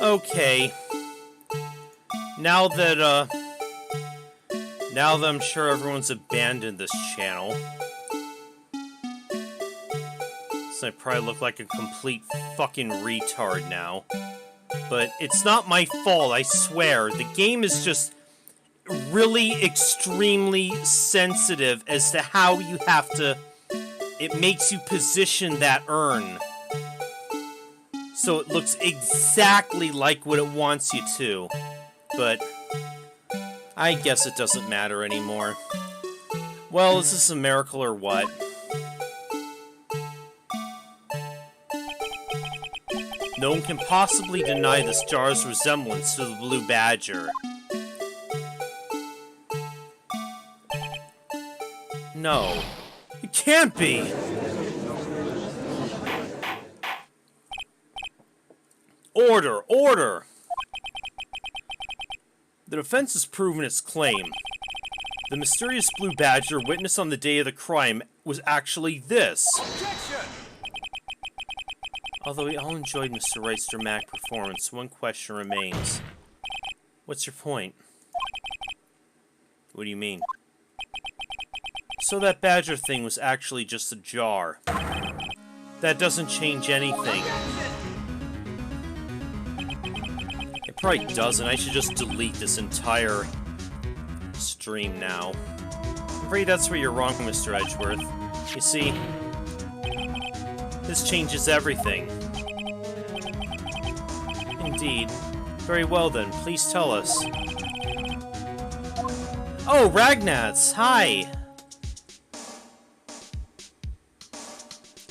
Okay. Now that I'm sure everyone's abandoned this channel. So I probably look like a complete fucking retard now. But it's not my fault, I swear. The game is just really extremely sensitive as to how you have to... It makes you position that urn. So it looks exactly like what it wants you to. But I guess it doesn't matter anymore. Well, is this a miracle or what? No one can possibly deny this jar's resemblance to the blue badger. No. It can't be! Order! Order! The defense has proven its claim. The mysterious blue badger witnessed on the day of the crime was actually this. Objection! Although we all enjoyed Mr. Wright's dramatic performance, one question remains. What's your point? What do you mean? So that badger thing was actually just a jar. That doesn't change anything. It probably doesn't. I should just delete this entire stream now. I'm afraid that's where you're wrong, Mr. Edgeworth. You see, this changes everything. Indeed. Very well then, please tell us. Oh, Ragnats! Hi!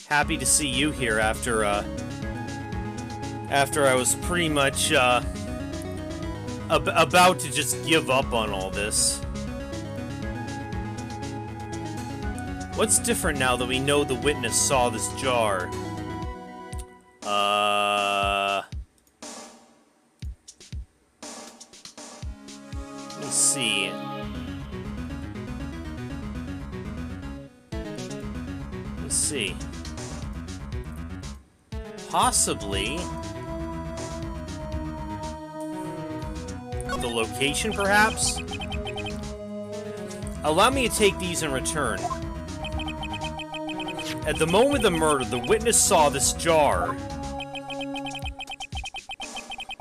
Happy to see you here after I was pretty much, about to just give up on all this. What's different now that we know the witness saw this jar? Let me see. Let's see. Possibly the location, perhaps? Allow me to take these in return. At the moment of the murder, the witness saw this jar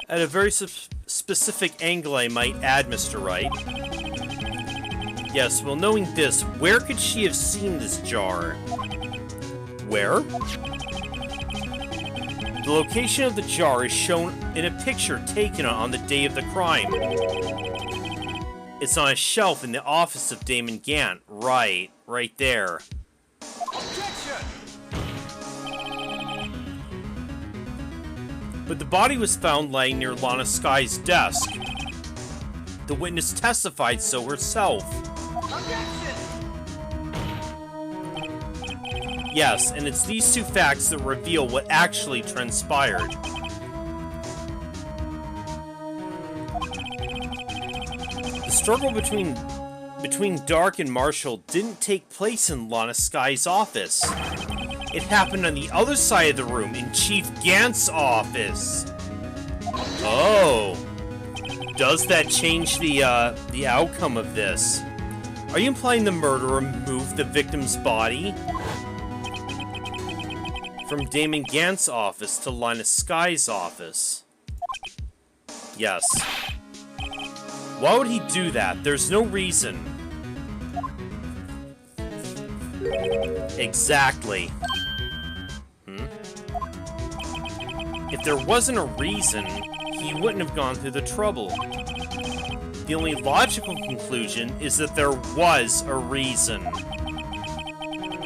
at a very specific angle, I might add, Mr. Wright. Yes, well, knowing this, where could she have seen this jar? Where? The location of the jar is shown in a picture taken on the day of the crime. It's on a shelf in the office of Damon Gant. Right there. Objection! But the body was found lying near Lana Sky's desk. The witness testified so herself. Objection! Yes, and it's these two facts that reveal what actually transpired. The struggle between Dark and Marshall didn't take place in Lana Sky's office. It happened on the other side of the room, in Chief Gant's office. Oh. Does that change the outcome of this? Are you implying the murderer moved the victim's body from Damon Gant's office to Lana Sky's office? Yes. Why would he do that? There's no reason. Exactly. If there wasn't a reason, he wouldn't have gone through the trouble. The only logical conclusion is that there was a reason.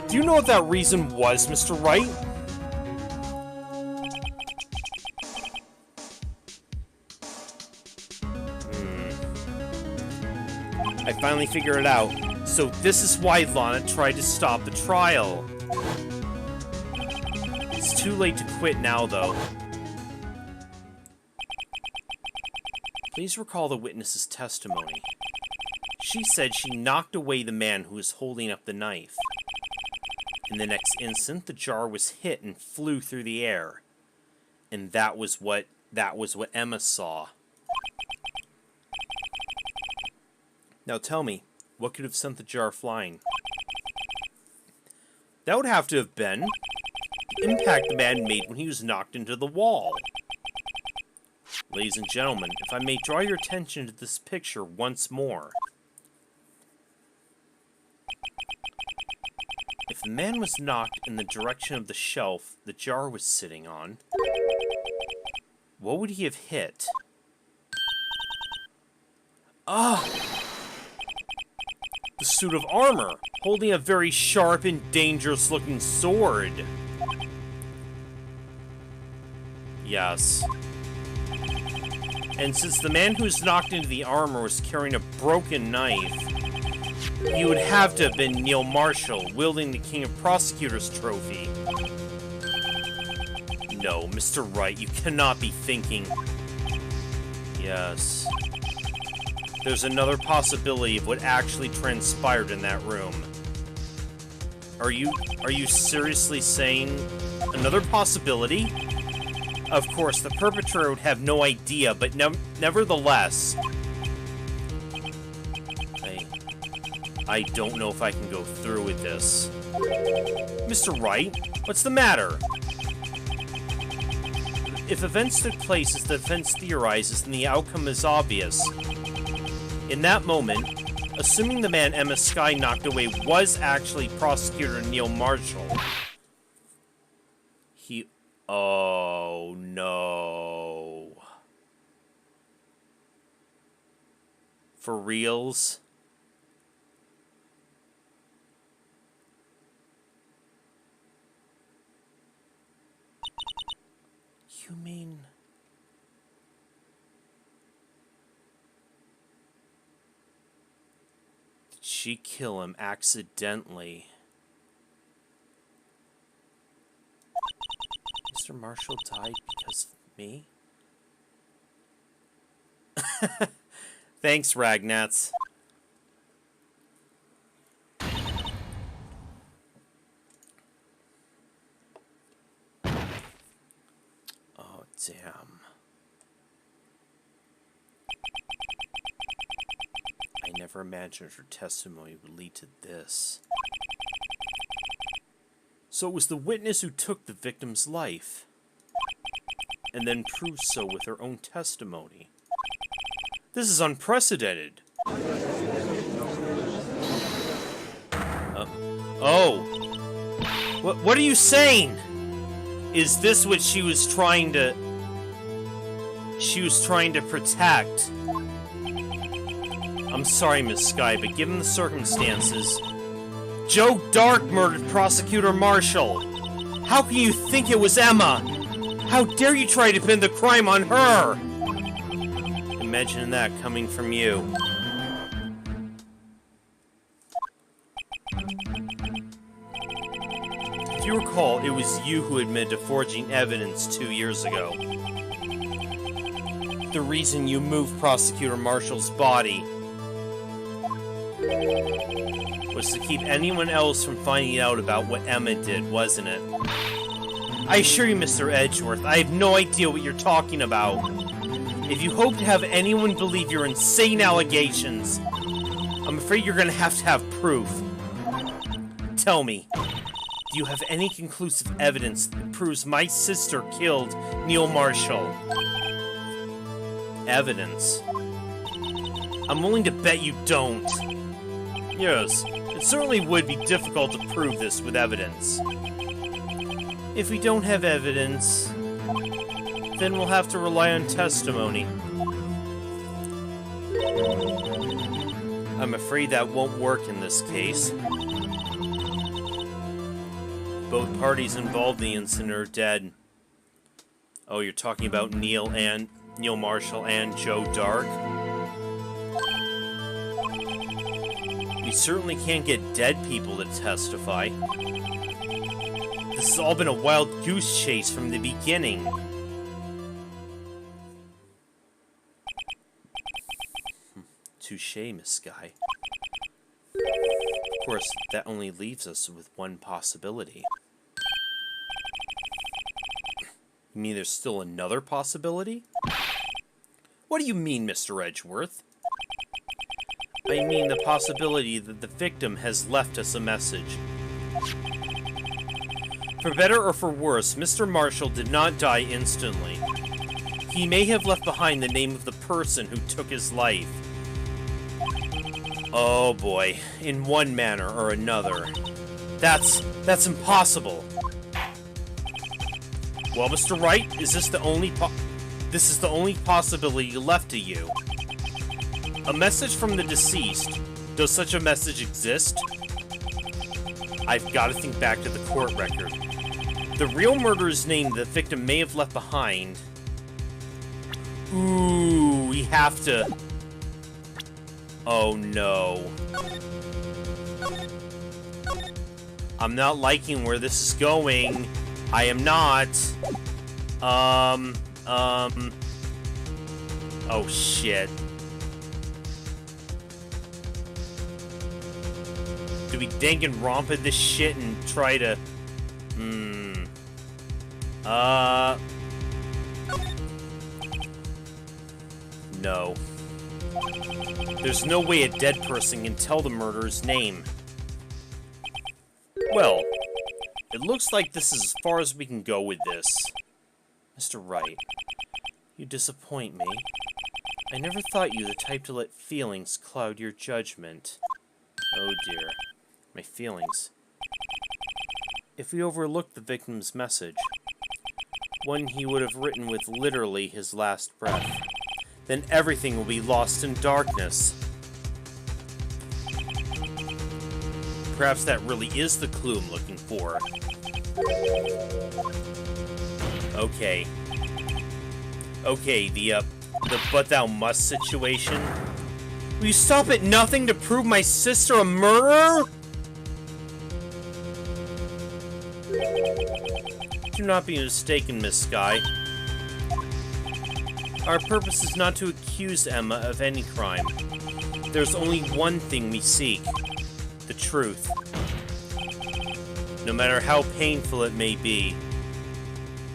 Do you know what that reason was, Mr. Wright? I finally figured it out. So this is why Lana tried to stop the trial. It's too late to quit now, though. Please recall the witness's testimony. She said she knocked away the man who was holding up the knife. In the next instant, the jar was hit and flew through the air. And that was what that was what Emma saw. Now tell me, what could have sent the jar flying? That would have to have been the impact the man made when he was knocked into the wall. Ladies and gentlemen, if I may draw your attention to this picture once more. If the man was knocked in the direction of the shelf the jar was sitting on, what would he have hit? Ah! The suit of armor, holding a very sharp and dangerous-looking sword. Yes. And since the man who was knocked into the armor was carrying a broken knife, he would have to have been Neil Marshall, wielding the King of Prosecutors trophy. No, Mr. Wright, you cannot be thinking... Yes. There's another possibility of what actually transpired in that room. Are you seriously saying another possibility? Of course, the perpetrator would have no idea, but nevertheless... I don't know if I can go through with this. Mr. Wright, what's the matter? If events took place as the defense theorizes, then the outcome is obvious. In that moment, assuming the man Emma Skye knocked away was actually Prosecutor Neil Marshall, oh no. For reals? You mean... Did she kill him accidentally? Mr. Marshall died because of me? Thanks, Ragnats. Oh, damn. I never imagined her testimony would lead to this. So it was the witness who took the victim's life, and then proved so with her own testimony. This is unprecedented. Oh. What are you saying? Is this what she was trying to... She was trying to protect? I'm sorry, Miss Skye, but given the circumstances... Joe Dark murdered Prosecutor Marshall! How can you think it was Emma? How dare you try to pin the crime on her? Imagine that coming from you. If you recall, it was you who admitted to forging evidence 2 years ago. The reason you moved Prosecutor Marshall's body was to keep anyone else from finding out about what Emma did, wasn't it? I assure you, Mr. Edgeworth, I have no idea what you're talking about. If you hope to have anyone believe your insane allegations, I'm afraid you're gonna have proof. Tell me, do you have any conclusive evidence that proves my sister killed Neil Marshall? Evidence? I'm willing to bet you don't. Yes, it certainly would be difficult to prove this with evidence. If we don't have evidence, then we'll have to rely on testimony. I'm afraid that won't work in this case. Both parties involved in the incident are dead. Oh, you're talking about Neil Marshall and Joe Dark? We certainly can't get dead people to testify. This has all been a wild goose chase from the beginning. Touché, Miss Skye. Of course, that only leaves us with one possibility. You mean there's still another possibility? What do you mean, Mr. Edgeworth? I mean the possibility that the victim has left us a message. For better or for worse, Mr. Marshall did not die instantly. He may have left behind the name of the person who took his life. Oh boy, in one manner or another. That's impossible. Well, Mr. Wright, is this the only this is the only possibility left to you? A message from the deceased. Does such a message exist? I've got to think back to the court record. The real murderer's name the victim may have left behind. Ooh, we have to... Oh no. I'm not liking where this is going. I am not. Oh shit. Do we danganronpa this shit and try to... No. There's no way a dead person can tell the murderer's name. Well, it looks like this is as far as we can go with this. Mr. Wright, you disappoint me. I never thought you the type to let feelings cloud your judgment. Oh dear. My feelings. If we overlook the victim's message, one he would have written with literally his last breath, then everything will be lost in darkness. Perhaps that really is the clue I'm looking for. Okay. Okay, the but thou must situation. Will you stop at nothing to prove my sister a murderer? Do not be mistaken, Miss Skye. Our purpose is not to accuse Emma of any crime. There's only one thing we seek. The truth. No matter how painful it may be.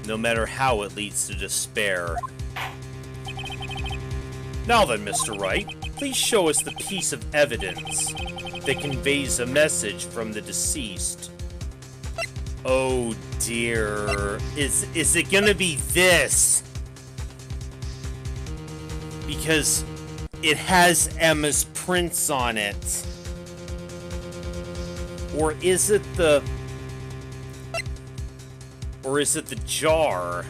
No matter how it leads to despair. Now then, Mr. Wright, please show us the piece of evidence that conveys a message from the deceased. Oh dear. Is it gonna be this? Because it has Emma's prints on it. Or is it the... Or is it the jar?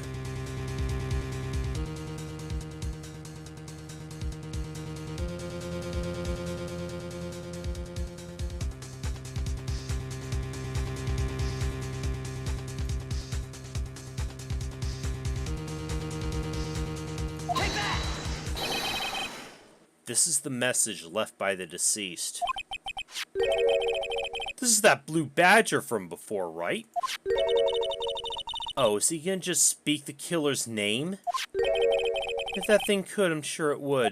This is the message left by the deceased. This is that blue badger from before, right? Oh, is he gonna just speak the killer's name? If that thing could, I'm sure it would.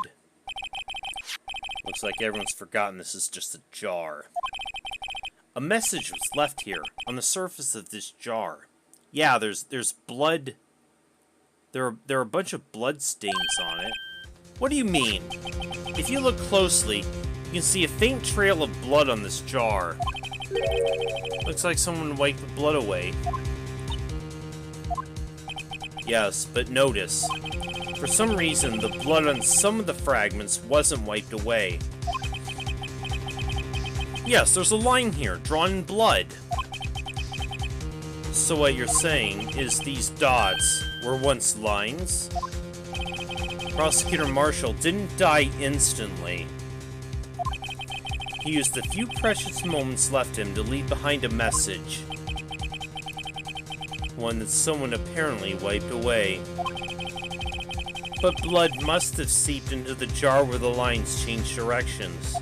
Looks like everyone's forgotten this is just a jar. A message was left here, on the surface of this jar. Yeah, there's blood. There are a bunch of blood stains on it. What do you mean? If you look closely, you can see a faint trail of blood on this jar. Looks like someone wiped the blood away. Yes, but notice. For some reason, the blood on some of the fragments wasn't wiped away. Yes, there's a line here, drawn in blood. So what you're saying is these dots were once lines? Prosecutor Marshall didn't die instantly. He used the few precious moments left him to leave behind a message. One that someone apparently wiped away. But blood must have seeped into the jar where the lines changed directions.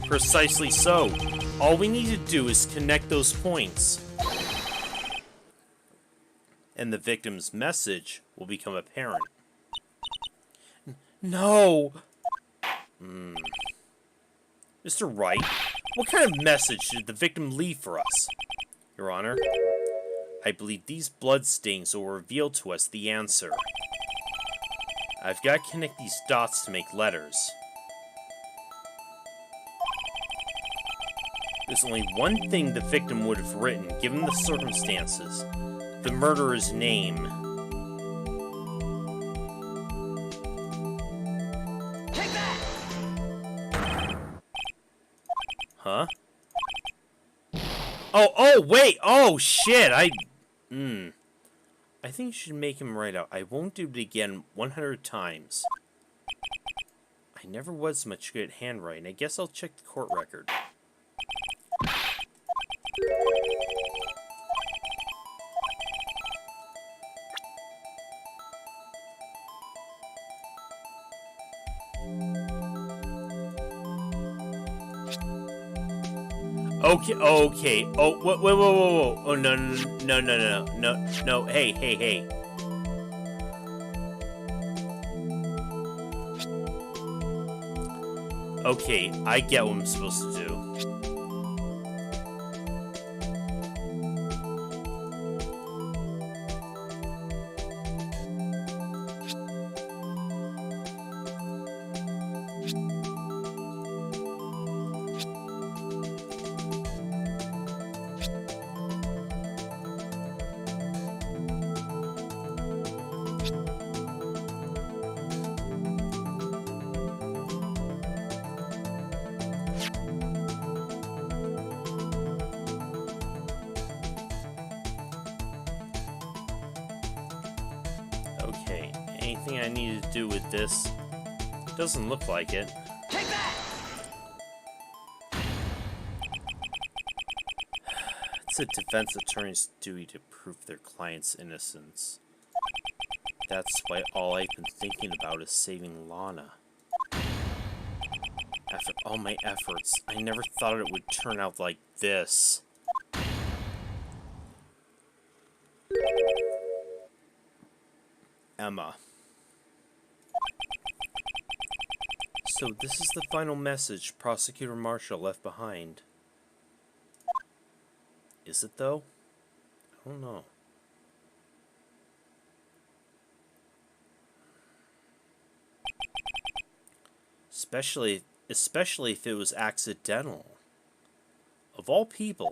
Precisely so. All we need to do is connect those points. And the victim's message will become apparent. No! Mr. Wright, what kind of message did the victim leave for us? Your Honor, I believe these bloodstains will reveal to us the answer. I've got to connect these dots to make letters. There's only one thing the victim would have written, given the circumstances. The murderer's name. Take that! Huh? Oh, wait! Oh, shit! I think you should make him write out. I won't do it again 100 times. I never was much good at handwriting. I guess I'll check the court record. Okay. Oh, whoa. Oh, no. Hey. Okay, I get what I'm supposed to do. Okay, anything I need to do with this? Doesn't look like it. Take that! It's a defense attorney's duty to prove their client's innocence. That's why all I've been thinking about is saving Lana. After all my efforts, I never thought it would turn out like this. Emma. So this is the final message Prosecutor Marshall left behind. Is it though? I don't know. Especially if it was accidental. Of all people.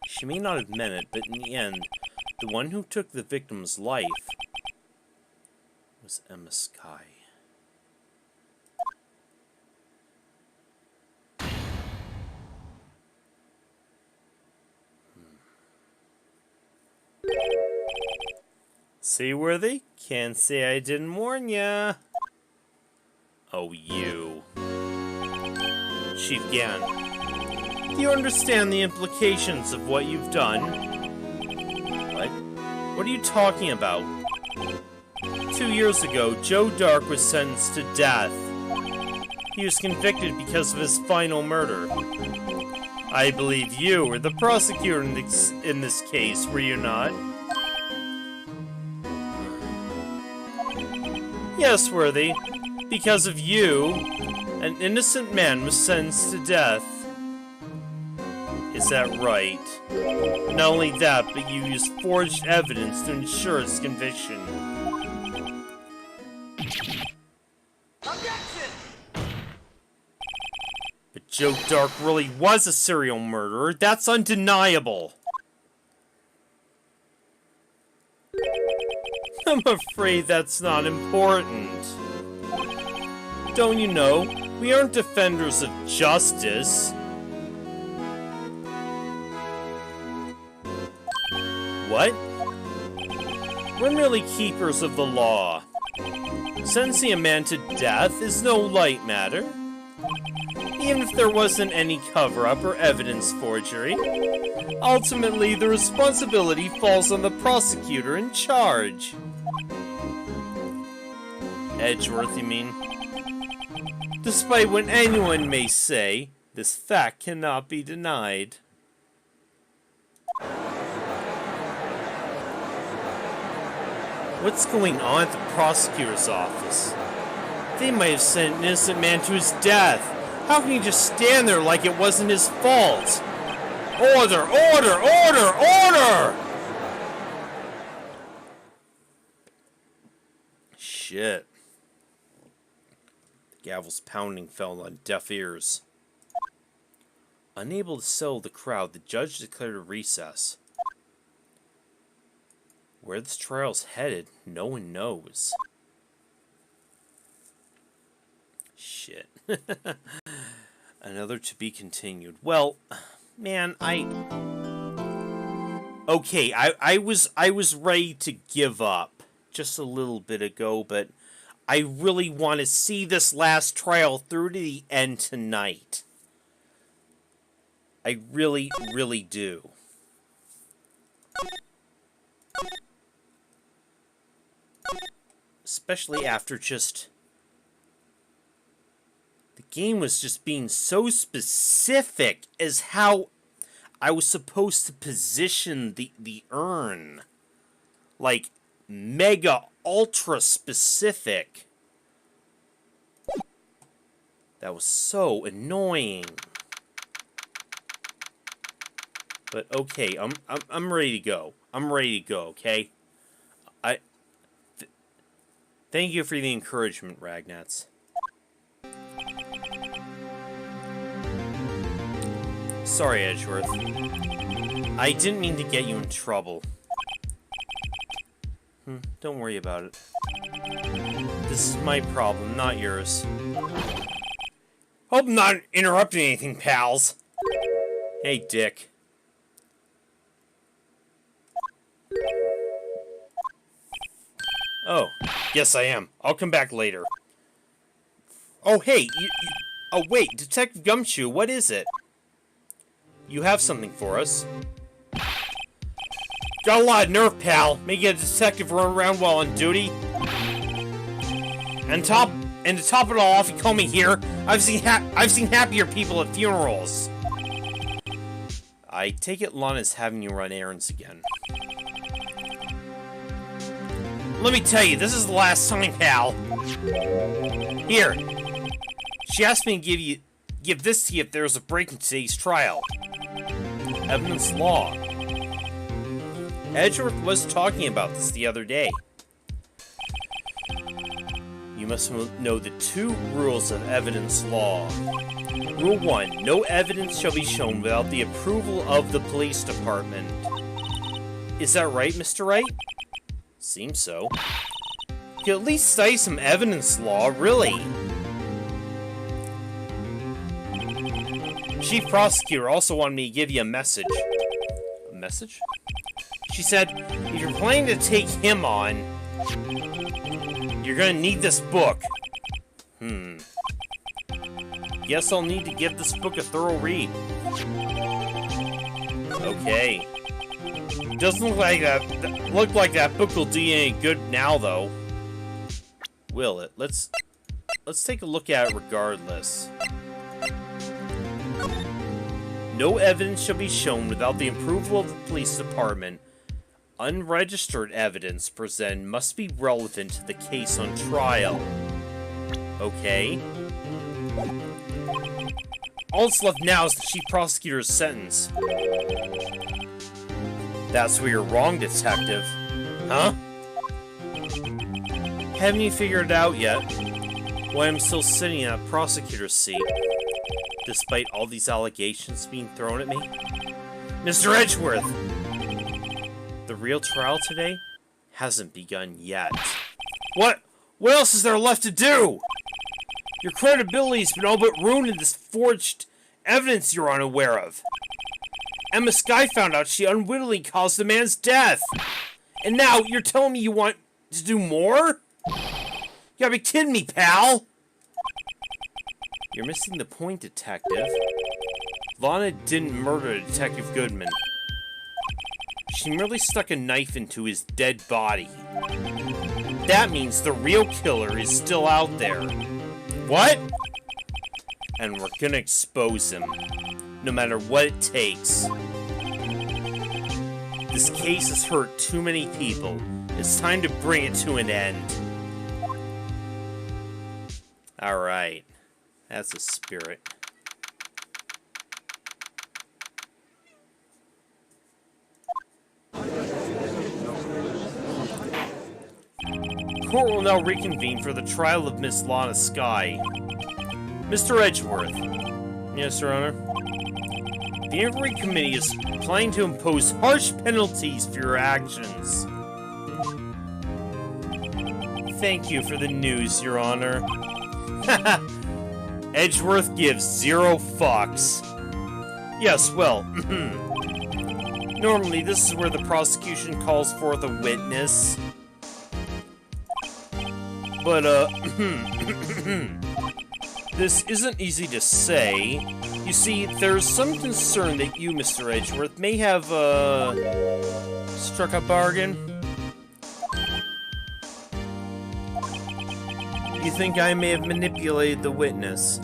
She may not have meant it, but in the end, the one who took the victim's life was Emma Skye. Seaworthy? Can't say I didn't warn ya. Oh, you. Chief Gann, do you understand the implications of what you've done? What? What are you talking about? 2 years ago, Joe Dark was sentenced to death. He was convicted because of his final murder. I believe you were the prosecutor in this case, were you not? Yes, Worthy. Because of you, an innocent man was sentenced to death. Is that right? Not only that, but you used forged evidence to ensure his conviction. Objection! But Joe Dark really was a serial murderer. That's undeniable. I'm afraid that's not important. Don't you know, we aren't defenders of justice. What? We're merely keepers of the law. Sentencing a man to death is no light matter. Even if there wasn't any cover-up or evidence forgery, ultimately the responsibility falls on the prosecutor in charge. Edgeworth, you mean? Despite what anyone may say, this fact cannot be denied. What's going on at the prosecutor's office? They might have sent an innocent man to his death. How can he just stand there like it wasn't his fault? Order! Order! Order! Order! Shit. The gavel's pounding fell on deaf ears. Unable to settle the crowd, the judge declared a recess. Where this trial's headed, no one knows. Shit. Another to be continued. Well, man, okay, I was ready to give up just a little bit ago, but I really want to see this last trial through to the end tonight. I really, really do. Especially after just... the game was just being so specific as how I was supposed to position the urn. Like, mega, ultra specific. That was so annoying. But okay, I'm ready to go. I'm ready to go, okay? Thank you for the encouragement, Ragnats. Sorry, Edgeworth. I didn't mean to get you in trouble. Don't worry about it. This is my problem, not yours. Hope I'm not interrupting anything, pals. Hey, Dick. Oh, yes I am. I'll come back later. Oh, hey, oh, wait, Detective Gumshoe, what is it? You have something for us. Got a lot of nerve, pal. Making a detective run around while on duty. And to top it all off, you call me here. I've seen happier people at funerals. I take it Lana's having you run errands again. Let me tell you, this is the last time, pal. Here. She asked me to give this to you if there was a break in today's trial. Evidence law. Edgeworth was talking about this the other day. You must know the 2 rules of evidence law. Rule 1. No evidence shall be shown without the approval of the police department. Is that right, Mr. Wright? Seems so. You could at least study some evidence law, really. Chief Prosecutor also wanted me to give you a message. A message? She said, if you're planning to take him on, you're gonna need this book. Guess I'll need to give this book a thorough read. Okay. Doesn't look like that book will do you any good now, though. Will it? Let's take a look at it regardless. No evidence shall be shown without the approval of the police department. Unregistered evidence presented must be relevant to the case on trial. Okay. All that's left now is the chief prosecutor's sentence. That's where you're wrong, detective. Huh? Haven't you figured it out yet? Why I'm still sitting in that prosecutor's seat, despite all these allegations being thrown at me? Mr. Edgeworth! The real trial today hasn't begun yet. What else is there left to do? Your credibility's been all but ruined in this forged evidence you're unaware of. Emma Skye found out she unwittingly caused the man's death. And now you're telling me you want to do more? You gotta be kidding me, pal! You're missing the point, detective. Lana didn't murder Detective Goodman. She merely stuck a knife into his dead body. That means the real killer is still out there. What? And we're gonna expose him, no matter what it takes. This case has hurt too many people. It's time to bring it to an end. Alright. That's a spirit. court will now reconvene for the trial of Miss Lana Skye. Mr. Edgeworth. Yes, Your Honor. The Inquiry Committee is planning to impose harsh penalties for your actions. Thank you for the news, Your Honor. Edgeworth gives 0 fucks. Yes, well, normally this is where the prosecution calls forth a witness. But, this isn't easy to say. You see, there's some concern that you, Mr. Edgeworth, may have, struck a bargain. You think I may have manipulated the witness?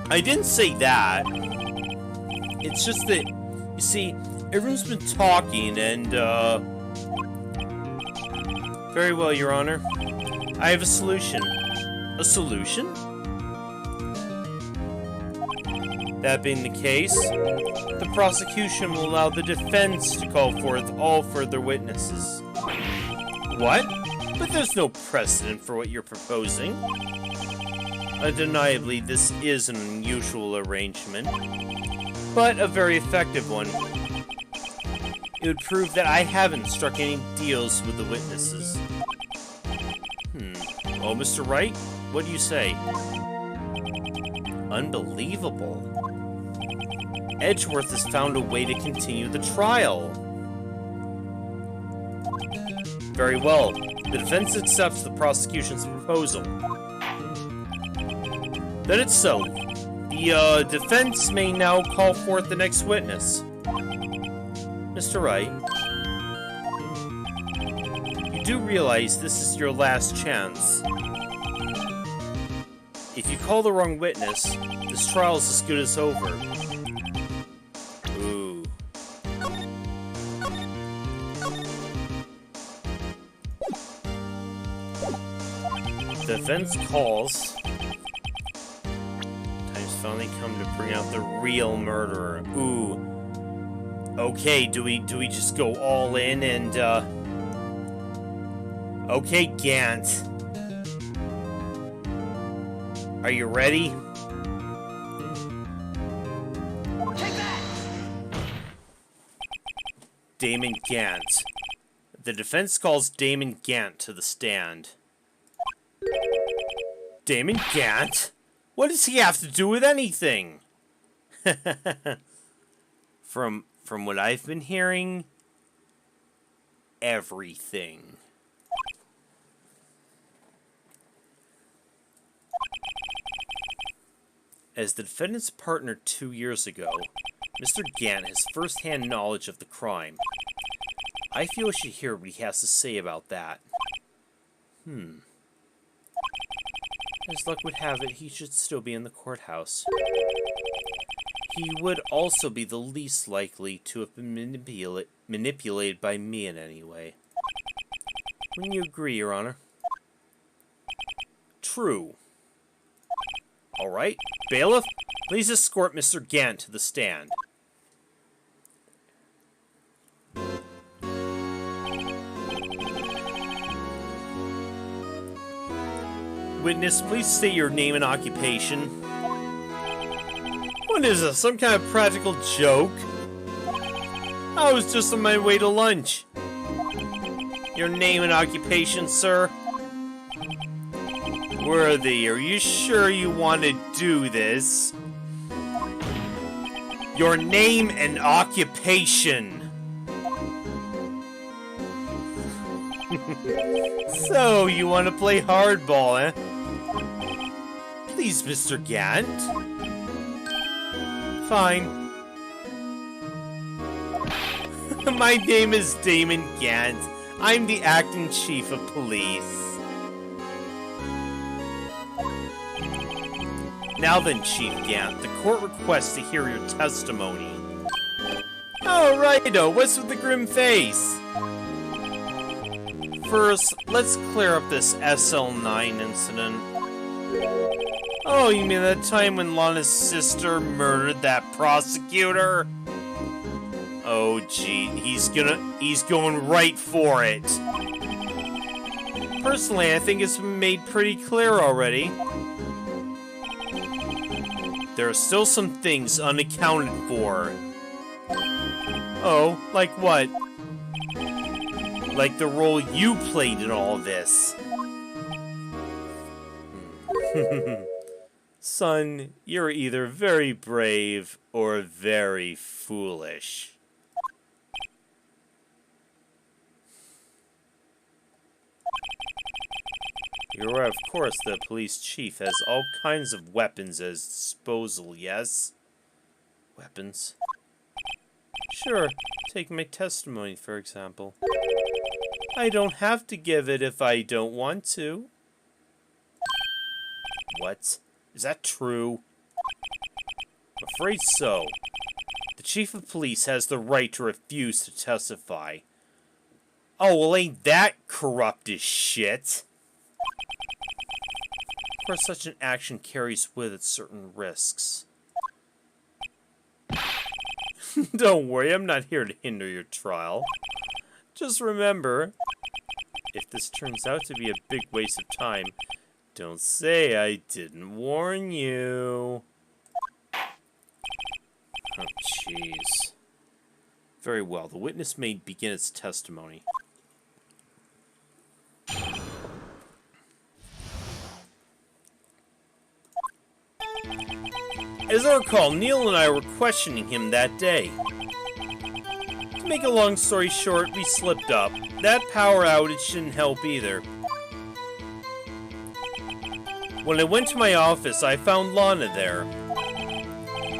I didn't say that. It's just that, you see, everyone's been talking and, Very well, Your Honor. I have a solution. A solution? That being the case, the prosecution will allow the defense to call forth all further witnesses. What? But there's no precedent for what you're proposing. Undeniably, this is an unusual arrangement, but a very effective one. It would prove that I haven't struck any deals with the witnesses. Oh, Mr. Wright, what do you say? Unbelievable. Edgeworth has found a way to continue the trial. Very well. The defense accepts the prosecution's proposal. Then it's so. The defense may now call forth the next witness. Mr. Wright, you do realize this is your last chance. If you call the wrong witness, this trial is as good as over. Ooh. The defense calls. Time's finally come to bring out the real murderer. Ooh. Okay, do we just go all in and, Okay, Gant. Are you ready? Take that! Damon Gant. The defense calls Damon Gant to the stand. Damon Gant? What does he have to do with anything? From what I've been hearing, everything. As the defendant's partner 2 years ago, Mr. Gant has first-hand knowledge of the crime. I feel we should hear what he has to say about that. As luck would have it, he should still be in the courthouse. He would also be the least likely to have been manipulated by me in any way. Wouldn't you agree, Your Honor? True. Alright, bailiff, please escort Mr. Gant to the stand. Witness, please state your name and occupation. What is this, some kind of practical joke? I was just on my way to lunch. Your name and occupation, sir? Worthy, are you sure you want to do this? Your name and occupation. So, you want to play hardball, eh? Please, Mr. Gant. Fine. My name is Damon Gant. I'm the acting chief of police. Now then, Chief Gant, the court requests to hear your testimony. Oh, righto, what's with the grim face? First, let's clear up this SL9 incident. Oh, you mean that time when Lana's sister murdered that prosecutor? Oh, gee, he's going right for it. Personally, I think it's been made pretty clear already. There are still some things unaccounted for. Oh, like what? Like the role you played in all this. Son, you're either very brave or very foolish. You're aware, of course, the police chief has all kinds of weapons at his disposal, yes? Weapons? Sure, take my testimony, for example. I don't have to give it if I don't want to. What? Is that true? I'm afraid so. The chief of police has the right to refuse to testify. Oh, well, ain't that corrupt as shit? Of course, such an action carries with it certain risks. Don't worry, I'm not here to hinder your trial. Just remember, if this turns out to be a big waste of time, don't say I didn't warn you. Oh, jeez. Very well, the witness may begin its testimony. As I recall, Neil and I were questioning him that day. To make a long story short, we slipped up. That power outage didn't help either. When I went to my office, I found Lana there.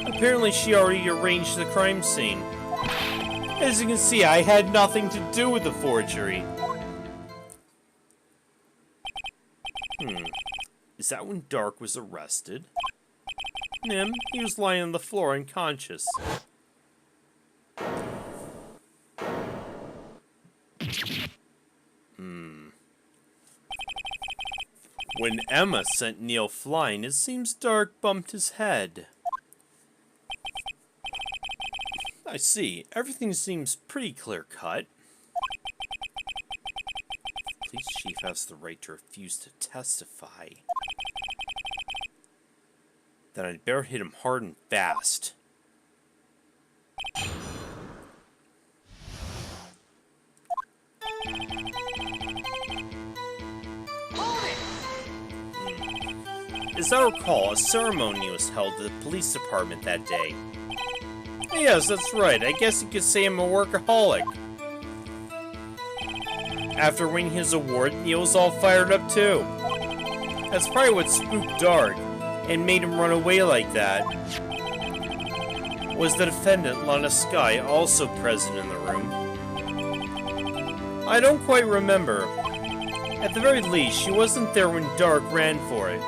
Apparently she already arranged the crime scene. As you can see, I had nothing to do with the forgery. Is that when Dark was arrested? Nim, he was lying on the floor unconscious. When Emma sent Neil flying, it seems Dark bumped his head. I see. Everything seems pretty clear-cut. The police chief has the right to refuse to testify. Then I'd better hit him hard and fast. As I recall, a ceremony was held at the police department that day. Yes, that's right. I guess you could say I'm a workaholic. After winning his award, Neil was all fired up too. That's probably what spooked Dark and made him run away like that. Was the defendant, Lana Skye, also present in the room? I don't quite remember. At the very least, she wasn't there when Dark ran for it.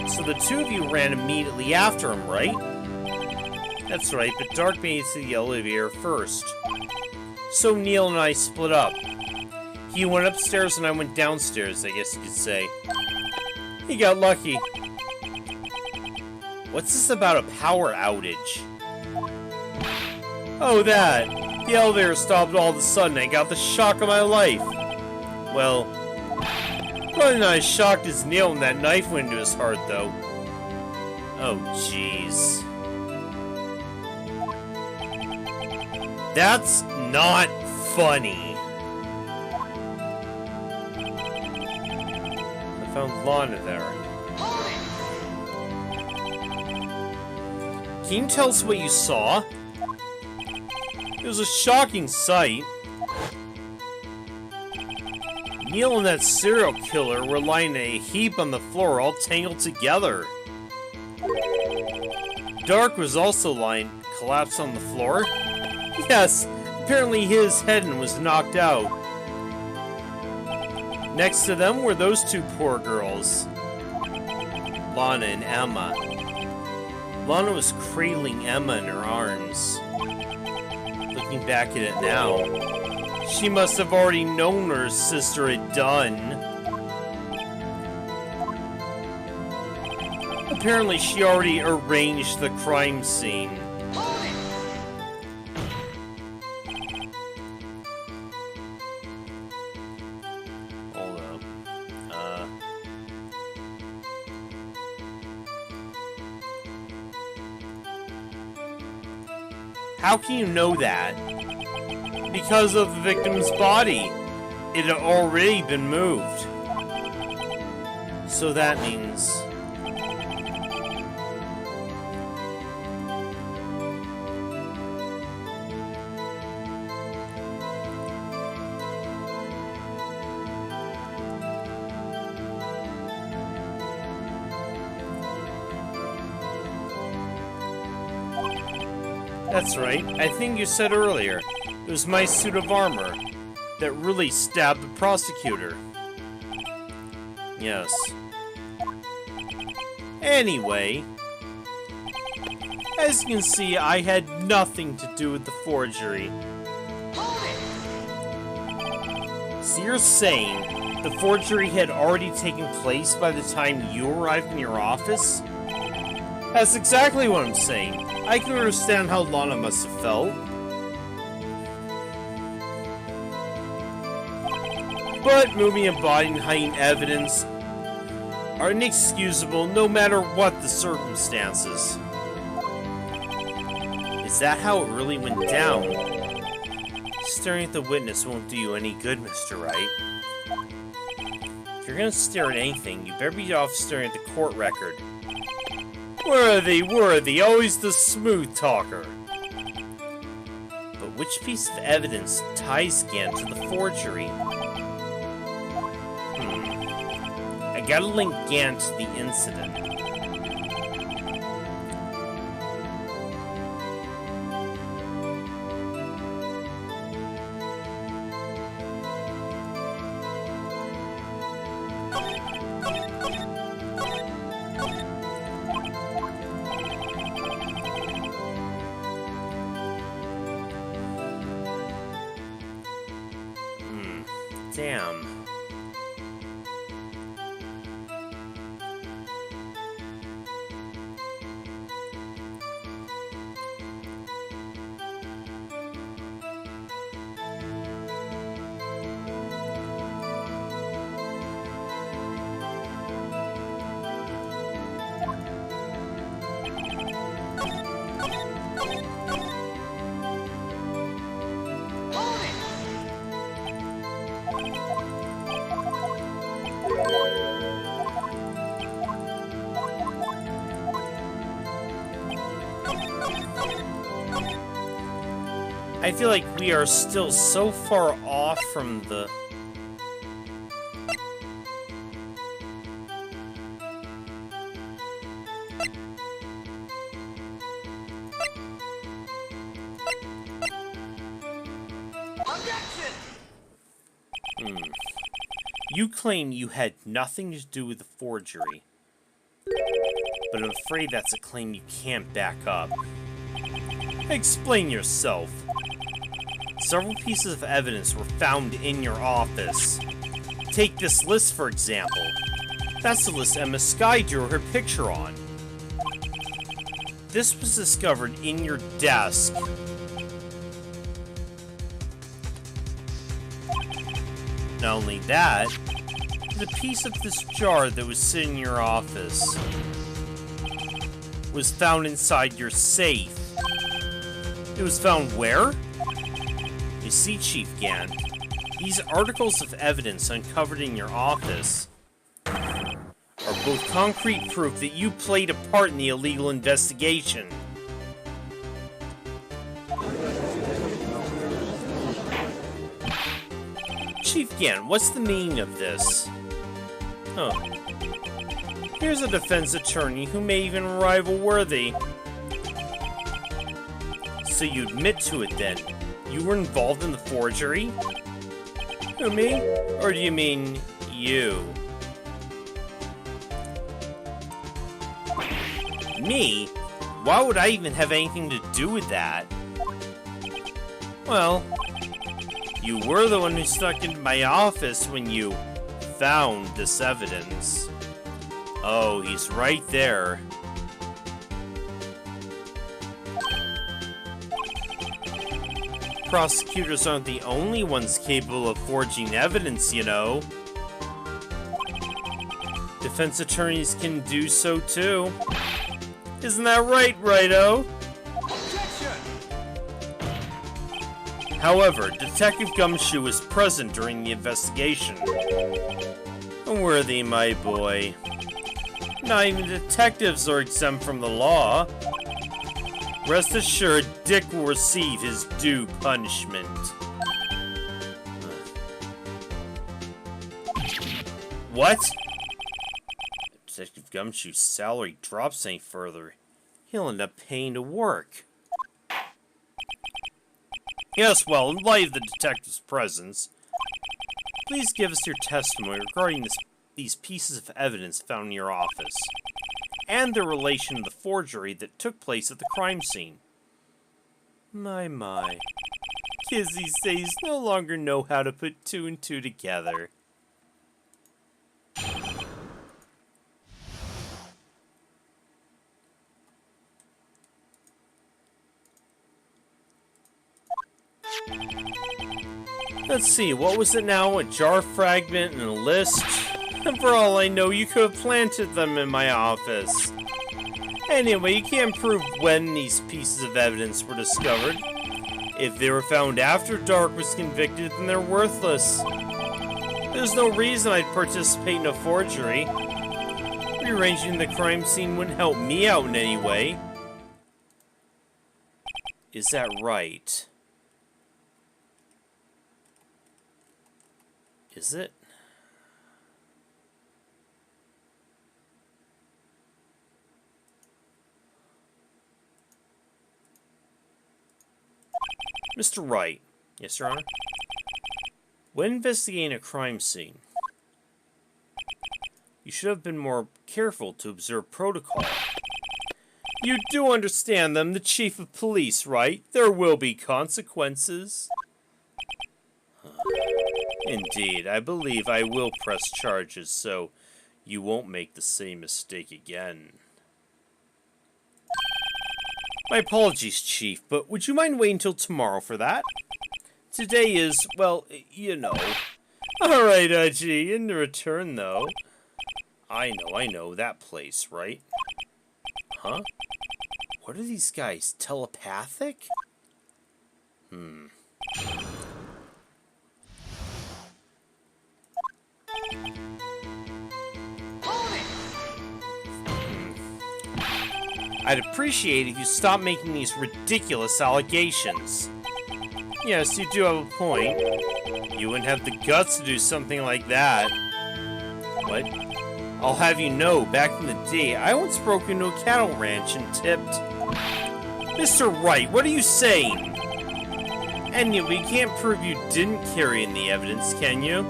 So the two of you ran immediately after him, right? That's right, but Dark made it to the elevator first. So Neil and I split up. He went upstairs and I went downstairs, I guess you could say. He got lucky. What's this about a power outage? Oh, that. The elevator stopped all of a sudden. I got the shock of my life. Well, probably not as shocked as Neil when that knife went into his heart, though. Oh, jeez. That's not funny. I found Lana there. Can you tell us what you saw? It was a shocking sight. Neil and that serial killer were lying in a heap on the floor, all tangled together. Dark was also lying, collapsed on the floor. Yes, apparently his head was knocked out. Next to them were those two poor girls, Lana and Emma. Lana was cradling Emma in her arms. Looking back at it now, she must have already known what her sister had done. Apparently she already arranged the crime scene. How can you know that? Because of the victim's body. It had already been moved. So that means... That's right. I think you said earlier, it was my suit of armor that really stabbed the prosecutor. Yes. Anyway, as you can see, I had nothing to do with the forgery. So you're saying the forgery had already taken place by the time you arrived in your office? That's exactly what I'm saying. I can understand how Lana must have felt. But moving a body and hiding evidence are inexcusable no matter what the circumstances. Is that how it really went down? Staring at the witness won't do you any good, Mr. Wright. If you're gonna stare at anything, you better be off staring at the court record. Worthy, always the smooth talker. But which piece of evidence ties Gant to the forgery? I gotta link Gant to the incident. Damn. I feel like we are still so far off from the... Objection! You claim you had nothing to do with the forgery, but I'm afraid that's a claim you can't back up. Explain yourself. Several pieces of evidence were found in your office. Take this list, for example. That's the list Emma Skye drew her picture on. This was discovered in your desk. Not only that, the piece of this jar that was sitting in your office was found inside your safe. It was found where? You see, Chief Gant, these articles of evidence uncovered in your office are both concrete proof that you played a part in the illegal investigation. Chief Gant, what's the meaning of this? Huh. Here's a defense attorney who may even rival Worthy. So you admit to it then? You were involved in the forgery? Who, me? Or do you mean you? Me? Why would I even have anything to do with that? Well, you were the one who snuck into my office when you found this evidence. Oh, he's right there. Prosecutors aren't the only ones capable of forging evidence, you know. Defense attorneys can do so too. Isn't that right, Righto? Objection! However, Detective Gumshoe was present during the investigation. Worthy, my boy. Not even detectives are exempt from the law. Rest assured, Dick will receive his due punishment. What? Detective Gumshoe's salary drops any further, he'll end up paying to work. Yes, well, in light of the detective's presence, please give us your testimony regarding these pieces of evidence found in your office, and their relation to the forgery that took place at the crime scene. My. Kids these days no longer know how to put two and two together. Let's see, what was it now? A jar fragment and a list? And for all I know, you could have planted them in my office. Anyway, you can't prove when these pieces of evidence were discovered. If they were found after Dark was convicted, then they're worthless. There's no reason I'd participate in a forgery. Rearranging the crime scene wouldn't help me out in any way. Is that right? Is it? Mr. Wright. Yes, Your Honor? When investigating a crime scene, you should have been more careful to observe protocol. You do understand them, the chief of police, right? There will be consequences. Indeed, I believe I will press charges, so you won't make the same mistake again. My apologies, Chief, but would you mind waiting until tomorrow for that? Today is, well, you know. Alright, Uji, in return, though. I know, that place, right? Huh? What are these guys, telepathic? I'd appreciate if you stopped making these ridiculous allegations. Yes, you do have a point. You wouldn't have the guts to do something like that. What? I'll have you know, back in the day, I once broke into a cattle ranch and tipped. Mr. Wright, what are you saying? Anyway, you can't prove you didn't carry in the evidence, can you?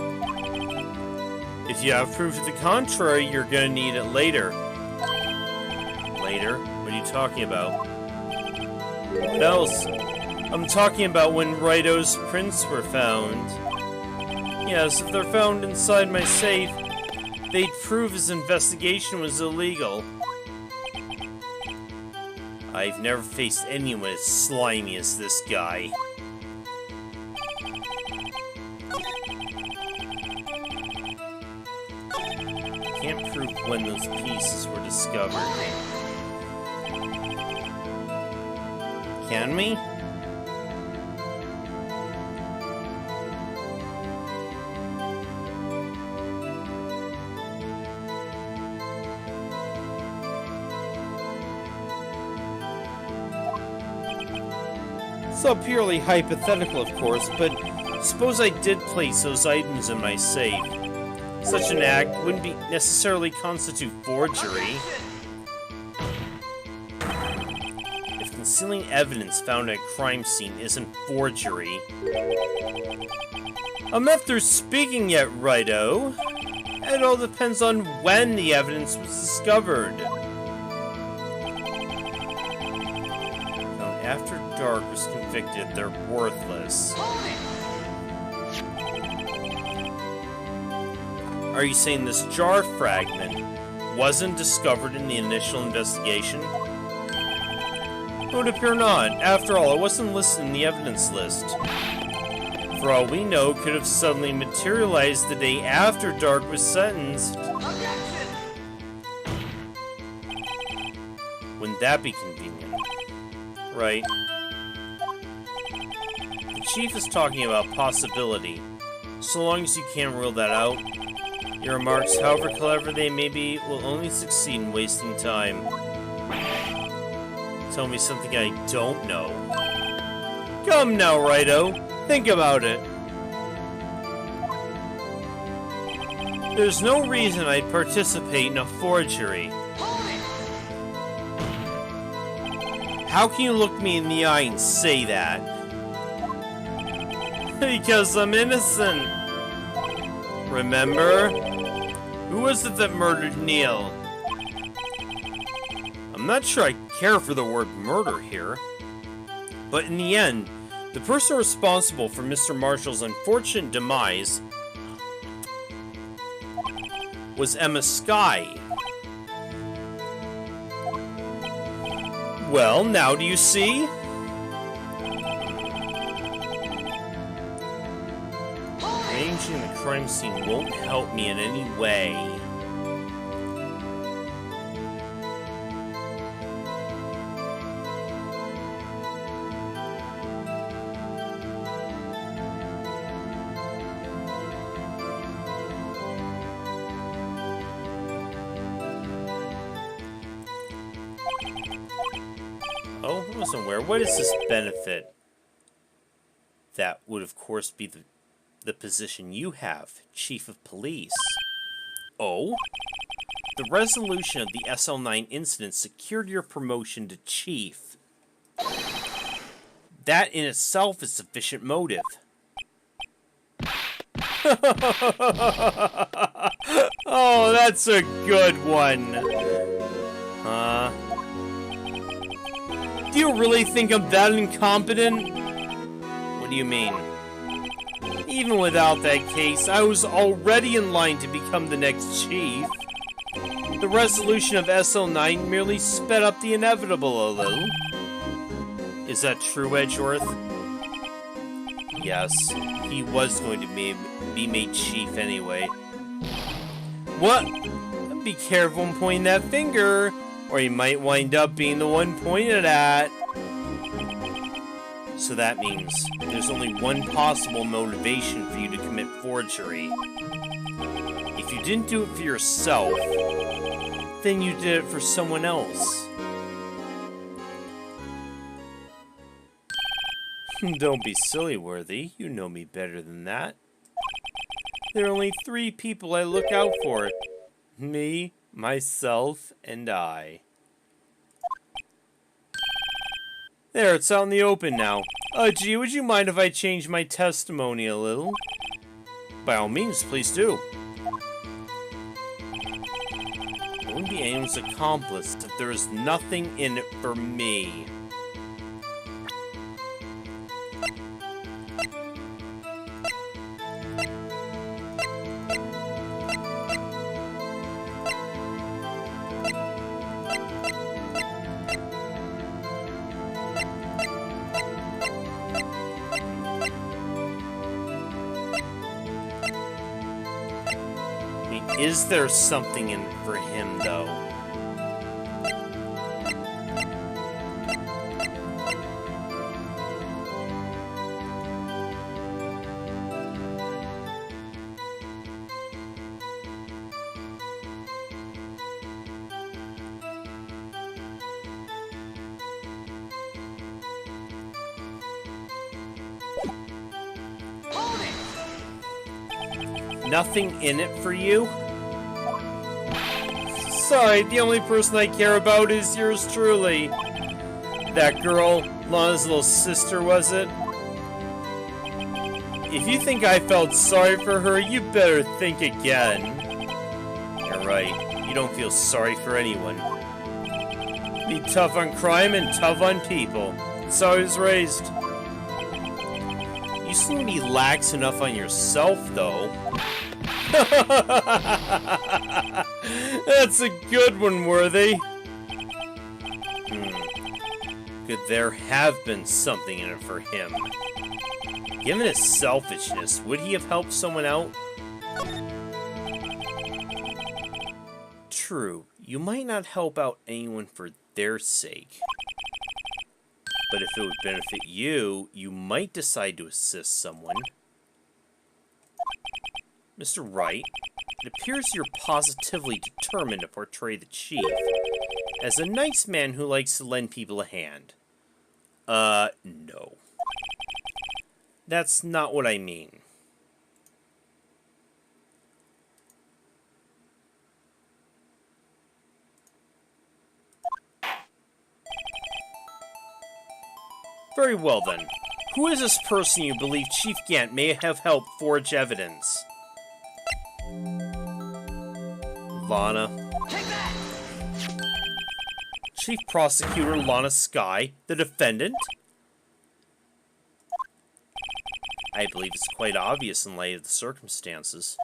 If you have proof to the contrary, you're gonna need it later. Later? What are you talking about? What else? I'm talking about when Raito's prints were found. Yes, if they're found inside my safe, they'd prove his investigation was illegal. I've never faced anyone as slimy as this guy. Can't prove when those pieces were discovered. Can we? It's all purely hypothetical, of course, but suppose I did place those items in my safe. Such an act wouldn't necessarily constitute forgery. If concealing evidence found at a crime scene isn't forgery... I'm not through speaking yet, Raito. It all depends on when the evidence was discovered. Found after Dark was convicted, they're worthless. Are you saying this jar fragment wasn't discovered in the initial investigation? It would appear not. After all, it wasn't listed in the evidence list. For all we know, it could have suddenly materialized the day after Dark was sentenced. Wouldn't that be convenient? Right. The Chief is talking about possibility. So long as you can't rule that out, your remarks, however clever they may be, will only succeed in wasting time. Tell me something I don't know. Come now, Righto. Think about it. There's no reason I'd participate in a forgery. How can you look me in the eye and say that? Because I'm innocent. Remember? Who was it that murdered Neil? I'm not sure I care for the word murder here. But in the end, the person responsible for Mr. Marshall's unfortunate demise was Emma Skye. Well, now do you see? Arranging the crime scene won't help me in any way. Oh, I wasn't aware. What is this benefit? That would, of course, be the position you have, Chief of Police. Oh? The resolution of the SL9 incident secured your promotion to Chief. That in itself is sufficient motive. Oh, that's a good one. Do you really think I'm that incompetent? What do you mean? Even without that case, I was already in line to become the next chief. The resolution of SL9 merely sped up the inevitable a little. Is that true, Edgeworth? Yes, he was going to be made chief anyway. What? Be careful in pointing that finger, or you might wind up being the one pointed at. So that means there's only one possible motivation for you to commit forgery. If you didn't do it for yourself, then you did it for someone else. Don't be silly, Worthy. You know me better than that. There are only 3 people I look out for. Me, myself, and I. There, it's out in the open now. Gee, would you mind if I change my testimony a little? By all means, please do. I wouldn't be anyone's accomplice if there is nothing in it for me. Is there something in it for him, though? Nothing in it for you? Sorry, the only person I care about is yours truly. That girl, Lana's little sister, was it? If you think I felt sorry for her, you better think again. You're right, you don't feel sorry for anyone. Be tough on crime and tough on people. That's how I was raised. You seem to be lax enough on yourself, though. That's a good one, Worthy. Could there have been something in it for him? Given his selfishness, would he have helped someone out? True, you might not help out anyone for their sake. But if it would benefit you, you might decide to assist someone. Mr. Wright, it appears you're positively determined to portray the chief as a nice man who likes to lend people a hand. No. That's not what I mean. Very well then. Who is this person you believe Chief Gant may have helped forge evidence? Lana. Take that! Chief Prosecutor Lana Skye, the defendant? I believe it's quite obvious in light of the circumstances.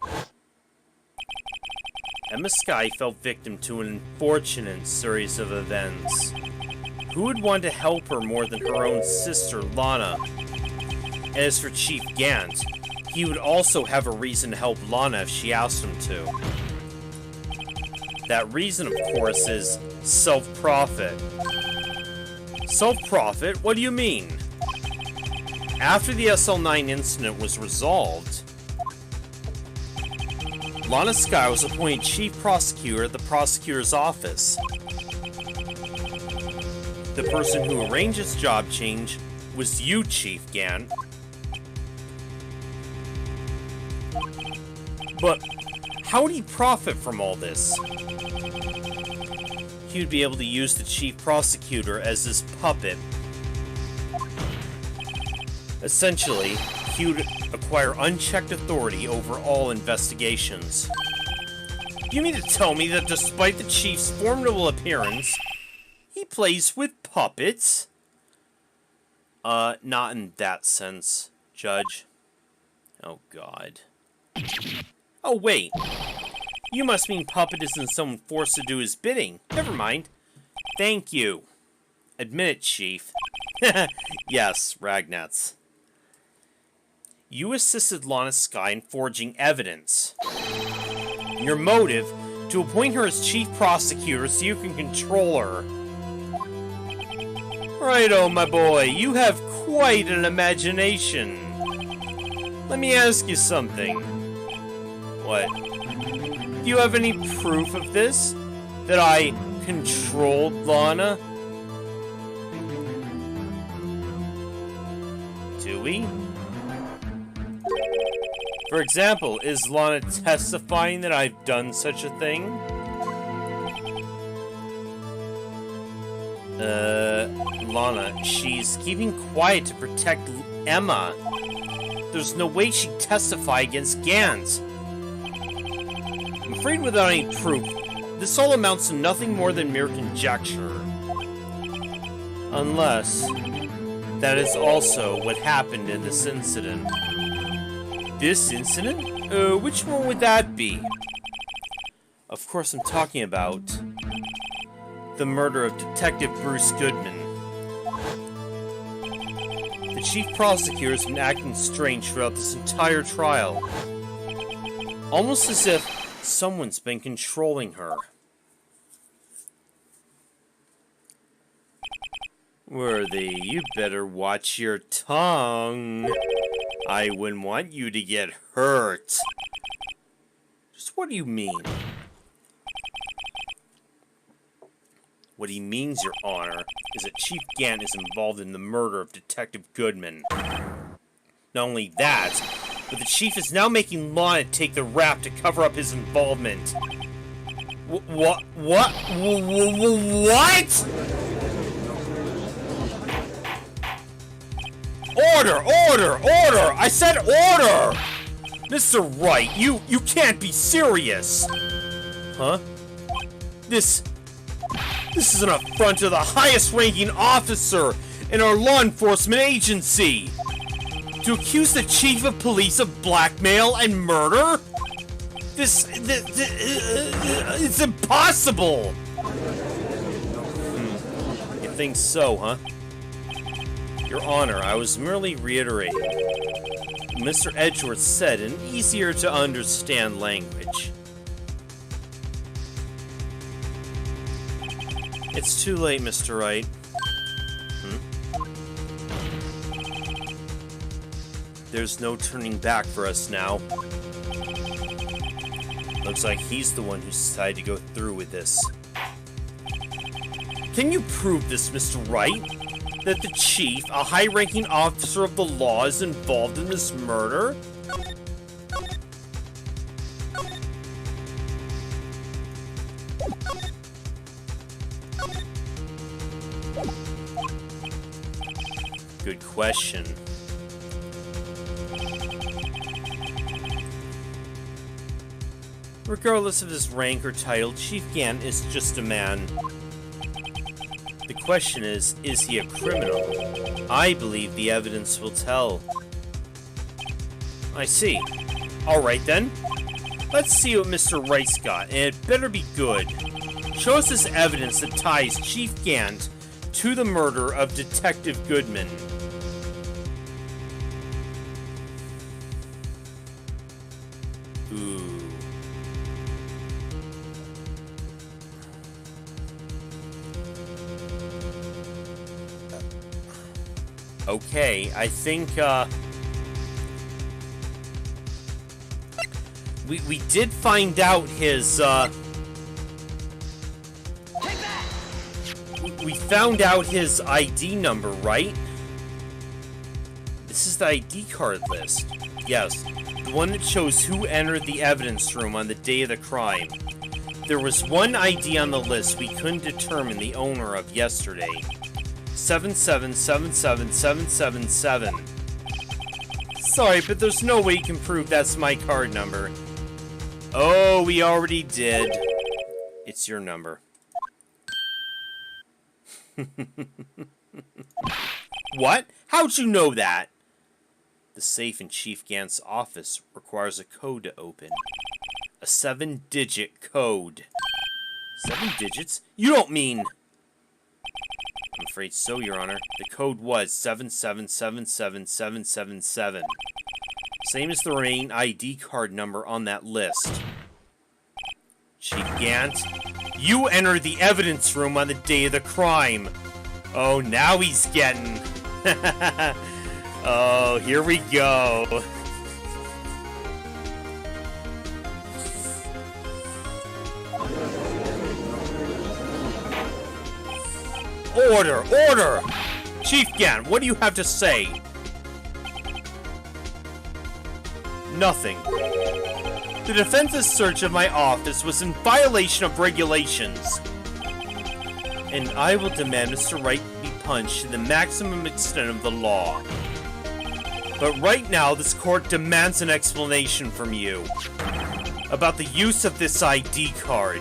Emma Skye fell victim to an unfortunate series of events. Who would want to help her more than her own sister, Lana? And as for Chief Gant, he would also have a reason to help Lana if she asked him to. That reason, of course, is self-profit. Self-profit? What do you mean? After the SL9 incident was resolved, Lana Skye was appointed Chief Prosecutor at the Prosecutor's Office. The person who arranged this job change was you, Chief Gant. But how would he profit from all this? He would be able to use the Chief Prosecutor as his puppet. Essentially, he would acquire unchecked authority over all investigations. You mean to tell me that despite the Chief's formidable appearance, he plays with puppets? Not in that sense, Judge. Oh, God. Oh, wait. You must mean puppet isn't someone forced to do his bidding. Never mind. Thank you. Admit it, Chief. Yes, Ragnats. You assisted Lana Skye in forging evidence. Your motive, to appoint her as Chief Prosecutor so you can control her. Righto, my boy, you have quite an imagination. Let me ask you something. What? Do you have any proof of this? That I controlled Lana? Do we? For example, is Lana testifying that I've done such a thing? Lana, she's keeping quiet to protect Emma. There's no way she'd testify against Gant. I'm afraid without any proof, this all amounts to nothing more than mere conjecture. Unless, that is also what happened in this incident. This incident? Which one would that be? Of course, I'm talking about the murder of Detective Bruce Goodman. The Chief Prosecutor has been acting strange throughout this entire trial. Almost as if someone's been controlling her. Worthy, you better watch your tongue. I wouldn't want you to get hurt. Just what do you mean? What he means, Your Honor, is that Chief Gant is involved in the murder of Detective Goodman. Not only that, but the Chief is now making Lana take the rap to cover up his involvement. What? What? Order! Order! Order! I said order! Mr. Wright, you can't be serious! Huh? This is an affront to the highest-ranking officer in our law enforcement agency! To accuse the chief of police of blackmail and murder? It's impossible! You think so, huh? Your Honor, I was merely reiterating Mr. Edgeworth said in easier-to-understand language. It's too late, Mr. Wright. There's no turning back for us now. Looks like he's the one who decided to go through with this. Can you prove this, Mr. Wright? That the chief, a high-ranking officer of the law, is involved in this murder? Good question. Regardless of his rank or title, Chief Gant is just a man. The question is he a criminal? I believe the evidence will tell. I see. Alright then. Let's see what Mr. Wright's got, and it better be good. Show us this evidence that ties Chief Gant to the murder of Detective Goodman. Ooh. Okay, I think, we did find out his, we found out his ID number, right? This is the ID card list. Yes, the one that shows who entered the evidence room on the day of the crime. There was one ID on the list we couldn't determine the owner of yesterday. 7777777. Sorry, but there's no way you can prove that's my card number. Oh, we already did. It's your number. What? How'd you know that? The safe in Chief Gant's office requires a code to open. A 7-digit code. 7 digits? You don't mean... I'm afraid so, Your Honor. The code was 7777777. Same as the remaining ID card number on that list. Chief Gant, you entered the evidence room on the day of the crime. Oh, now he's getting... Oh, here we go. Order! Order! Chief Gant, what do you have to say? Nothing. The defense's search of my office was in violation of regulations. And I will demand Mr. Wright be punished to the maximum extent of the law. But right now, this court demands an explanation from you about the use of this ID card.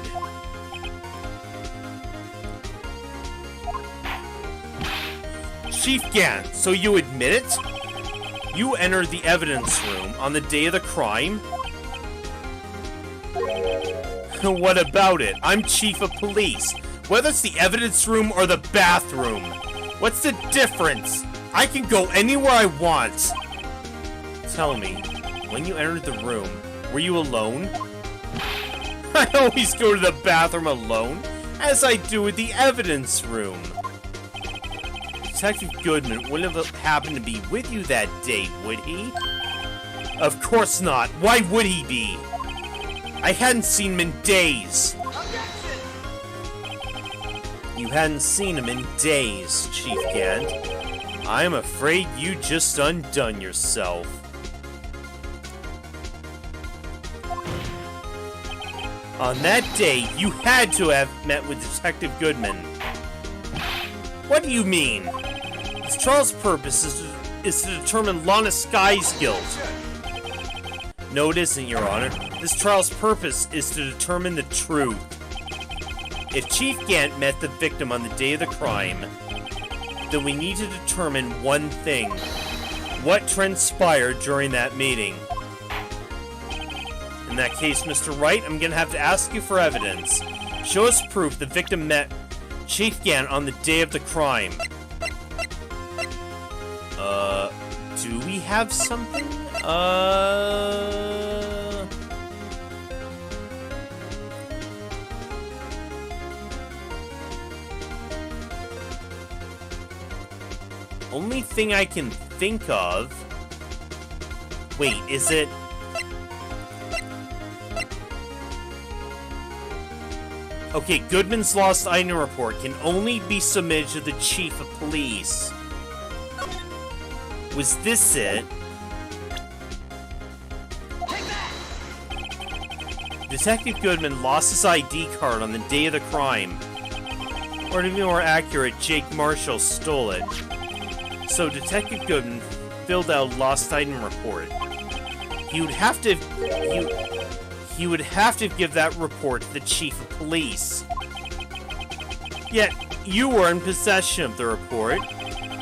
Chief Gant, so you admit it? You entered the evidence room on the day of the crime? What about it? I'm chief of police. Whether it's the evidence room or the bathroom. What's the difference? I can go anywhere I want. Tell me, when you entered the room, were you alone? I always go to the bathroom alone, as I do with the evidence room. Detective Goodman wouldn't have happened to be with you that day, would he? Of course not. Why would he be? I hadn't seen him in days. Objection! You hadn't seen him in days, Chief Gant. I'm afraid you just undone yourself. On that day, you had to have met with Detective Goodman. What do you mean? This trial's purpose is to determine Lana Sky's guilt. No, it isn't, Your Honor. This trial's purpose is to determine the truth. If Chief Gant met the victim on the day of the crime, then we need to determine one thing. What transpired during that meeting? In that case, Mr. Wright, I'm gonna have to ask you for evidence. Show us proof the victim met Chief Gant on the day of the crime. Do we have something? Only thing I can think of Wait, is it... Okay, Goodman's lost item report can only be submitted to the Chief of Police. Was this it? Detective Goodman lost his ID card on the day of the crime. Or to be more accurate, Jake Marshall stole it. So Detective Goodman filled out a lost item report. He would have to give that report to the Chief of Police. Yet, you were in possession of the report,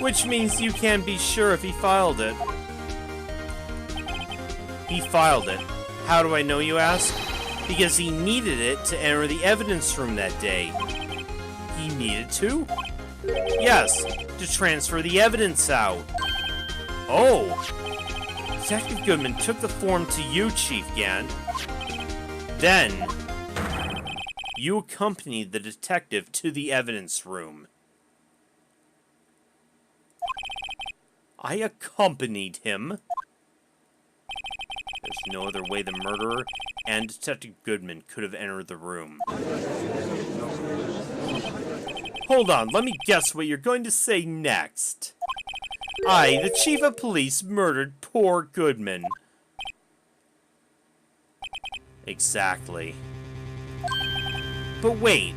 which means you can't be sure if he filed it. He filed it. How do I know, you ask? Because he needed it to enter the evidence room that day. He needed to? Yes, to transfer the evidence out. Oh! Detective Goodman took the form to you, Chief Gant. Then, you accompanied the detective to the evidence room. I accompanied him? There's no other way the murderer and Detective Goodman could have entered the room. Hold on, let me guess what you're going to say next. I, the Chief of Police, murdered poor Goodman. Exactly. But wait,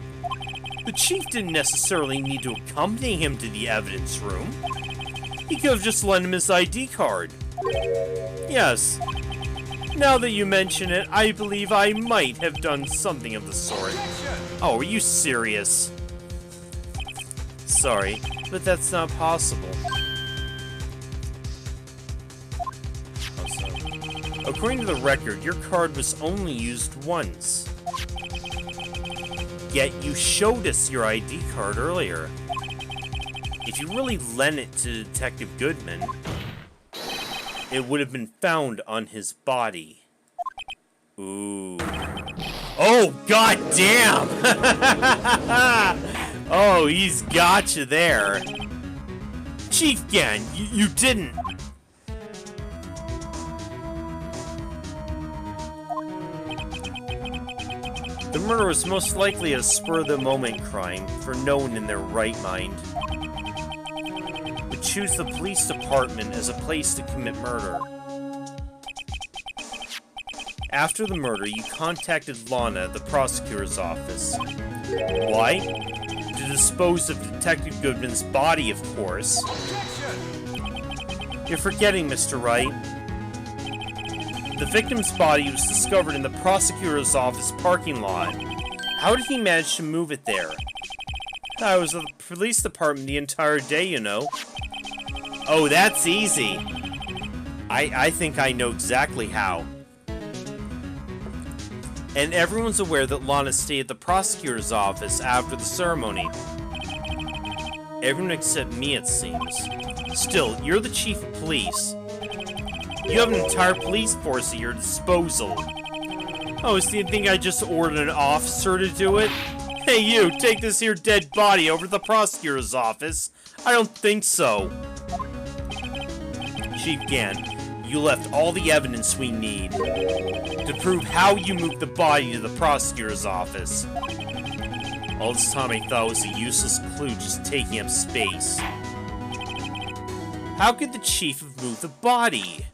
the Chief didn't necessarily need to accompany him to the evidence room. He could have just lent him his ID card. Yes. Now that you mention it, I believe I might have done something of the sort. Oh, are you serious? Sorry, but that's not possible. Also, according to the record, your card was only used once. Yet you showed us your ID card earlier. If you really lent it to Detective Goodman, it would have been found on his body. Ooh. Oh, goddamn! Oh, he's got you there. Chief Gant, you didn't. The murder was most likely a spur-of-the-moment crime, for no one in their right mind would choose the police department as a place to commit murder. After the murder, you contacted Lana at the prosecutor's office. Why? To dispose of Detective Goodman's body, of course. You're forgetting, Mr. Wright. The victim's body was discovered in the prosecutor's office parking lot. How did he manage to move it there? I was at the police department the entire day, you know. Oh, that's easy. I think I know exactly how. And everyone's aware that Lana stayed at the prosecutor's office after the ceremony. Everyone except me, it seems. Still, you're the chief of police. You have an entire police force at your disposal. Oh, so you think I just ordered an officer to do it? Hey you, take this here dead body over to the prosecutor's office. I don't think so. Chief Gant, you left all the evidence we need to prove how you moved the body to the prosecutor's office. All this time I thought it was a useless clue just taking up space. How could the chief have moved the body?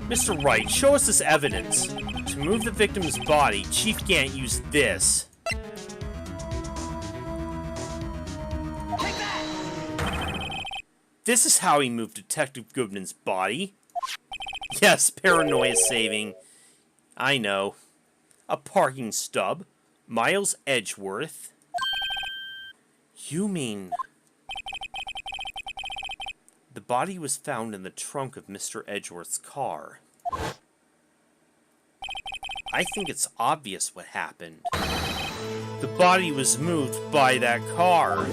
Mr. Wright, show us this evidence. To move the victim's body, Chief Gant used this. This is how he moved Detective Goodman's body. Yes, paranoia saving. I know. A parking stub. Miles Edgeworth. You mean... The body was found in the trunk of Mr. Edgeworth's car. I think it's obvious what happened. The body was moved by that car.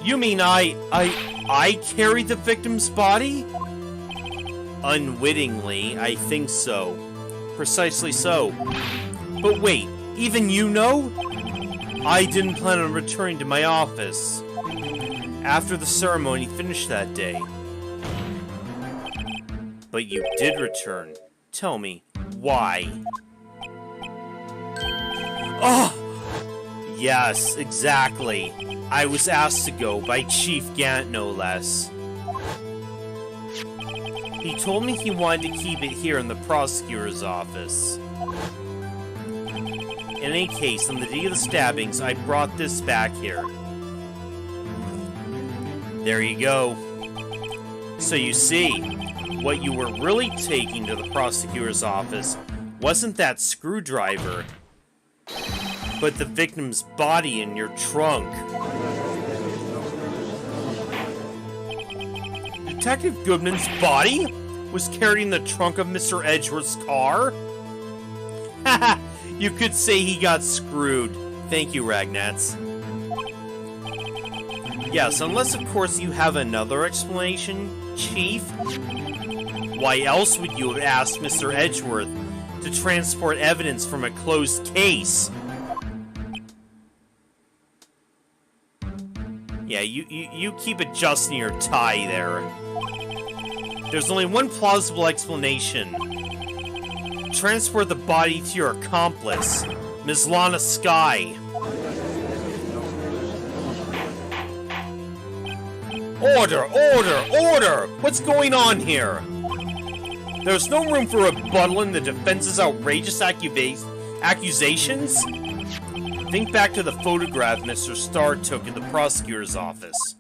You mean I carried the victim's body? Unwittingly, I think so. Precisely so. But wait, Even you know? I didn't plan on returning to my office after the ceremony finished that day. But you did return. Tell me, why? Oh! Yes, exactly. I was asked to go by Chief Gant, no less. He told me he wanted to keep it here in the prosecutor's office. In any case, on the day of the stabbings, I brought this back here. There you go. So you see, what you were really taking to the prosecutor's office wasn't that screwdriver, but the victim's body in your trunk. Detective Goodman's body was carried in the trunk of Mr. Edgeworth's car? Haha, you could say he got screwed. Thank you, Ragnats. Yes, unless of course you have another explanation, Chief? Why else would you have asked Mr. Edgeworth to transport evidence from a closed case? Yeah, you keep adjusting your tie there. There's only one plausible explanation. Transport the body to your accomplice, Ms. Lana Skye. Order! Order! Order! What's going on here? There's no room for rebuttal in the defense's outrageous accusations? Think back to the photograph Mr. Starr took in the prosecutor's office.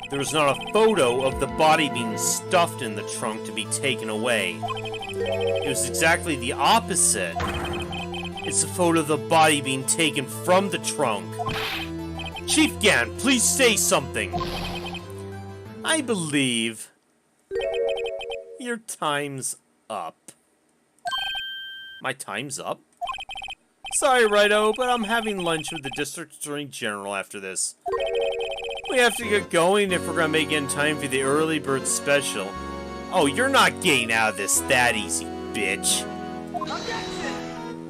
There was not a photo of the body being stuffed in the trunk to be taken away. It was exactly the opposite. It's a photo of the body being taken from the trunk. Chief Gant, please say something. I believe your time's up. My time's up? Sorry, Righto, but I'm having lunch with the District Attorney General after this. We have to get going if we're gonna make it in time for the early bird special. Oh, you're not getting out of this that easy, bitch. Objection!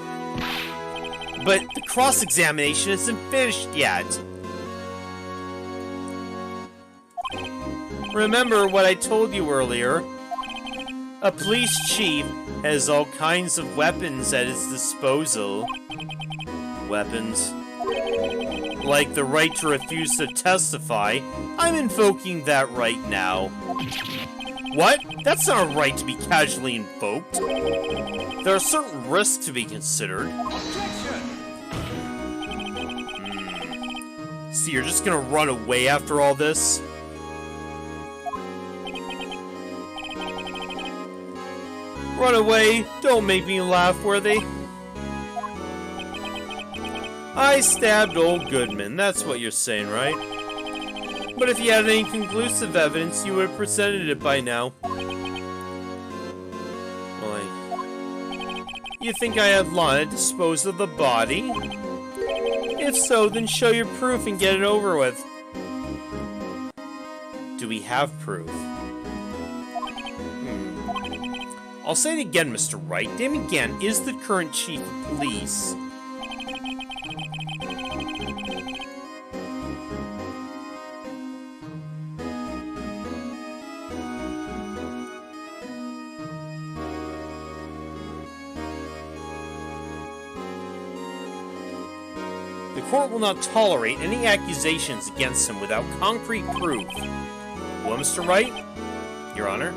But the cross-examination isn't finished yet. Remember what I told you earlier? A police chief has all kinds of weapons at his disposal. Weapons. Like the right to refuse to testify. I'm invoking that right now. What? That's not a right to be casually invoked. There are certain risks to be considered. So you're just gonna run away after all this? Run away, don't make me laugh, Worthy. I stabbed old Goodman, that's what you're saying, right? But if you had any conclusive evidence, you would have presented it by now. Well, you think I had Lana dispose of the body? If so, then show your proof and get it over with. Do we have proof? I'll say it again, Mr. Wright. Damon Gant is the current chief of police. The court will not tolerate any accusations against him without concrete proof. Well, Mr. Wright? Your Honor?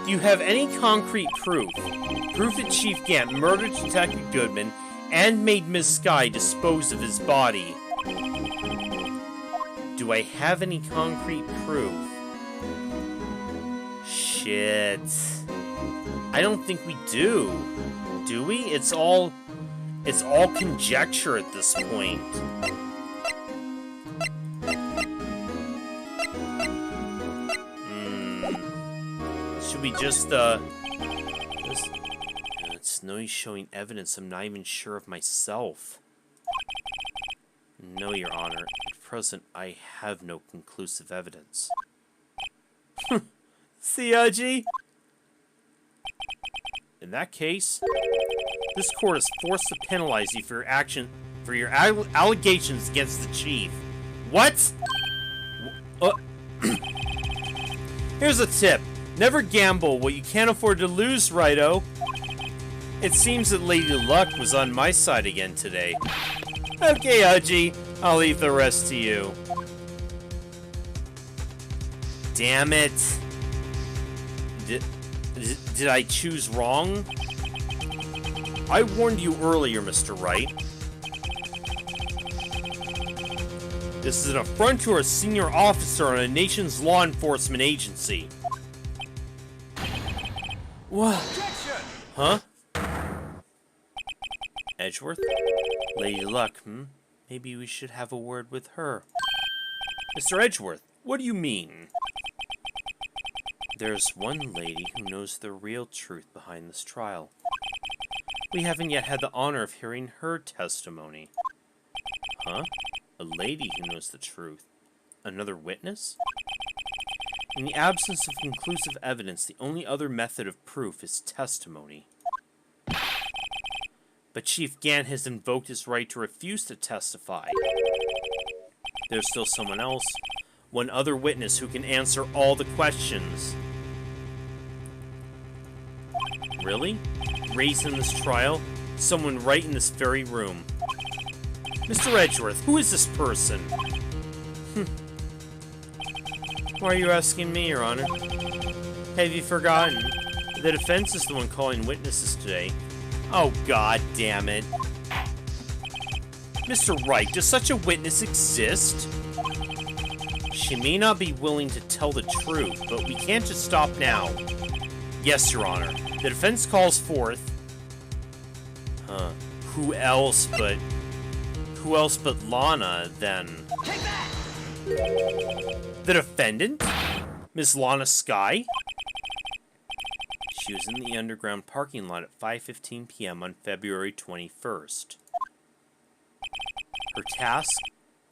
Do you have any concrete proof? Proof that Chief Gant murdered Detective Goodman and made Ms. Skye dispose of his body? Do I have any concrete proof? Shit. I don't think we do. Do we? It's all conjecture at this point. Should we just, it's no use showing evidence I'm not even sure of myself. No, Your Honor. present, I have no conclusive evidence. See, Uji? In that case, this court is forced to penalize you for your allegations against the chief. What? Here's a tip. Never gamble what you can't afford to lose, Righto. It seems that Lady Luck was on my side again today. Okay, Uji, I'll leave the rest to you. Damn it. Did I choose wrong? I warned you earlier, Mr. Wright. This is an affront to a senior officer on a nation's law enforcement agency. What? Huh? Edgeworth? Lady Luck, Maybe we should have a word with her. Mr. Edgeworth, what do you mean? There's one lady who knows the real truth behind this trial. We haven't yet had the honor of hearing her testimony. Huh? A lady who knows the truth. Another witness? In the absence of conclusive evidence, the only other method of proof is testimony. But Chief Gan has invoked his right to refuse to testify. There's still someone else, one other witness who can answer all the questions. Really? Raised in this trial? Someone right in this very room. Mr. Edgeworth, who is this person? Why are you asking me, Your Honor? Have you forgotten? The defense is the one calling witnesses today. Oh, god damn it. Mr. Wright, does such a witness exist? She may not be willing to tell the truth, but we can't just stop now. Yes, Your Honor. The defense calls forth... Who else but Lana, then? Take that! The defendant? Ms. Lana Skye? She was in the underground parking lot at 5:15 p.m. on February 21st. Her task?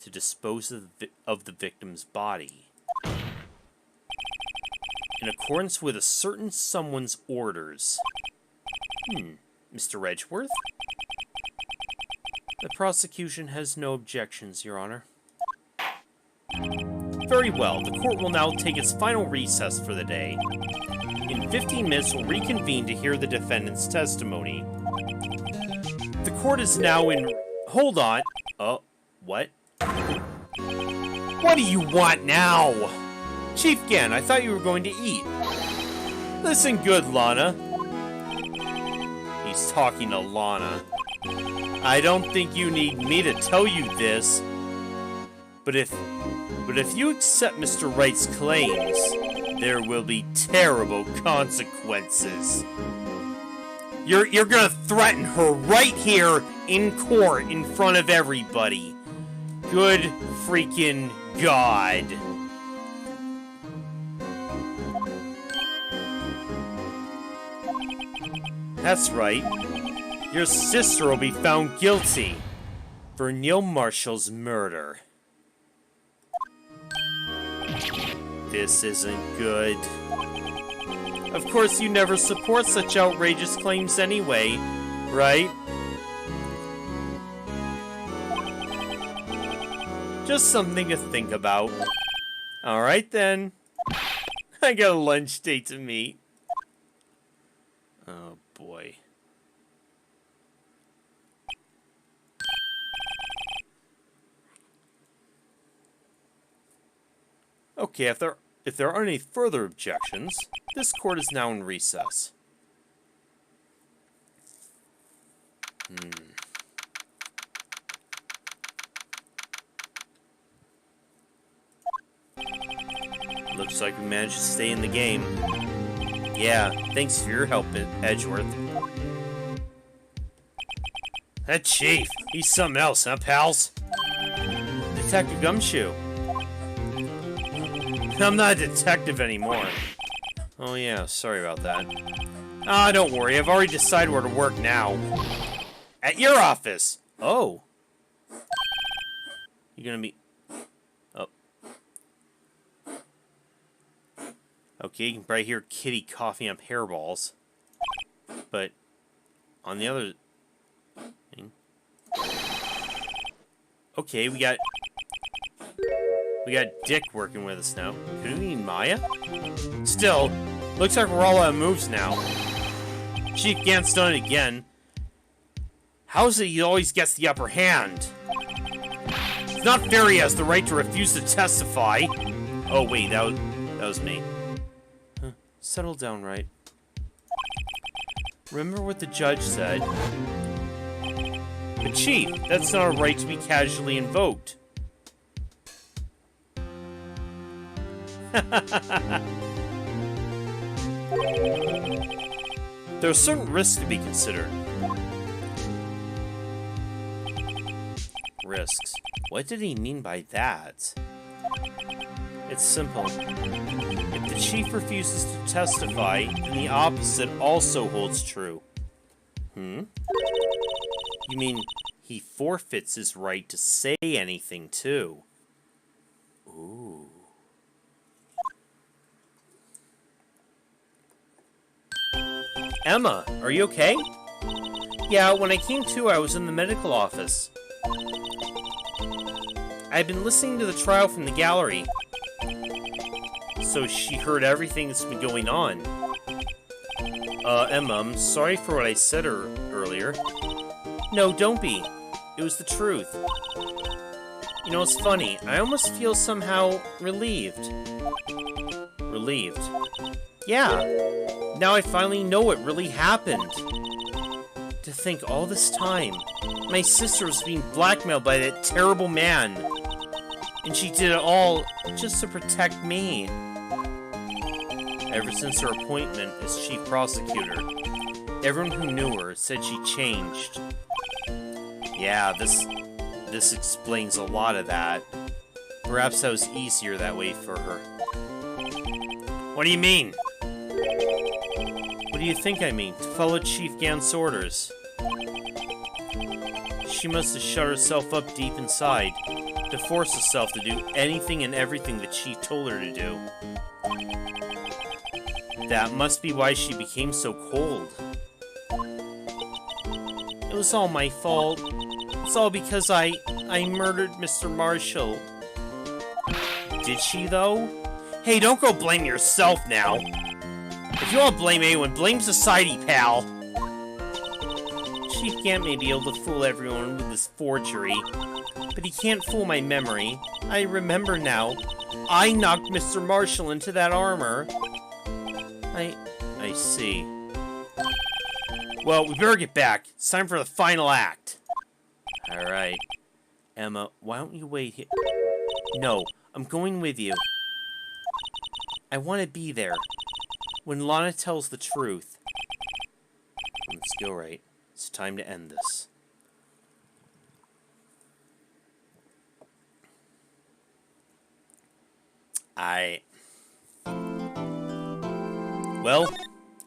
To dispose of the victim's body. In accordance with a certain someone's orders. Mr. Edgeworth? The prosecution has no objections, Your Honor. Very well, the court will now take its final recess for the day. In 15 minutes, we'll reconvene to hear the defendant's testimony. The court is now in... Hold on. What? What do you want now? Chief Gan, I thought you were going to eat. Listen good, Lana. He's talking to Lana. I don't think you need me to tell you this. But if you accept Mr. Wright's claims, there will be terrible consequences. You're gonna threaten her right here in court in front of everybody. Good freaking God. That's right. Your sister will be found guilty for Neil Marshall's murder. This isn't good. Of course, you never support such outrageous claims anyway, right? Just something to think about. Alright then. I got a lunch date to meet. Oh boy. Okay, if there aren't any further objections, this court is now in recess. Looks like we managed to stay in the game. Yeah, thanks for your help, Edgeworth. That chief, he's something else, huh, pals? Detective Gumshoe. I'm not a detective anymore. Oh yeah, sorry about that. Ah, don't worry, I've already decided where to work now. At your office! Oh. You gonna be... Okay, you can probably hear Kitty coughing up hairballs. But on the other thing... Okay, we got Dick working with us now. Could we mean Maya? Still, looks like we're all out of moves now. Chief Gant's done it again. How is it he always gets the upper hand? It's not fair he has the right to refuse to testify. Oh wait, that was me. Huh. Settle down, right? Remember what the judge said. But Chief, that's not a right to be casually invoked. There are certain risks to be considered. Risks. What did he mean by that? It's simple. If the chief refuses to testify, then the opposite also holds true. You mean he forfeits his right to say anything, too? Ooh. Emma, are you okay? Yeah, when I came to, I was in the medical office. I've been listening to the trial from the gallery. So she heard everything that's been going on. Emma, I'm sorry for what I said earlier. No, don't be. It was the truth. You know, it's funny. I almost feel somehow relieved. Relieved? Yeah. Now I finally know what really happened. To think all this time, my sister was being blackmailed by that terrible man. And she did it all just to protect me. Ever since her appointment as chief prosecutor, everyone who knew her said she changed. Yeah, this explains a lot of that. Perhaps that was easier that way for her. What do you mean? What do you think I mean? To follow Chief Gant's orders. She must have shut herself up deep inside, to force herself to do anything and everything the Chief told her to do. That must be why she became so cold. It was all my fault. It's all because I murdered Mr. Marshall. Did she, though? Hey, don't go blame yourself now. If you want to blame anyone, blame society, pal. Chief Gant may be able to fool everyone with his forgery, but he can't fool my memory. I remember now. I knocked Mr. Marshall into that armor. I see. Well, we better get back. It's time for the final act. Alright. Emma, why don't you wait here? No, I'm going with you. I want to be there. When Lana tells the truth. Let's go right. It's time to end this. Well,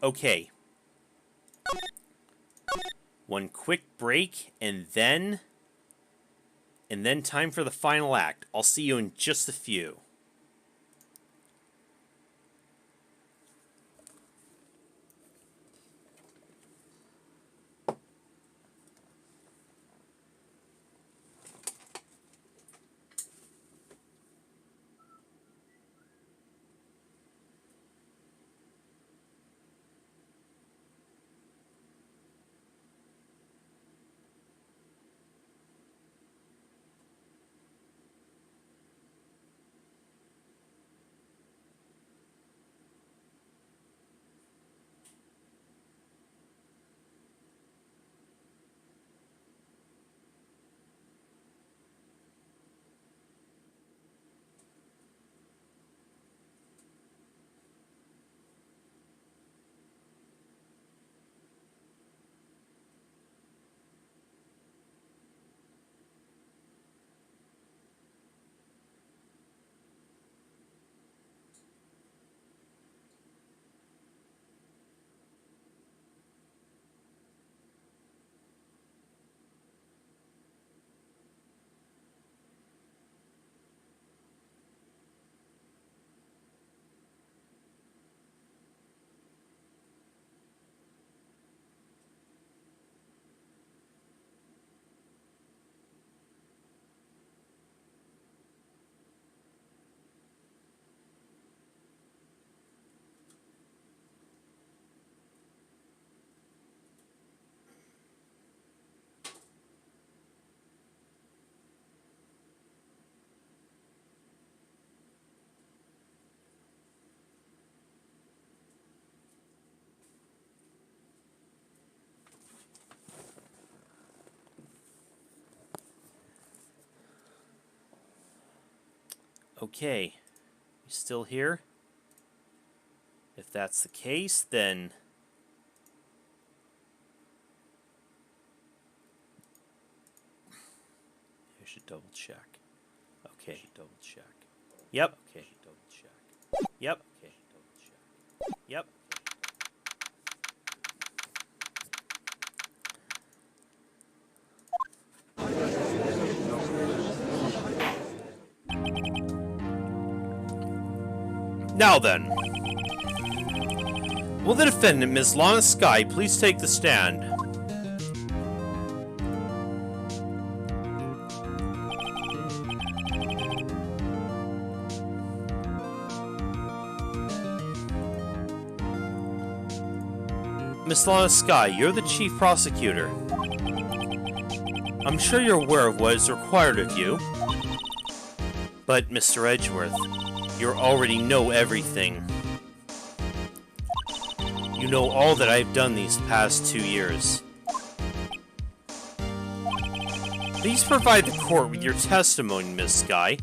okay. One quick break, and then time for the final act. I'll see you in just a few. Okay. You still here? If that's the case, then... I should double check. Okay, double check. Yep. Okay, double check. Yep. Okay, double check. Yep. Now then, will the defendant, Ms. Lana Skye, please take the stand? Ms. Lana Skye, you're the chief prosecutor. I'm sure you're aware of what is required of you. But, Mr. Edgeworth, you already know everything. You know all that I've done these past 2 years. Please provide the court with your testimony, Ms. Skye.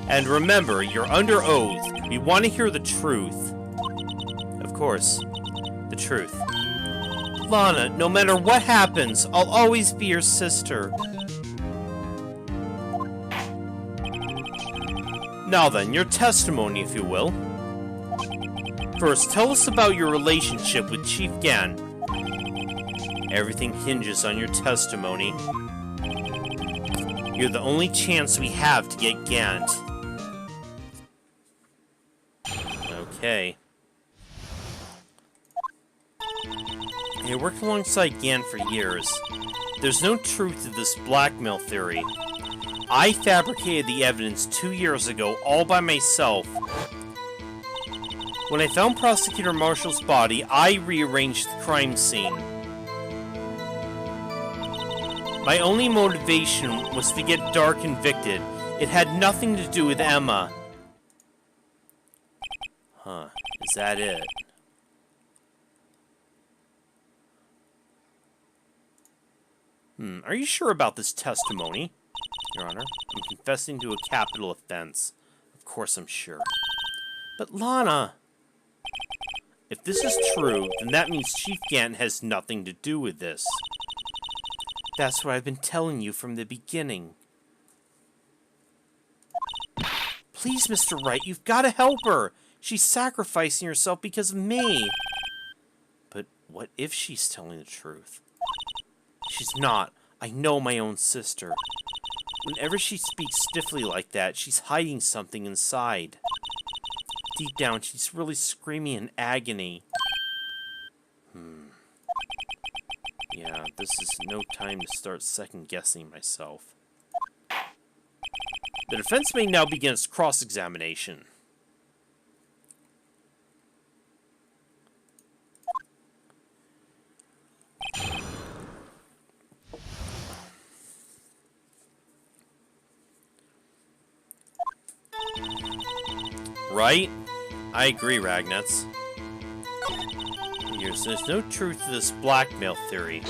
And remember, you're under oath. We want to hear the truth. Of course, the truth. Lana, no matter what happens, I'll always be your sister. Now then, your testimony, if you will. First, tell us about your relationship with Chief Gann. Everything hinges on your testimony. You're the only chance we have to get Gant. Okay. I worked alongside Gant for years. There's no truth to this blackmail theory. I fabricated the evidence 2 years ago all by myself. When I found Prosecutor Marshall's body, I rearranged the crime scene. My only motivation was to get Dark convicted. It had nothing to do with Emma. Huh, is that it? Are you sure about this testimony? Your Honor, I'm confessing to a capital offense. Of course I'm sure. But Lana... If this is true, then that means Chief Gant has nothing to do with this. That's what I've been telling you from the beginning. Please, Mr. Wright, you've got to help her! She's sacrificing herself because of me! But what if she's telling the truth? She's not. I know my own sister. Whenever she speaks stiffly like that, she's hiding something inside. Deep down, she's really screaming in agony. Yeah, this is no time to start second-guessing myself. The defense may now begin its cross-examination. Right? I agree, Ragnats. There's no truth to this blackmail theory.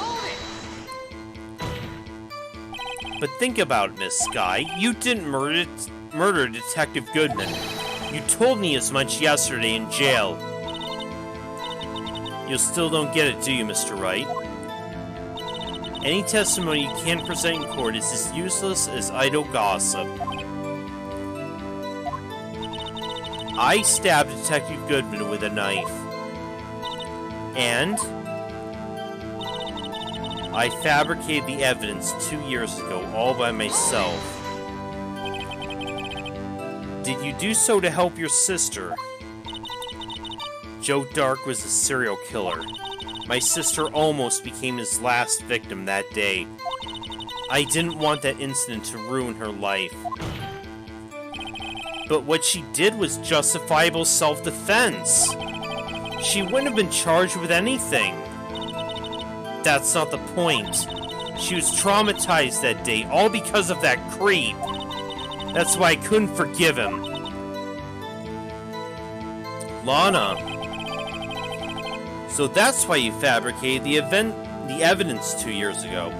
But think about it, Miss Skye. You didn't murder Detective Goodman. You told me as much yesterday in jail. You still don't get it, do you, Mr. Wright? Any testimony you can't present in court is as useless as idle gossip. I stabbed Detective Goodman with a knife. And I fabricated the evidence 2 years ago all by myself. Did you do so to help your sister? Joe Dark was a serial killer. My sister almost became his last victim that day. I didn't want that incident to ruin her life. But what she did was justifiable self-defense. She wouldn't have been charged with anything. That's not the point. She was traumatized that day, all because of that creep. That's why I couldn't forgive him. Lana. So that's why you fabricated the evidence 2 years ago.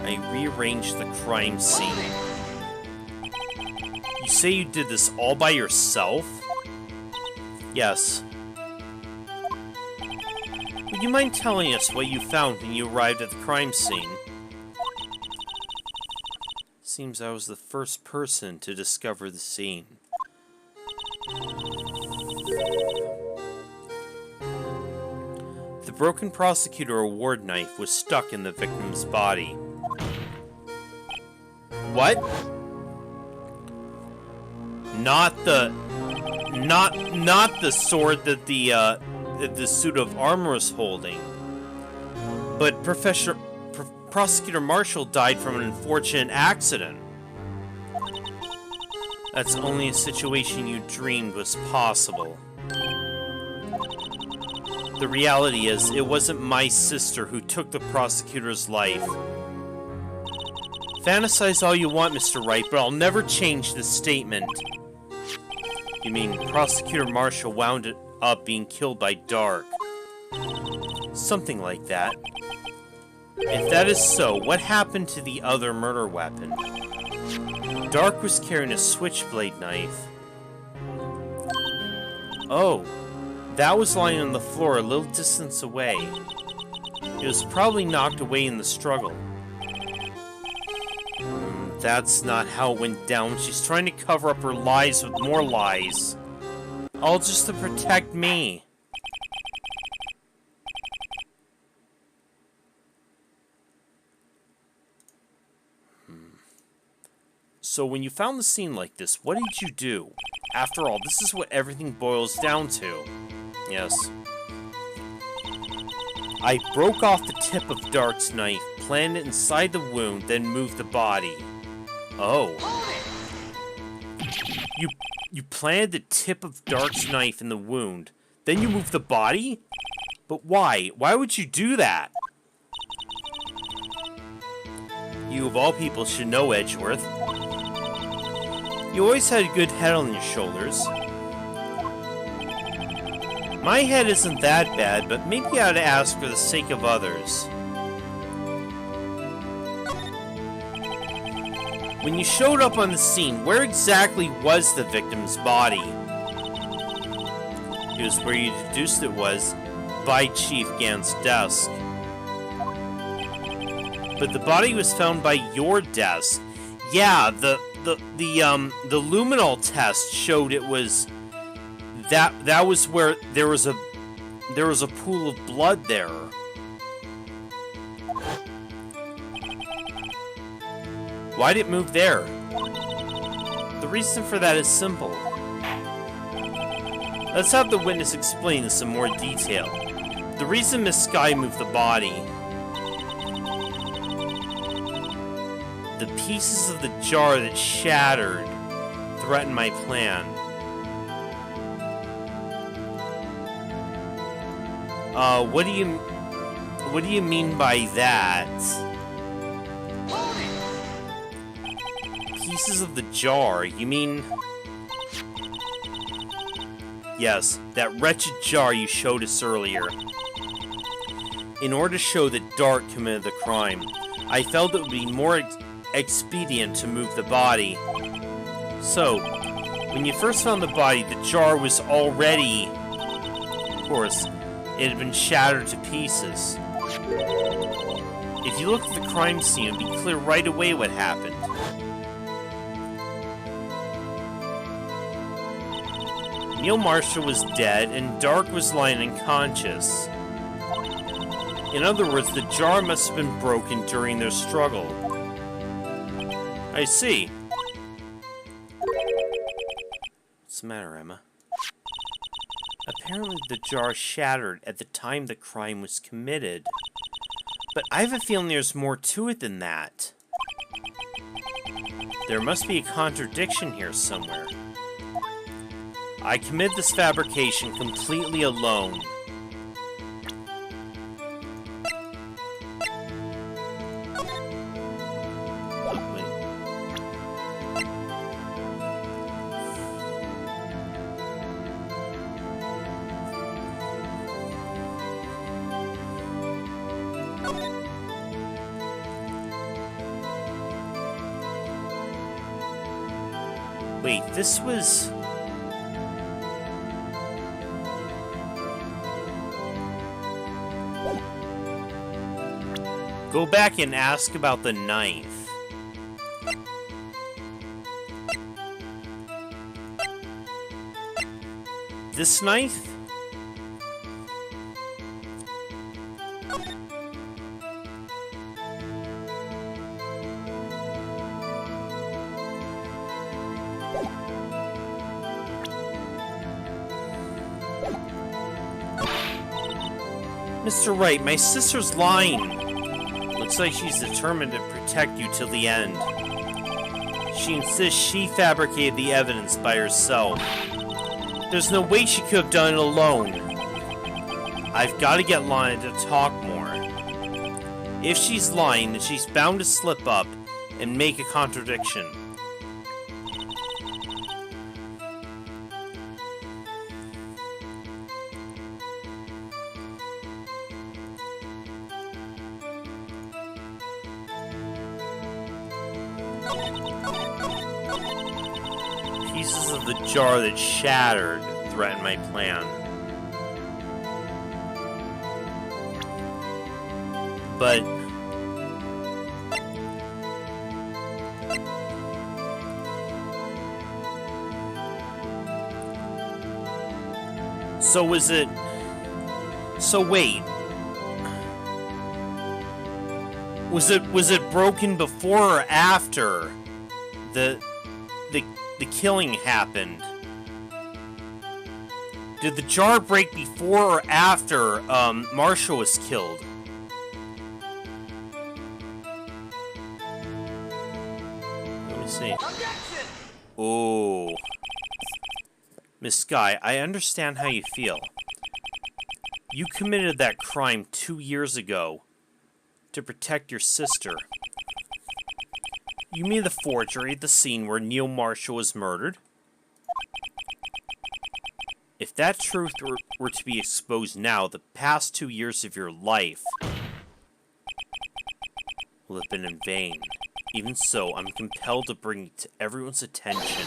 I rearranged the crime scene. You say you did this all by yourself? Yes. Would you mind telling us what you found when you arrived at the crime scene? Seems I was the first person to discover the scene. The broken prosecutor award knife was stuck in the victim's body. What? Not the sword that the suit of armor is holding. But Prosecutor Marshall died from an unfortunate accident. That's only a situation you dreamed was possible. The reality is, it wasn't my sister who took the prosecutor's life. Fantasize all you want, Mr. Wright, but I'll never change this statement. You mean Prosecutor Marshall wound up being killed by Dark? Something like that. If that is so, what happened to the other murder weapon? Dark was carrying a switchblade knife. Oh, that was lying on the floor a little distance away. It was probably knocked away in the struggle. That's not how it went down. She's trying to cover up her lies with more lies. All just to protect me. So when you found the scene like this, what did you do? After all, this is what everything boils down to. Yes. I broke off the tip of Dark's knife, planted it inside the wound, then moved the body. Oh. You planted the tip of Dark's knife in the wound, then you moved the body? But why? Why would you do that? You of all people should know, Edgeworth. You always had a good head on your shoulders. My head isn't that bad, but maybe I ought to ask for the sake of others. When you showed up on the scene, where exactly was the victim's body? It was where you deduced it was, by Chief Gant's desk. But the body was found by your desk. Yeah, the luminol test showed it was that was where there was a pool of blood there. Why'd it move there? The reason for that is simple. Let's have the witness explain this in more detail. The reason Miss Sky moved the body. The pieces of the jar that shattered threatened my plan. What do you mean by that? Pieces of the jar, you mean? Yes, that wretched jar you showed us earlier. In order to show that Dark committed the crime, I felt it would be more expedient to move the body. So, when you first found the body, the jar was already... Of course, it had been shattered to pieces. If you look at the crime scene, it would be clear right away what happened. Neil Marshall was dead, and Dark was lying unconscious. In other words, the jar must have been broken during their struggle. I see. What's the matter, Emma? Apparently the jar shattered at the time the crime was committed. But I have a feeling there's more to it than that. There must be a contradiction here somewhere. I committed this fabrication completely alone. Wait, this was... Go back and ask about the knife. This knife? Mr. Wright, my sister's lying. Looks like she's determined to protect you till the end. She insists she fabricated the evidence by herself. There's no way she could have done it alone. I've got to get Lana to talk more. If she's lying, then she's bound to slip up and make a contradiction. Pieces of the jar that shattered threaten my plan. But... So was it... So wait. Was it broken before or after the killing happened? Did the jar break before or after Marshall was killed? Let me see. Objection! Oh. Miss Skye, I understand how you feel. You committed that crime 2 years ago to protect your sister. You mean the forgery at the scene where Neil Marshall was murdered? If that truth were to be exposed now, the past 2 years of your life will have been in vain. Even so, I'm compelled to bring to everyone's attention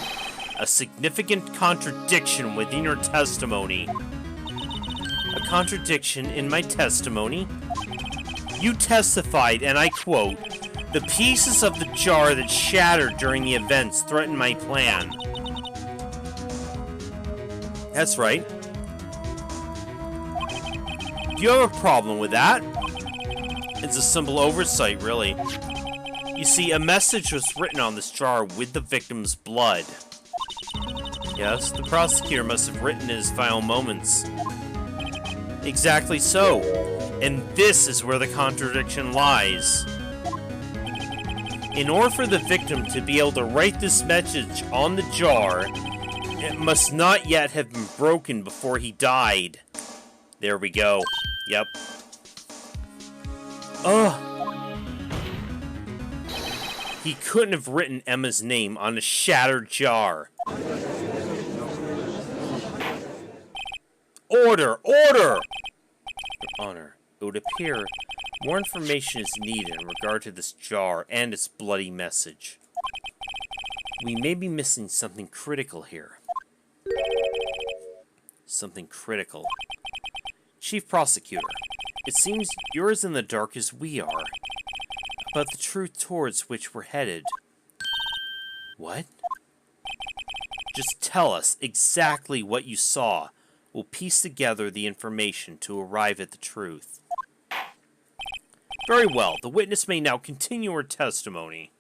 a significant contradiction within your testimony. A contradiction in my testimony? You testified, and I quote, "The pieces of the jar that shattered during the events threatened my plan." That's right. Do you have a problem with that? It's a simple oversight, really. You see, a message was written on this jar with the victim's blood. Yes, the prosecutor must have written in his final moments. Exactly so. And this is where the contradiction lies. In order for the victim to be able to write this message on the jar, it must not yet have been broken before he died. There we go. Yep. Ugh. He couldn't have written Emma's name on a shattered jar. Order! Order! Your Honor, it would appear more information is needed in regard to this jar and its bloody message. We may be missing something critical here. Something critical. Chief Prosecutor, it seems you're as in the dark as we are about the truth towards which we're headed. What? Just tell us exactly what you saw. We'll piece together the information to arrive at the truth. Very well. The witness may now continue her testimony.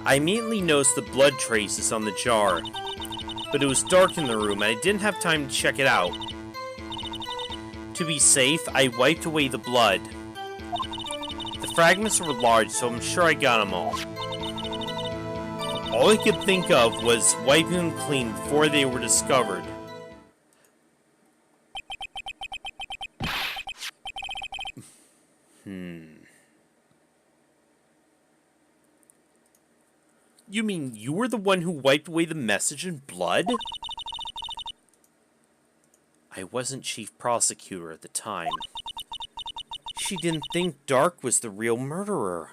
I immediately noticed the blood traces on the jar, but it was dark in the room and I didn't have time to check it out. To be safe, I wiped away the blood. The fragments were large, so I'm sure I got them all. All I could think of was wiping them clean before they were discovered. You mean you were the one who wiped away the message in blood? I wasn't chief prosecutor at the time. She didn't think Dark was the real murderer.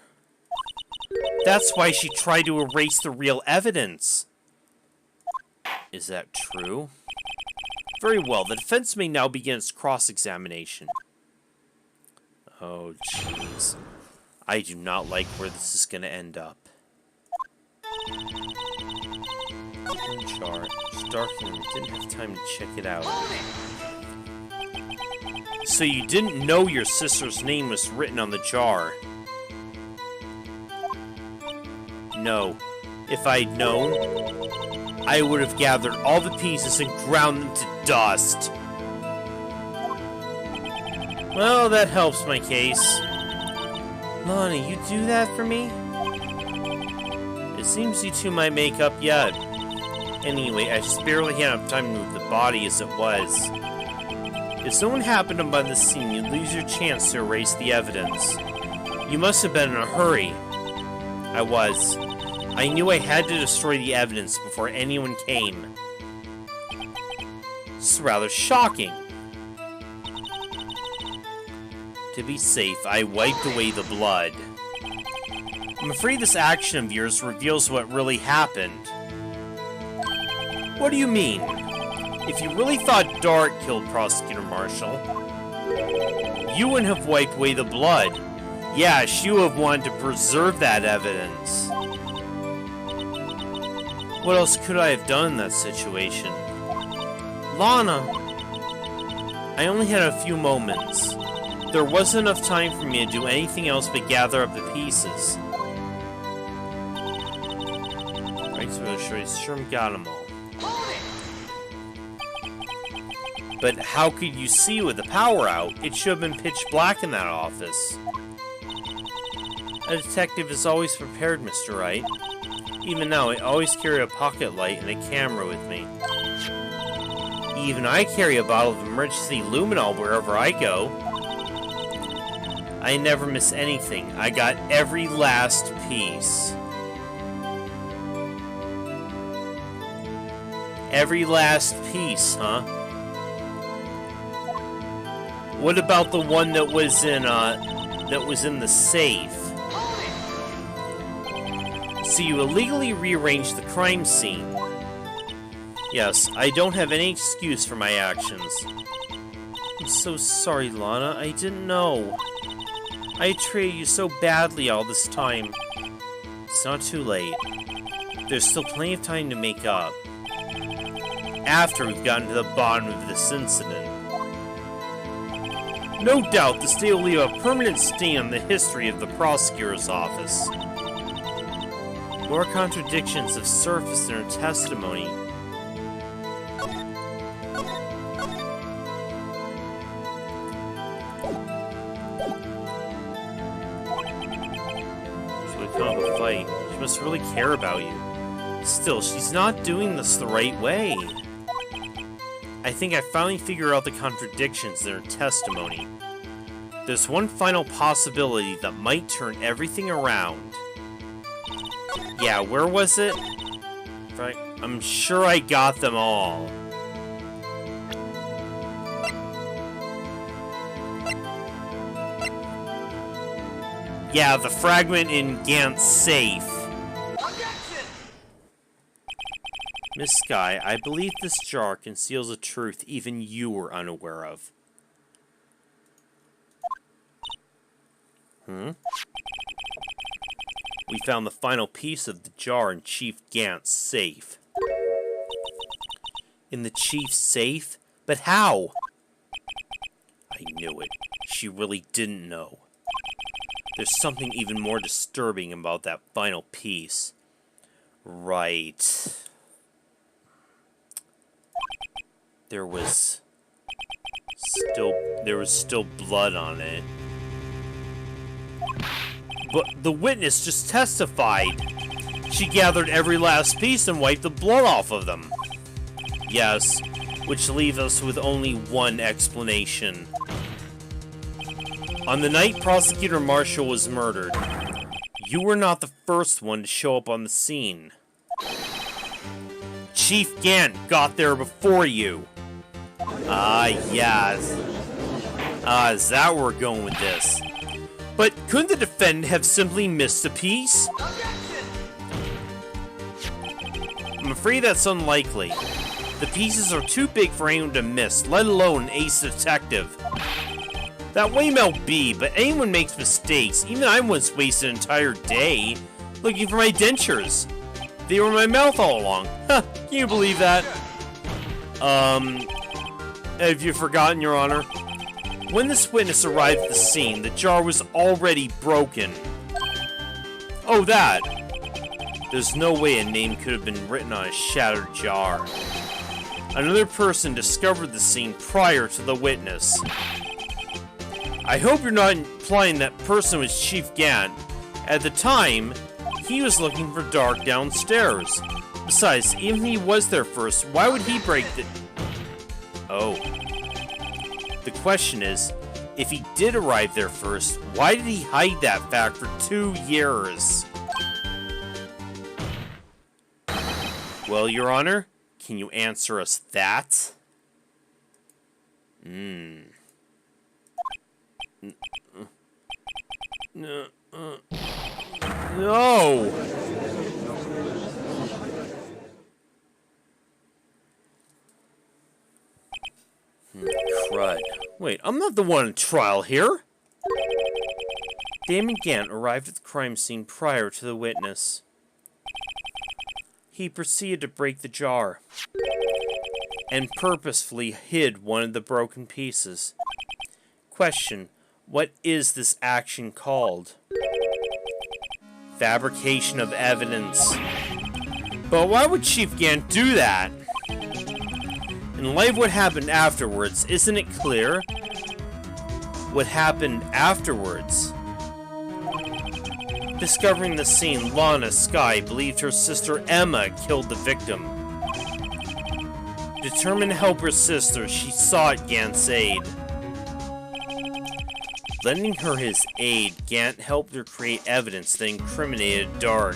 That's why she tried to erase the real evidence. Is that true? Very well, the defense may now begin its cross-examination. Oh, jeez. I do not like where this is going to end up. Chart. It's dark and we didn't have time to check it out. So you didn't know your sister's name was written on the jar? No. If I'd known, I would have gathered all the pieces and ground them to dust. Well, that helps my case. Lonnie, you do that for me? It seems you two might make up yet. Anyway, I just barely had enough time to move the body as it was. If someone happened to find the scene, you'd lose your chance to erase the evidence. You must have been in a hurry. I was. I knew I had to destroy the evidence before anyone came. This is rather shocking. To be safe, I wiped away the blood. I'm afraid this action of yours reveals what really happened. What do you mean? If you really thought Dark killed Prosecutor Marshall, you wouldn't have wiped away the blood. Yeah, she would have wanted to preserve that evidence. What else could I have done in that situation? Lana! I only had a few moments. There wasn't enough time for me to do anything else but gather up the pieces. Right, so Sherm got them all. But how could you see with the power out? It should have been pitch black in that office. A detective is always prepared, Mr. Wright. Even now, I always carry a pocket light and a camera with me. Even I carry a bottle of emergency luminol wherever I go. I never miss anything. I got every last piece. Every last piece, huh? What about the one that was in the safe? So you illegally rearranged the crime scene. Yes, I don't have any excuse for my actions. I'm so sorry, Lana. I didn't know. I treated you so badly all this time. It's not too late. There's still plenty of time to make up. After we've gotten to the bottom of this incident. No doubt this day will leave a permanent stain on the history of the prosecutor's office. More contradictions have surfaced in her testimony. She's really kind of a fight. She must really care about you. Still, she's not doing this the right way. I think I finally figured out the contradictions in her testimony. There's one final possibility that might turn everything around. Yeah, where was it? Right, I'm sure I got them all. Yeah, the fragment in Gant's safe. Objection! Miss Sky, I believe this jar conceals a truth even you were unaware of. We found the final piece of the jar in Chief Gant's safe. In the Chief's safe? But how? I knew it. She really didn't know. There's something even more disturbing about that final piece. Right. There was still blood on it. But the witness just testified. She gathered every last piece and wiped the blood off of them. Yes, which leaves us with only one explanation. On the night Prosecutor Marshall was murdered, you were not the first one to show up on the scene. Chief Gant got there before you. Ah, yes. Is that where we're going with this? But couldn't the defendant have simply missed a piece? Objection! I'm afraid that's unlikely. The pieces are too big for anyone to miss, let alone an ace detective. That way might be, but anyone makes mistakes. Even I once wasted an entire day looking for my dentures. They were in my mouth all along. Huh, can you believe that? Have you forgotten, Your Honor? When this witness arrived at the scene, the jar was already broken. Oh, that! There's no way a name could have been written on a shattered jar. Another person discovered the scene prior to the witness. I hope you're not implying that person was Chief Gant. At the time, he was looking for Dark downstairs. Besides, even if he was there first, why would he break the... Oh. The question is, if he did arrive there first, why did he hide that fact for 2 years? Well, Your Honor, can you answer us that? No. Crud. Wait, I'm not the one on trial here. Damon Gant arrived at the crime scene prior to the witness. He proceeded to break the jar and purposefully hid one of the broken pieces. Question: what is this action called? Fabrication of evidence. But why would Chief Gant do that? In light of what happened afterwards, isn't it clear what happened afterwards? Discovering the scene, Lana Skye believed her sister Emma killed the victim. Determined to help her sister, she sought Gant's aid. Lending her his aid, Gant helped her create evidence that incriminated Dark,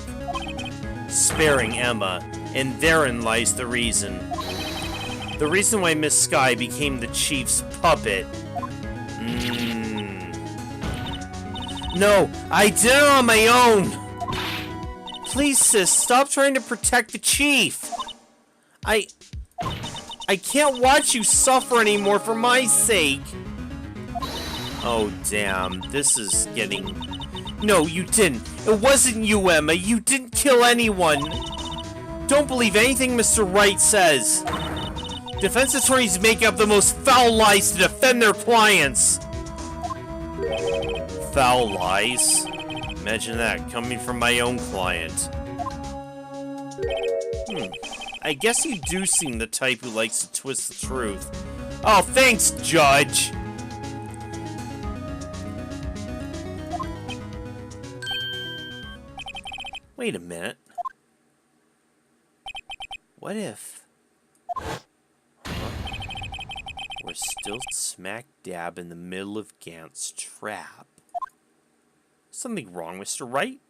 sparing Emma, and therein lies the reason. The reason why Miss Skye became the Chief's puppet. No, I did it on my own! Please, sis, stop trying to protect the Chief! I can't watch you suffer anymore for my sake! Oh, damn, this is getting... No, you didn't. It wasn't you, Emma. You didn't kill anyone. Don't believe anything Mr. Wright says. Defense attorneys make up the most foul lies to defend their clients. Foul lies? Imagine that, coming from my own client. I guess you do seem the type who likes to twist the truth. Oh, thanks, Judge! Wait a minute. What if... We're still smack dab in the middle of Gant's trap. Something wrong, Mr. Wright?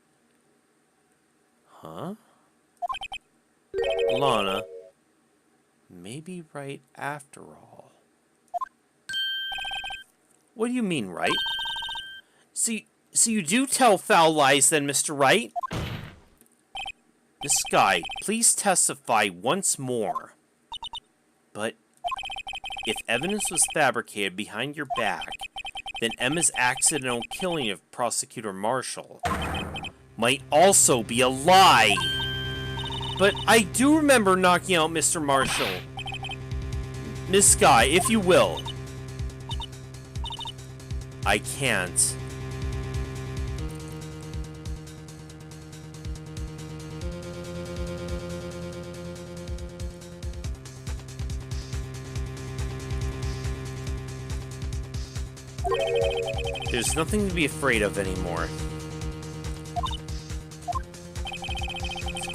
Huh? Lana, maybe right after all. What do you mean, Wright? So you do tell foul lies then, Mr. Wright? Miss Skye, please testify once more. But if evidence was fabricated behind your back, then Emma's accidental killing of Prosecutor Marshall might also be a lie. But I do remember knocking out Mr. Marshall. Miss Skye, if you will. I can't. There's nothing to be afraid of anymore.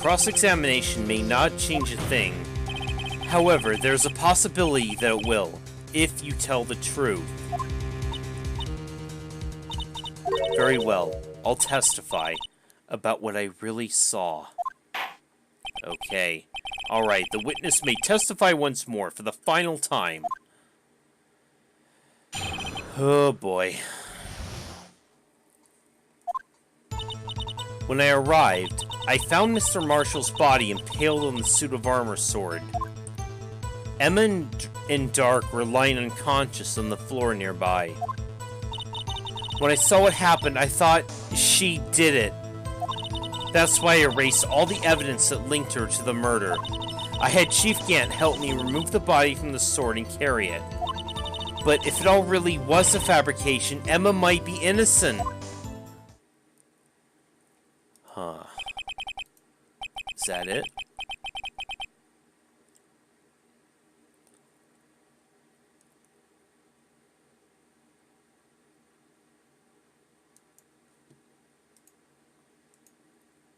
Cross-examination may not change a thing. However, there's a possibility that it will, if you tell the truth. Very well, I'll testify about what I really saw. Okay. Alright, the witness may testify once more for the final time. Oh boy. When I arrived, I found Mr. Marshall's body impaled on the suit of armor sword. Emma and Dark were lying unconscious on the floor nearby. When I saw what happened, I thought she did it. That's why I erased all the evidence that linked her to the murder. I had Chief Gant help me remove the body from the sword and carry it. But if it all really was a fabrication, Emma might be innocent. Huh. Is that it?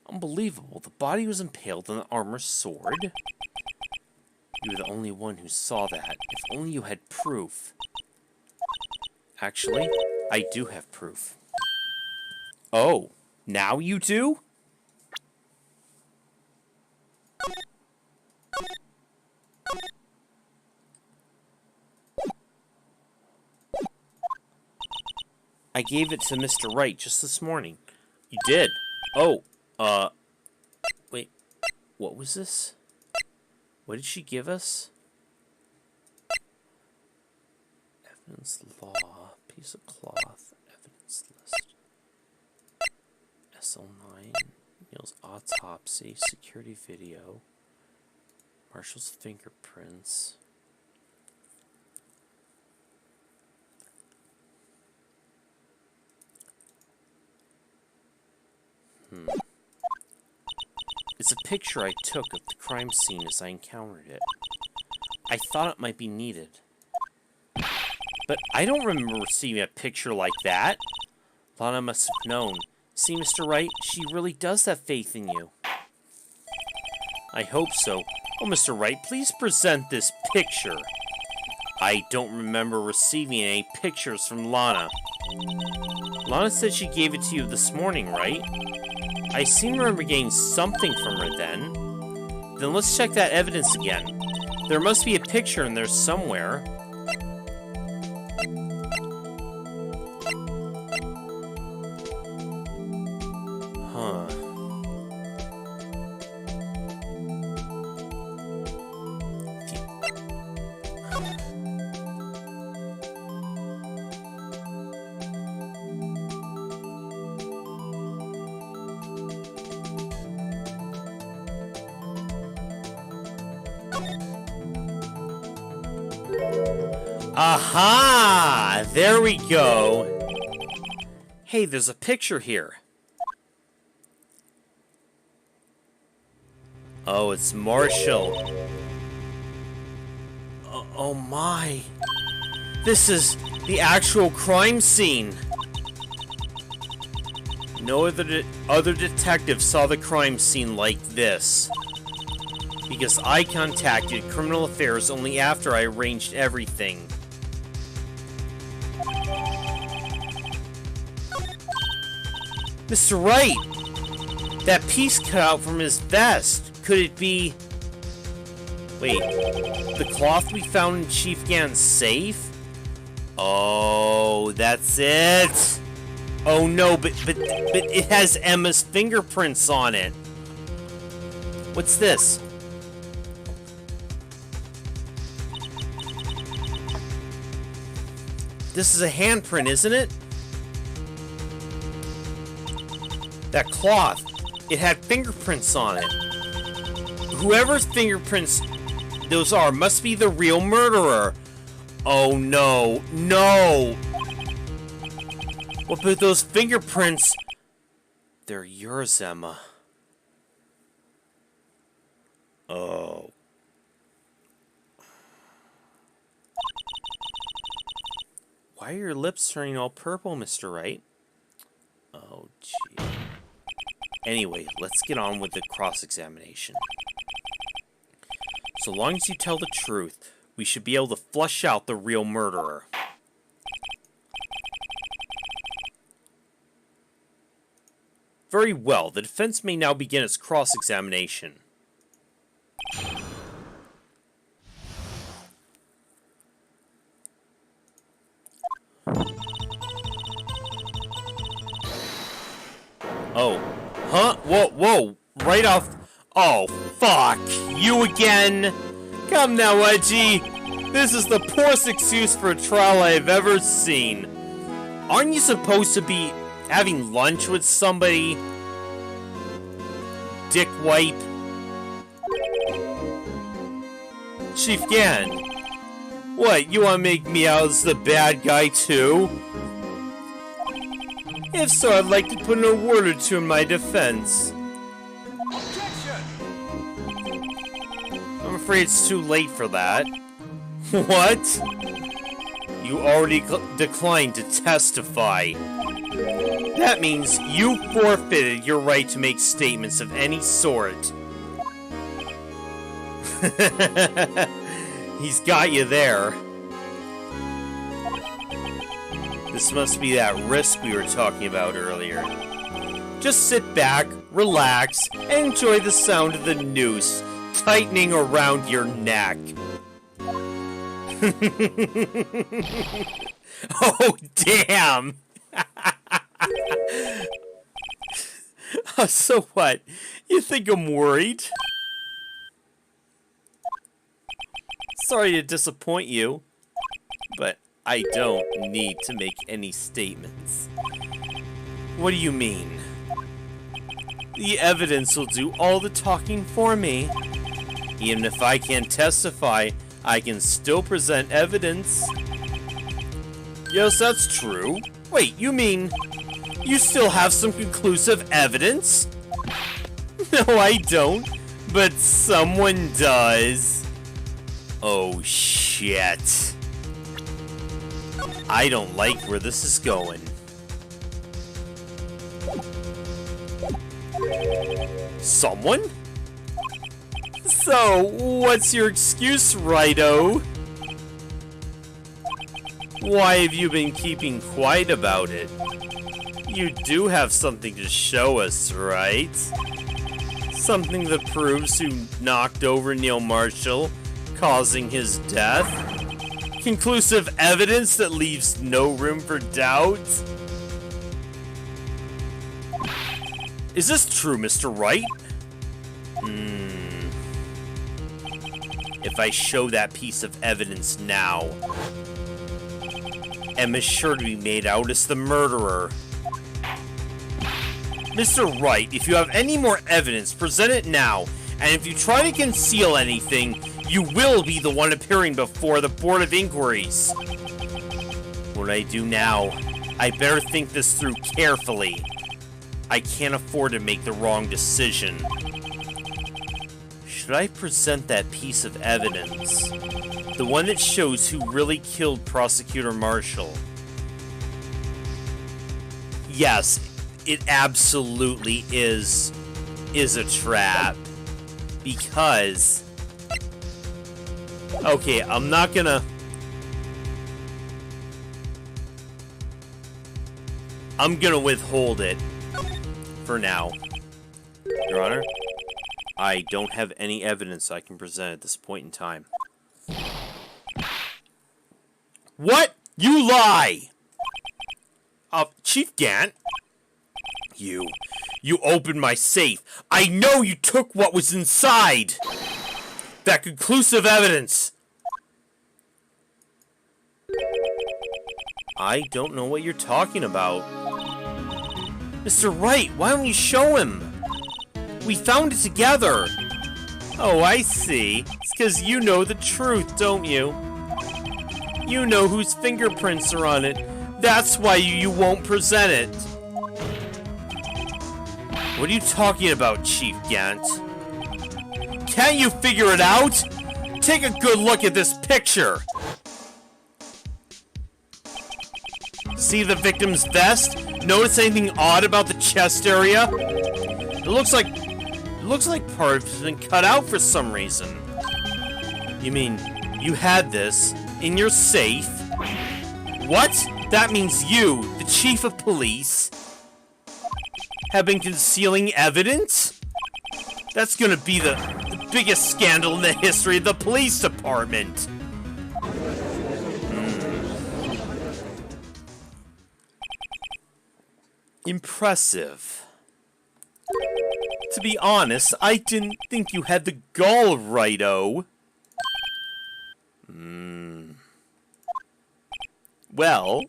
Unbelievable. The body was impaled on an armor sword. You were the only one who saw that. If only you had proof. Actually, I do have proof. Oh, now you do? I gave it to Mr. Wright just this morning. You did? Oh, wait. What was this? What did she give us? Evidence law, piece of cloth, evidence list. SL9, Neil's autopsy, security video, Marshall's fingerprints. It's a picture I took of the crime scene as I encountered it. I thought it might be needed. But I don't remember receiving a picture like that. Lana must have known. See, Mr. Wright, she really does have faith in you. I hope so. Oh, Mr. Wright, please present this picture. I don't remember receiving any pictures from Lana. Lana said she gave it to you this morning, right? I seem to remember getting something from her then. Then let's check that evidence again. There must be a picture in there somewhere. Huh. Aha! There we go. Hey, there's a picture here. Oh, it's Marshall. Oh my. This is the actual crime scene. No other detective saw the crime scene like this. Because I contacted Criminal Affairs only after I arranged everything. Mr. Wright! That piece cut out from his vest. Could it be... Wait. The cloth we found in Chief Gant's safe? Oh, that's it! Oh no, but it has Emma's fingerprints on it. What's this? This is a handprint, isn't it? That cloth, it had fingerprints on it. Whoever's fingerprints those are must be the real murderer. Oh no, no! What but those fingerprints? They're yours, Emma. Oh. Why are your lips turning all purple, Mr. Wright? Oh, gee. Anyway, let's get on with the cross-examination. So long as you tell the truth, we should be able to flush out the real murderer. Very well, the defense may now begin its cross-examination. Oh. Huh? Whoa, whoa. Right off. Oh, fuck. You again? Come now, Edgy. This is the poorest excuse for a trial I've ever seen. Aren't you supposed to be having lunch with somebody? Dickwipe. Chief Gan. What, you want to make me out as the bad guy too? If so, I'd like to put in a word or two in my defense. Objection! I'm afraid it's too late for that. What? You already declined to testify. That means you forfeited your right to make statements of any sort. He's got you there. This must be that risk we were talking about earlier. Just sit back, relax, and enjoy the sound of the noose tightening around your neck. Oh, damn! So what? You think I'm worried? Sorry to disappoint you, but I don't need to make any statements. What do you mean? The evidence will do all the talking for me. Even if I can't testify, I can still present evidence. Yes, that's true. Wait, you mean you still have some conclusive evidence? No, I don't, but someone does. Oh, shit. I don't like where this is going. Someone? So, what's your excuse, Righto? Why have you been keeping quiet about it? You do have something to show us, right? Something that proves who knocked over Neil Marshall, causing his death? Conclusive evidence that leaves no room for doubt? Is this true, Mr. Wright? If I show that piece of evidence now, Emma's sure to be made out as the murderer. Mr. Wright, if you have any more evidence, present it now, and if you try to conceal anything, you will be the one appearing before the Board of Inquiries. What I do now, I better think this through carefully. I can't afford to make the wrong decision. Should I present that piece of evidence? The one that shows who really killed Prosecutor Marshall? Yes, it absolutely is a trap. Because... Okay, I'm not gonna withhold it for now. Your Honor, I don't have any evidence I can present at this point in time. What? You lie! Chief Gant? You opened my safe. I know you took what was inside! That conclusive evidence! I don't know what you're talking about. Mr. Wright, why don't you show him? We found it together! Oh, I see. It's because you know the truth, don't you? You know whose fingerprints are on it. That's why you won't present it. What are you talking about, Chief Gant? Can't you figure it out? Take a good look at this picture. See the victim's vest? Notice anything odd about the chest area? It looks like part of it's been cut out for some reason. You mean you had this in your safe? What? That means you, the chief of police, have been concealing evidence? That's gonna be the biggest scandal in the history of the police department. Impressive. To be honest, I didn't think you had the gall, righto. Well,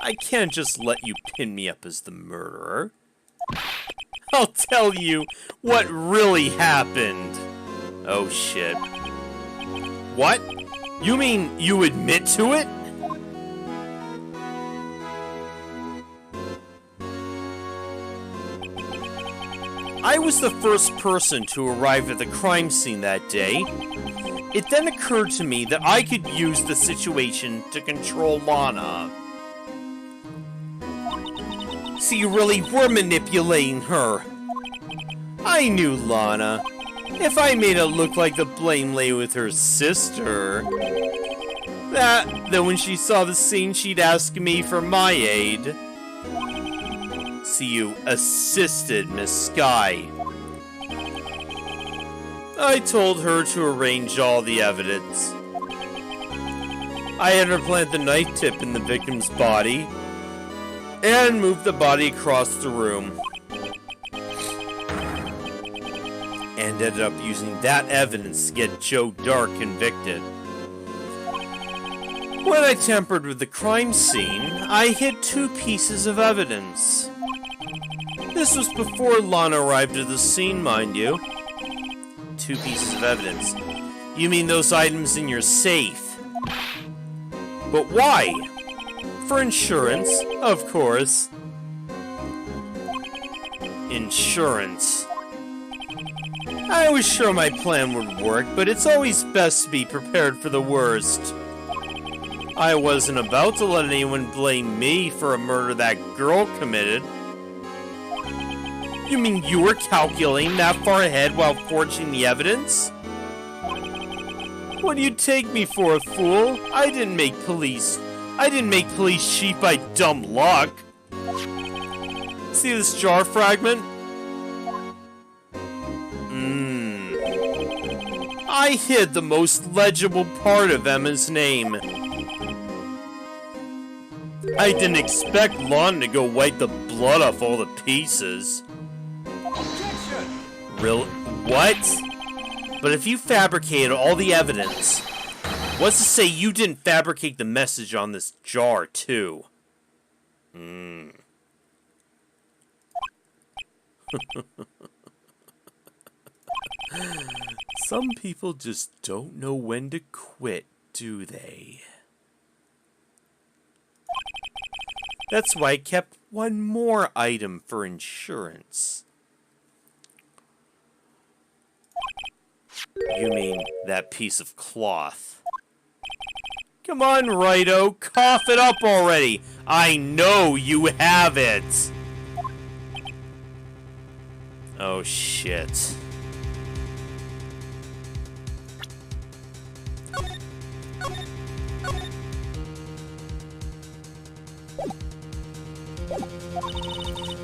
I can't just let you pin me up as the murderer. I'll tell you what really happened. Oh shit. What? You mean you admit to it? I was the first person to arrive at the crime scene that day. It then occurred to me that I could use the situation to control Lana. So you really were manipulating her. I knew Lana. If I made it look like the blame lay with her sister, then when she saw the scene, she'd ask me for my aid. So you assisted Miss Sky. I told her to arrange all the evidence. I had her plant the knife tip in the victim's body and move the body across the room. And ended up using that evidence to get Joe Dark convicted. When I tampered with the crime scene, I hid 2 pieces of evidence. This was before Lana arrived at the scene, mind you. 2 pieces of evidence. You mean those items in your safe? But why? For insurance, of course. Insurance. I was sure my plan would work, but it's always best to be prepared for the worst. I wasn't about to let anyone blame me for a murder that girl committed. You mean you were calculating that far ahead while forging the evidence? What do you take me for, fool? I didn't make police chief by dumb luck. See this jar fragment? I hid the most legible part of Emma's name. I didn't expect Lana to go wipe the blood off all the pieces. Objection! Really? What? But if you fabricated all the evidence, what's to say you didn't fabricate the message on this jar, too? Some people just don't know when to quit, do they? That's why I kept one more item for insurance. You mean that piece of cloth? Come on, Righto, cough it up already. I know you have it. Oh, shit.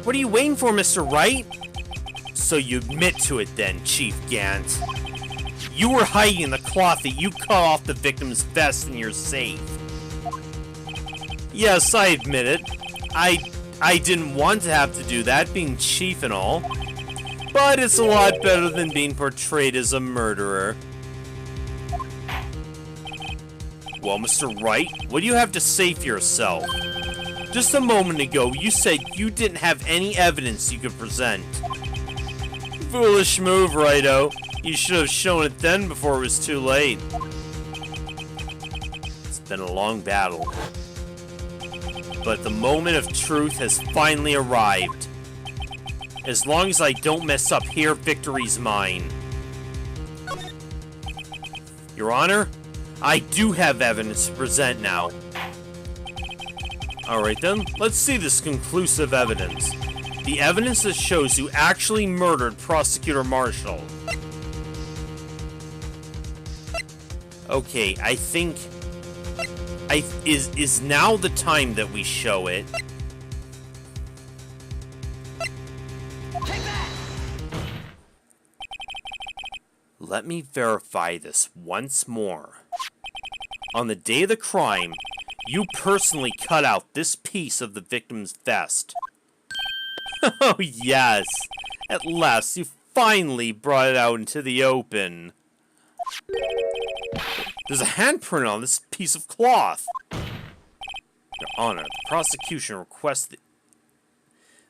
What are you waiting for, Mr. Wright? So you admit to it then, Chief Gant. You were hiding the cloth that you cut off the victim's vest in your safe. Yes, I admit it. I didn't want to have to do that, being chief and all. But it's a lot better than being portrayed as a murderer. Well, Mr. Wright, what do you have to say for yourself? Just a moment ago, you said you didn't have any evidence you could present. Foolish move, Righto. You should have shown it then before it was too late. It's been a long battle. But the moment of truth has finally arrived. As long as I don't mess up here, victory's mine. Your Honor, I do have evidence to present now. Alright then, let's see this conclusive evidence. The evidence that shows who actually murdered Prosecutor Marshall. Okay, I think... Is now the time that we show it. Take that! Let me verify this once more. On the day of the crime, you personally cut out this piece of the victim's vest. Oh yes, at last you finally brought it out into the open. There's a handprint on this piece of cloth. Your Honor, the prosecution requests that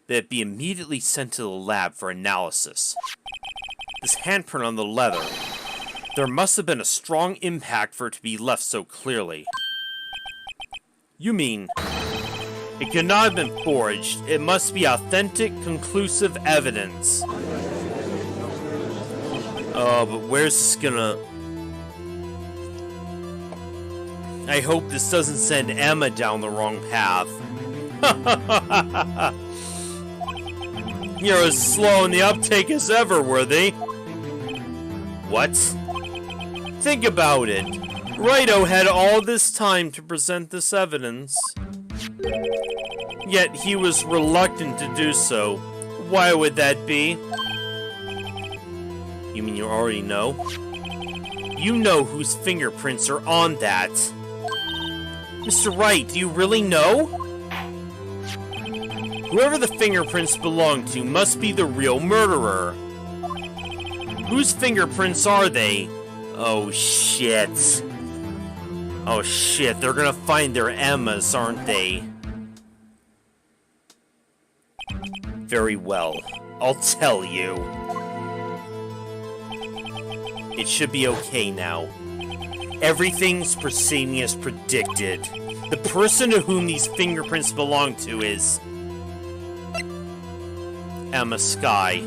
it be immediately sent to the lab for analysis. This handprint on the leather. There must have been a strong impact for it to be left so clearly. You mean, it could not have been forged. It must be authentic, conclusive evidence. Oh, but where's this gonna... I hope this doesn't send Emma down the wrong path. You're as slow in the uptake as ever, Worthy. What? Think about it. Righto had all this time to present this evidence. Yet he was reluctant to do so. Why would that be? You mean you already know? You know whose fingerprints are on that. Mr. Wright, do you really know? Whoever the fingerprints belong to must be the real murderer. Whose fingerprints are they? Oh shit. Oh shit, they're gonna find their Emmas, aren't they? Very well, I'll tell you. It should be okay now. Everything's proceeding as predicted. The person to whom these fingerprints belong to is... Emma Skye.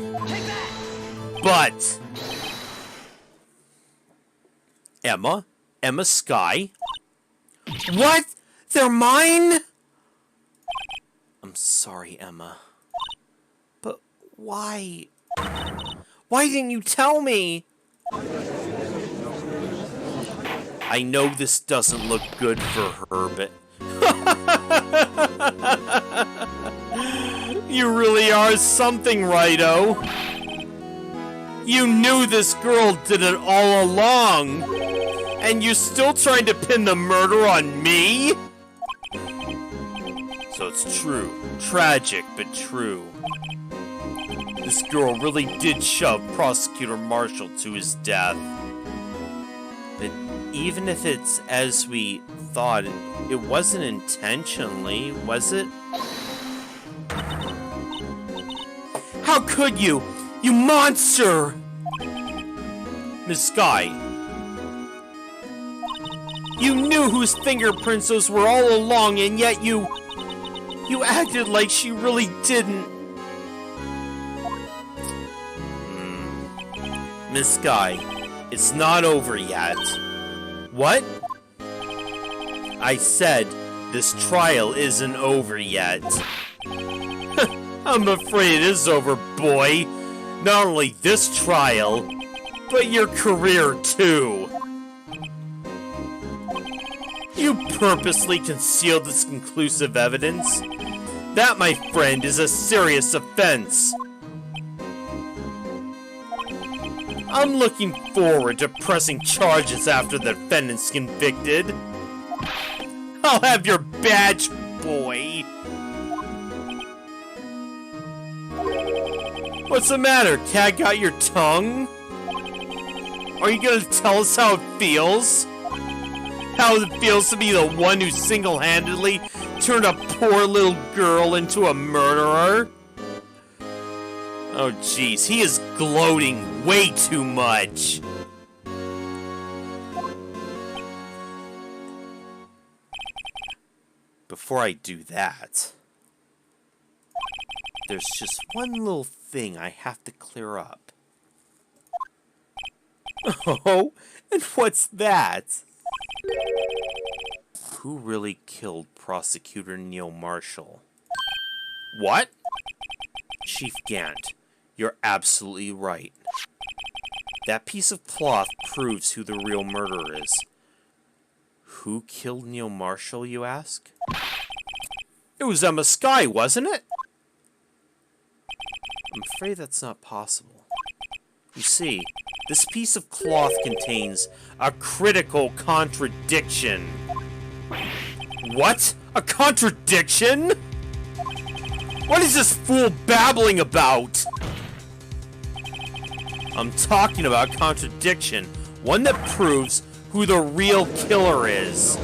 But... Emma? Emma Skye? What? They're mine? I'm sorry, Emma. But why? Why didn't you tell me? I know this doesn't look good for her, but... You really are something, Righto. You knew this girl did it all along. And you still trying to pin the murder on me? So it's true. Tragic, but true. This girl really did shove Prosecutor Marshall to his death. But even if it's as we thought, it wasn't intentionally, was it? How could you? You monster! Miss Skye. You knew whose fingerprints those were all along, and yet you acted like she really didn't. Miss Skye, it's not over yet. What? I said this trial isn't over yet. I'm afraid it is over, boy. Not only this trial, but your career too. You purposely concealed this conclusive evidence? That, my friend, is a serious offense. I'm looking forward to pressing charges after the defendant's convicted. I'll have your badge, boy. What's the matter? Cat got your tongue? Are you gonna tell us how it feels? How it feels to be the one who single-handedly turned a poor little girl into a murderer? Oh jeez, he is gloating way too much. Before I do that, there's just one little thing I have to clear up. Oh, and what's that? Who really killed Prosecutor Neil Marshall? What? Chief Gant, you're absolutely right. That piece of cloth proves who the real murderer is. Who killed Neil Marshall, you ask? It was Emma Skye, wasn't it? I'm afraid that's not possible. You see, this piece of cloth contains a critical contradiction. What? A contradiction? What is this fool babbling about? I'm talking about contradiction. One that proves who the real killer is.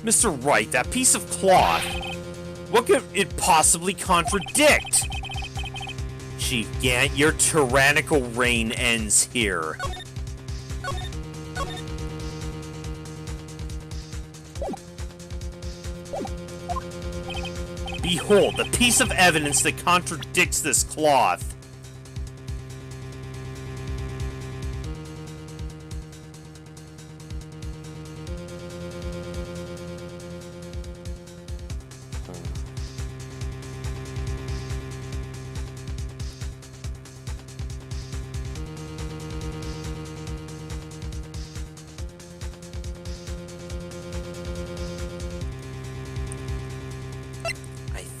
Mr. Wright, that piece of cloth. What could it possibly contradict? Chief Gant, your tyrannical reign ends here. Behold, the piece of evidence that contradicts this cloth.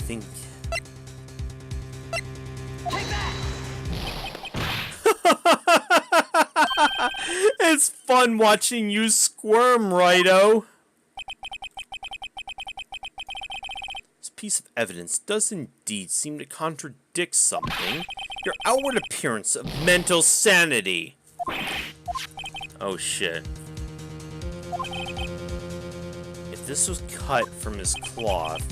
Think. It's fun watching you squirm, Righto. This piece of evidence does indeed seem to contradict something. Your outward appearance of mental sanity. Oh shit. If this was cut from his cloth,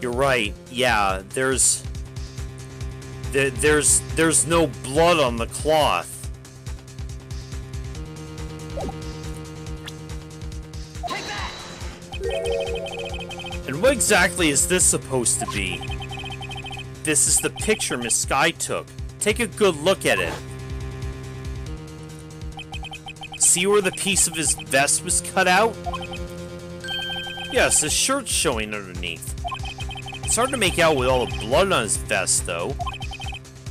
you're right. Yeah, there's no blood on the cloth. Take that! And what exactly is this supposed to be? This is the picture Miss Sky took. Take a good look at it. See where the piece of his vest was cut out? Yes, his shirt's showing underneath. It's hard to make out with all the blood on his vest, though.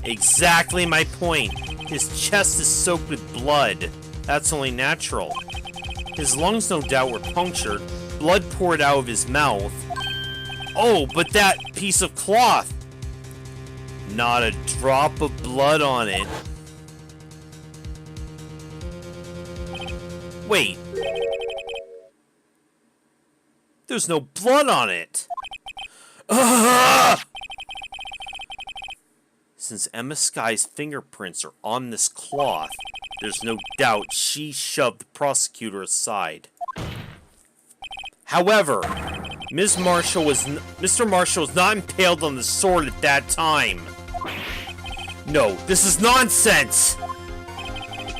Exactly my point. His chest is soaked with blood. That's only natural. His lungs, no doubt, were punctured. Blood poured out of his mouth. Oh, but that piece of cloth! Not a drop of blood on it. Wait. There's no blood on it. Since Emma Sky's fingerprints are on this cloth, there's no doubt she shoved the prosecutor aside. However, Mr. Marshall was not impaled on the sword at that time. No, this is nonsense!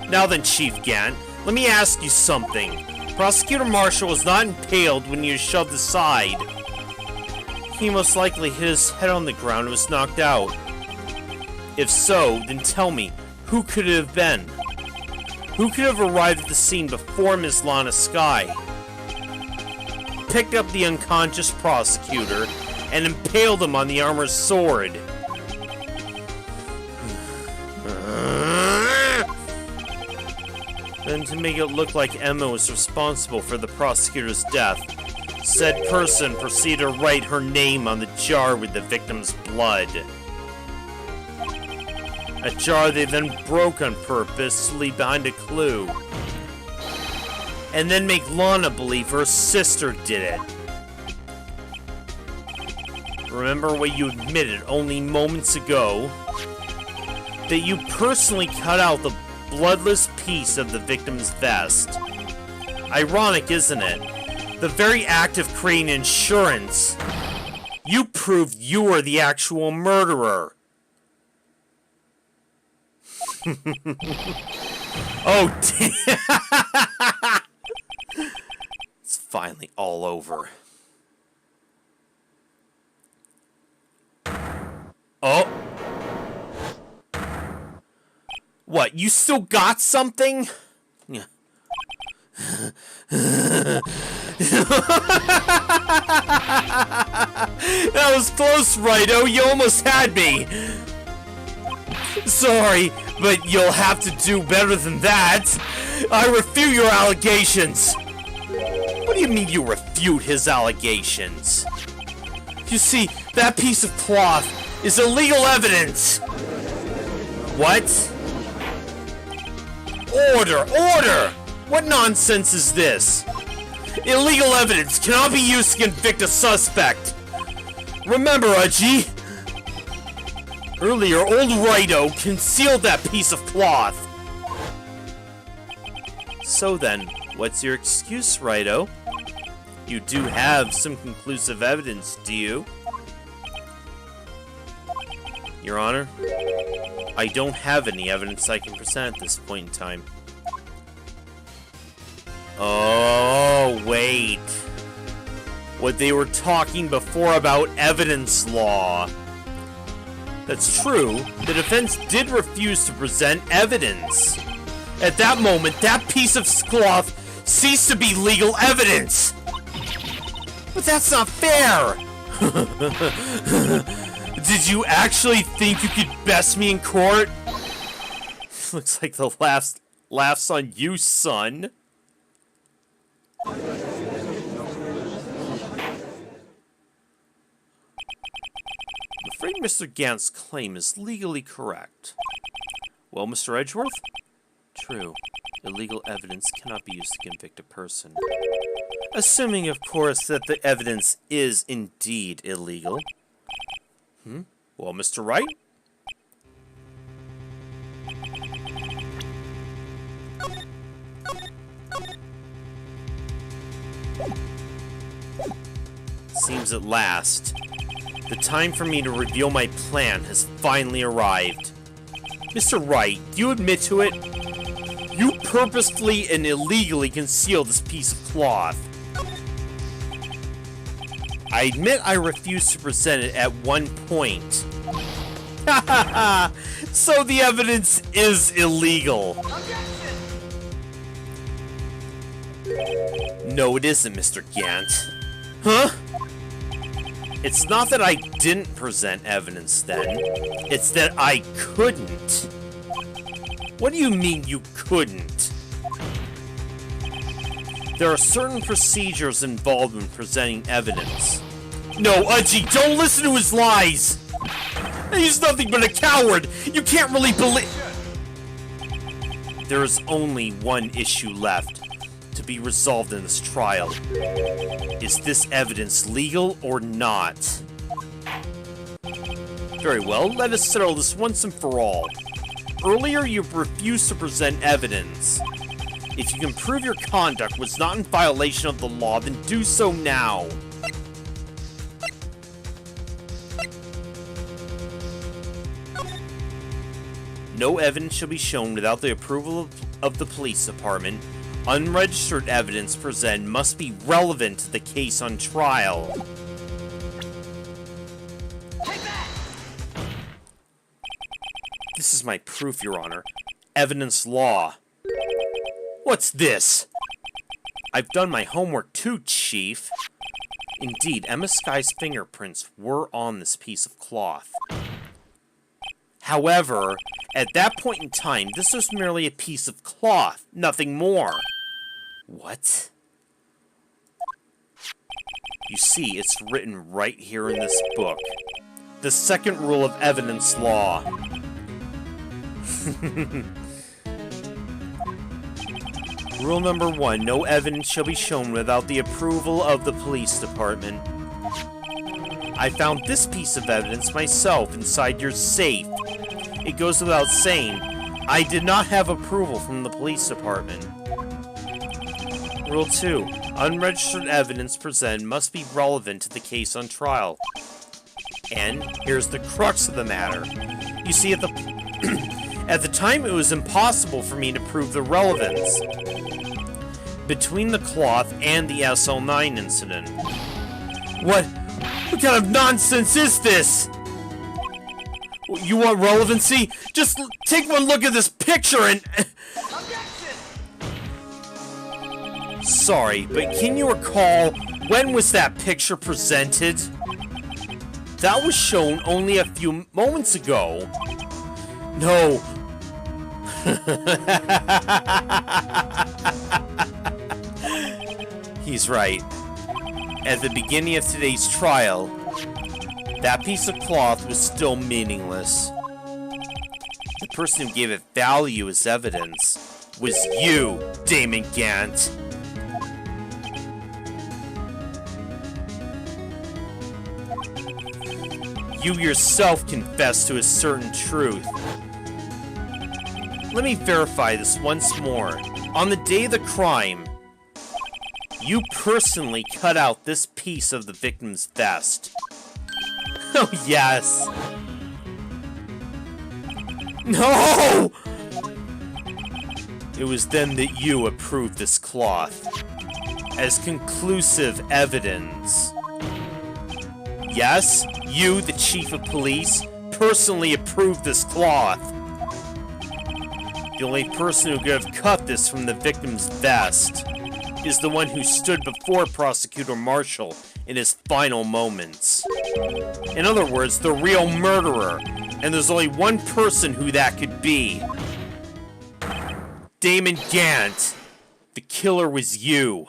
Now then, Chief Gant, let me ask you something. Prosecutor Marshall was not impaled when he was shoved aside. He most likely hit his head on the ground and was knocked out. If so, then tell me, who could it have been? Who could have arrived at the scene before Ms. Lana Sky? Picked up the unconscious prosecutor and impaled him on the armor's sword. Then to make it look like Emma was responsible for the prosecutor's death, said person proceeded to write her name on the jar with the victim's blood. A jar they then broke on purpose to leave behind a clue. And then make Lana believe her sister did it. Remember what you admitted only moments ago? That you personally cut out the bloodless piece of the victim's vest. Ironic, isn't it? The very act of creating insurance, you proved you were the actual murderer. Oh, damn. It's finally all over. What, you still got something? Yeah. That was close, Righto. You almost had me. Sorry, but you'll have to do better than that. I refute your allegations. What do you mean you refute his allegations? You see, that piece of cloth is illegal evidence. What? Order! Order! What nonsense is this? Illegal evidence cannot be used to convict a suspect. Remember, Uji, earlier old Righto concealed that piece of cloth. So then, what's your excuse, Righto? You do have some conclusive evidence, do you? Your Honor, I don't have any evidence I can present at this point in time. Oh, wait. What they were talking before about evidence law. That's true. The defense did refuse to present evidence. At that moment, that piece of cloth ceased to be legal evidence. But that's not fair. Did you actually think you could best me in court? Looks like the laughs on you, son. I'm afraid Mr. Gant's claim is legally correct. Well, Mr. Edgeworth? True. Illegal evidence cannot be used to convict a person. Assuming, of course, that the evidence is indeed illegal. Well, Mr. Wright? Seems at last, the time for me to reveal my plan has finally arrived. Mr. Wright, do you admit to it? You purposefully and illegally concealed this piece of cloth. I admit I refused to present it at one point. Hahaha! So the evidence is illegal. No, it isn't, Mr. Gant. Huh? It's not that I didn't present evidence then. It's that I couldn't. What do you mean you couldn't? There are certain procedures involved in presenting evidence. No, Uji, don't listen to his lies! He's nothing but a coward! You can't really believe— There is only one issue left to be resolved in this trial. Is this evidence legal or not? Very well, let us settle this once and for all. Earlier, you refused to present evidence. If you can prove your conduct was not in violation of the law, then do so now. No evidence shall be shown without the approval of the police department. Unregistered evidence presented must be relevant to the case on trial. Take that! This is my proof, Your Honor. Evidence law. What's this? I've done my homework too, Chief. Indeed, Emma Sky's fingerprints were on this piece of cloth. However, at that point in time, this was merely a piece of cloth, nothing more. What? You see, it's written right here in this book. The second rule of evidence law. Rule number 1, no evidence shall be shown without the approval of the police department. I found this piece of evidence myself inside your safe. It goes without saying, I did not have approval from the police department. Rule 2, unregistered evidence presented must be relevant to the case on trial. And here's the crux of the matter. You see, at the time, it was impossible for me to prove the relevance between the cloth and the SL9 incident. What kind of nonsense is this? You want relevancy? Just take one look at this picture. picture and... Objection! Sorry, but can you recall when was that picture presented? That was shown only a few moments ago. No. He's right. At the beginning of today's trial, that piece of cloth was still meaningless. The person who gave it value as evidence was you, Damon Gant. You yourself confessed to a certain truth. Let me verify this once more. On the day of the crime, you personally cut out this piece of the victim's vest. Oh, yes. No! It was then that you approved this cloth as conclusive evidence. Yes, you, the chief of police, personally approved this cloth. The only person who could have cut this from the victim's vest is the one who stood before Prosecutor Marshall in his final moments. In other words, the real murderer. And there's only one person who that could be. Damon Gant. The killer was you.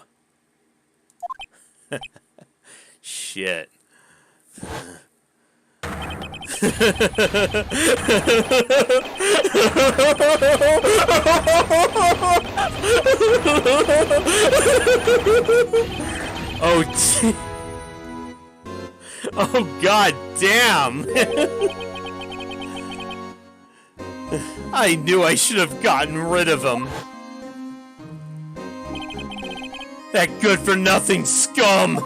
Shit. Oh, oh, god damn! I knew I should have gotten rid of him. That good-for-nothing scum!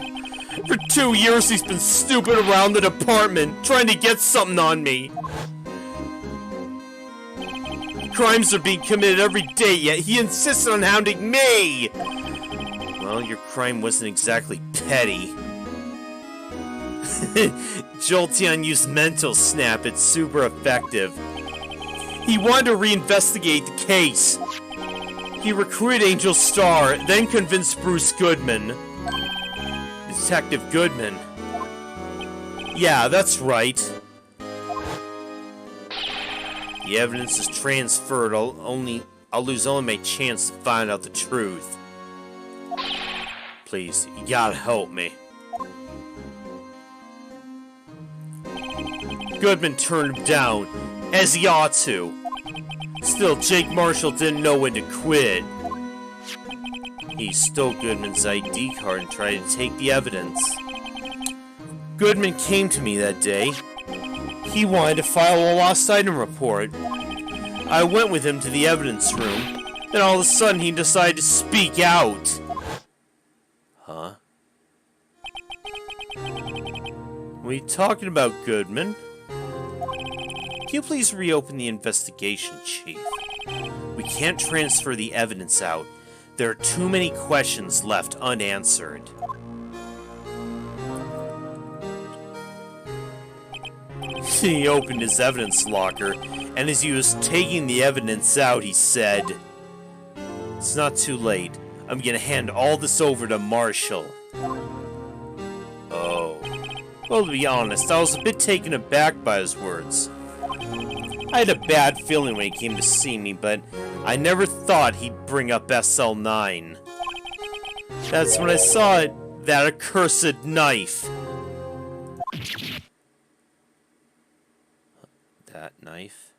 For 2 years he's been snooping around the department, trying to get something on me. Crimes are being committed every day, yet he insisted on hounding me! Well, your crime wasn't exactly petty. Jolteon used Mental Snap, it's super effective. He wanted to reinvestigate the case. He recruited Angel Star, then convinced Bruce Goodman. Detective Goodman. Yeah, that's right. The evidence is transferred. I'll lose only my chance to find out the truth. Please, you gotta help me. Goodman turned him down, as he ought to. Still, Jake Marshall didn't know when to quit. He stole Goodman's ID card and tried to take the evidence. Goodman came to me that day. He wanted to file a lost item report. I went with him to the evidence room. Then all of a sudden he decided to speak out. Huh? What are you talking about, Goodman? Can you please reopen the investigation, Chief? We can't transfer the evidence out. There are too many questions left unanswered. He opened his evidence locker, and as he was taking the evidence out, he said, "It's not too late. I'm gonna hand all this over to Marshall." Oh. Well, to be honest, I was a bit taken aback by his words. I had a bad feeling when he came to see me, but I never thought he'd bring up SL9. That's when I saw it, that accursed knife. That knife?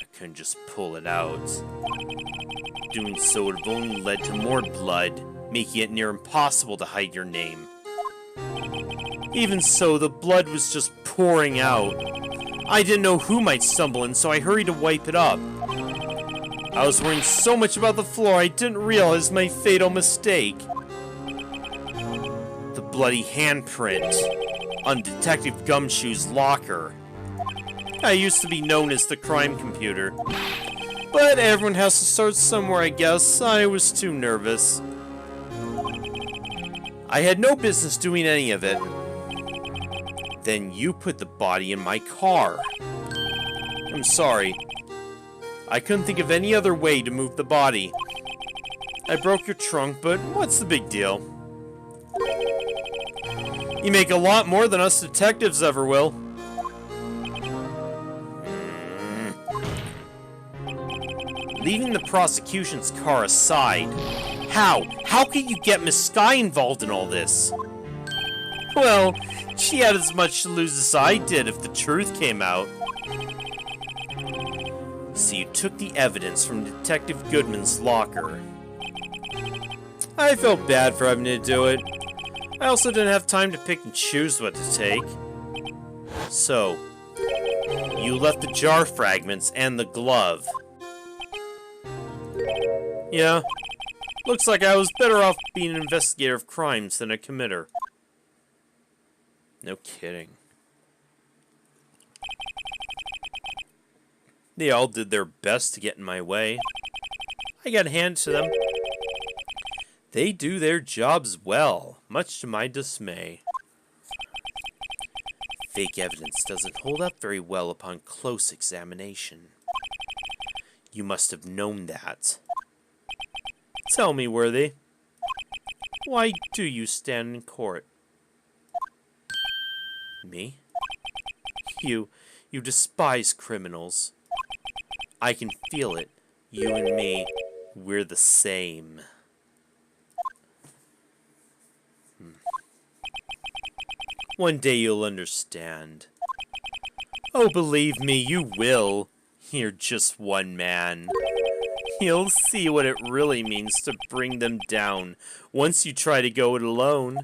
I couldn't just pull it out. Doing so would have only led to more blood, making it near impossible to hide your name. Even so, the blood was just pouring out. I didn't know who might stumble in, so I hurried to wipe it up. I was worrying so much about the floor, I didn't realize my fatal mistake. The bloody handprint on Detective Gumshoe's locker. I used to be known as the crime computer. But everyone has to start somewhere, I guess. I was too nervous. I had no business doing any of it. Then you put the body in my car. I'm sorry. I couldn't think of any other way to move the body. I broke your trunk, but what's the big deal? You make a lot more than us detectives ever will. Leaving the prosecution's car aside, how could you get Miss Sky involved in all this? Well, she had as much to lose as I did if the truth came out. So you took the evidence from Detective Goodman's locker. I felt bad for having to do it. I also didn't have time to pick and choose what to take. So, you left the jar fragments and the glove. Yeah, looks like I was better off being an investigator of crimes than a committer. No kidding. They all did their best to get in my way. I got a hand to them. They do their jobs well, much to my dismay. Fake evidence doesn't hold up very well upon close examination. You must have known that. Tell me, Worthy, why do you stand in court? Me? You despise criminals. I can feel it. You and me, we're the same. One day you'll understand. Oh, believe me, you will. You're just one man. You'll see what it really means to bring them down once you try to go it alone.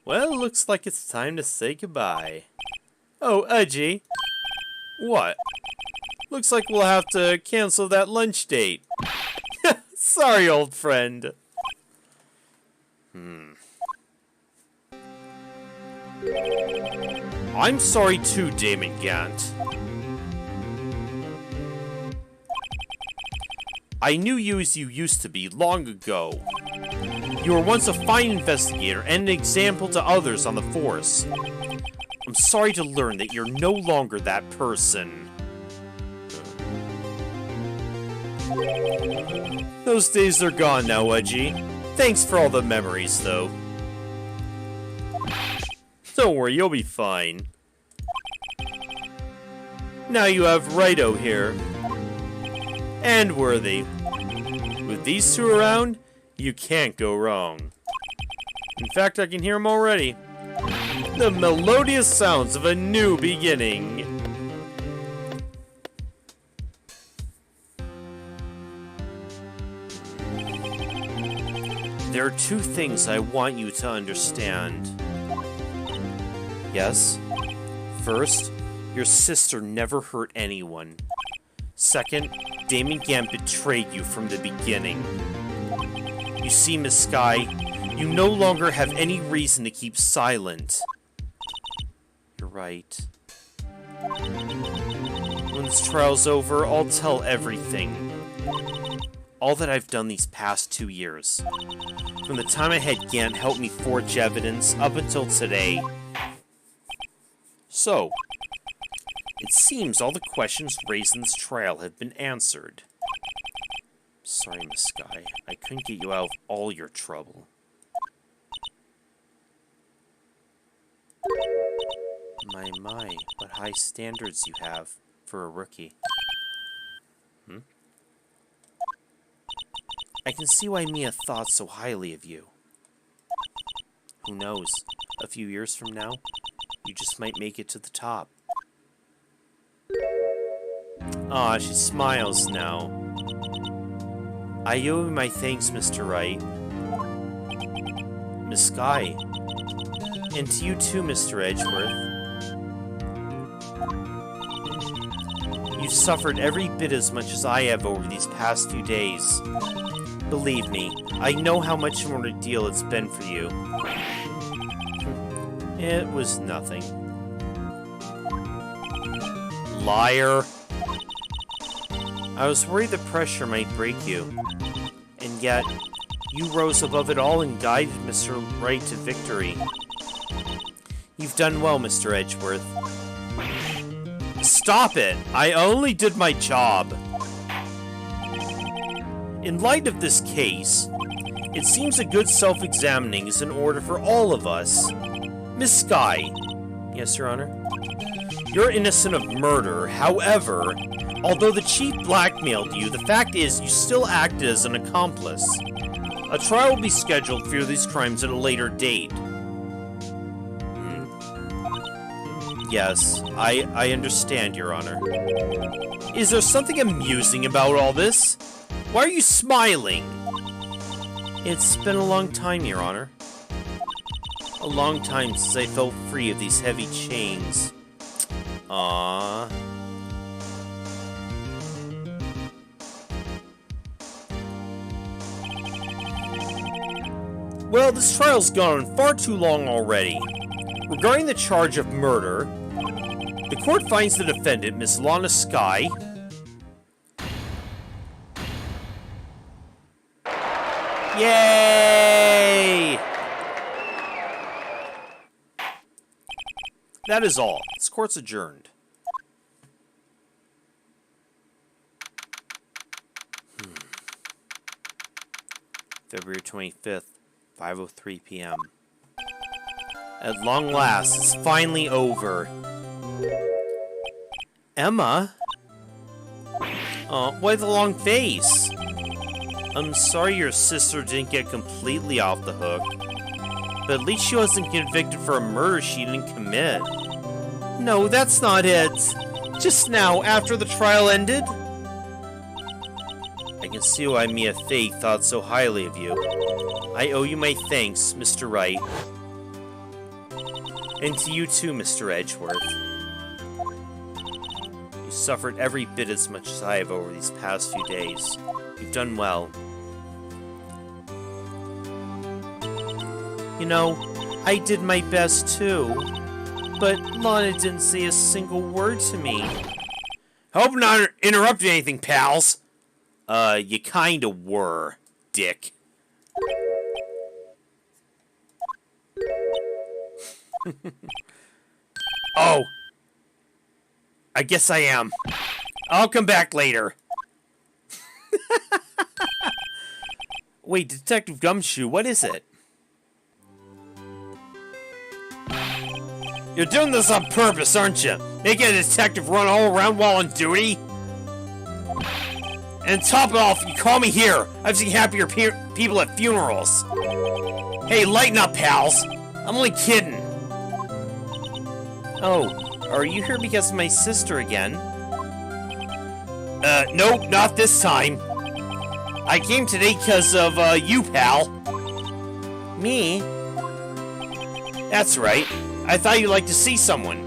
Well, looks like it's time to say goodbye. Oh, Udgy. What? Looks like we'll have to cancel that lunch date. Sorry, old friend. I'm sorry too, Damon Gant. I knew you as you used to be long ago. You were once a fine investigator and an example to others on the force. I'm sorry to learn that you're no longer that person. Those days are gone now, Udgy. Thanks for all the memories, though. Don't worry, you'll be fine. Now you have Righto here. And Worthy. With these two around, you can't go wrong. In fact, I can hear them already. The melodious sounds of a new beginning. There are two things I want you to understand. Yes? First, your sister never hurt anyone. Second, Damon Gant betrayed you from the beginning. You see, Miss Sky, you no longer have any reason to keep silent. You're right. When this trial's over, I'll tell everything. All that I've done these past 2 years. From the time I had Gant help me forge evidence up until today. So, it seems all the questions raised in this trial have been answered. Sorry, Miss Sky. I couldn't get you out of all your trouble. My, what high standards you have for a rookie. I can see why Mia thought so highly of you. Who knows, a few years from now, you just might make it to the top. Aw, she smiles now. I owe you my thanks, Mr. Wright. Miss Sky. And to you too, Mr. Edgeworth. You've suffered every bit as much as I have over these past few days. Believe me, I know how much of an ordeal it's been for you. It was nothing. Liar. I was worried the pressure might break you. And yet, You rose above it all and guided Mr. Wright to victory. You've done well, Mr. Edgeworth. Stop it! I only did my job. In light of this case, it seems a good self-examining is in order for all of us. Miss Skye. Yes, Your Honor? You're innocent of murder. However, although the chief blackmailed you, the fact is you still acted as an accomplice. A trial will be scheduled for these crimes at a later date. Yes, I understand, Your Honor. Is there something amusing about all this? Why are you smiling? It's been a long time, Your Honor. A long time since I felt free of these heavy chains. Aww. Well, this trial's gone on far too long already. Regarding the charge of murder, the court finds the defendant, Miss Lana Skye, yay! That is all. This court's adjourned. February 25th, 5:03 p.m. At long last, it's finally over. Emma? Why the long face? I'm sorry your sister didn't get completely off the hook. But at least she wasn't convicted for a murder she didn't commit. No, that's not it. Just now, after the trial ended? I can see why Mia Fey thought so highly of you. I owe you my thanks, Mr. Wright. And to you too, Mr. Edgeworth. You suffered every bit as much as I have over these past few days. You've done well. You know, I did my best too. But Lana didn't say a single word to me. Hope not interrupting anything, pals. You kinda were, dick. Oh. I guess I am. I'll come back later. Wait, Detective Gumshoe, what is it? You're doing this on purpose, aren't you? Making a detective run all around while on duty? And top it off, you call me here. I've seen happier people at funerals. Hey, lighten up, pals. I'm only kidding. Oh, are you here because of my sister again? Nope, not this time. I came today because of, you, pal. Me? That's right. I thought you'd like to see someone.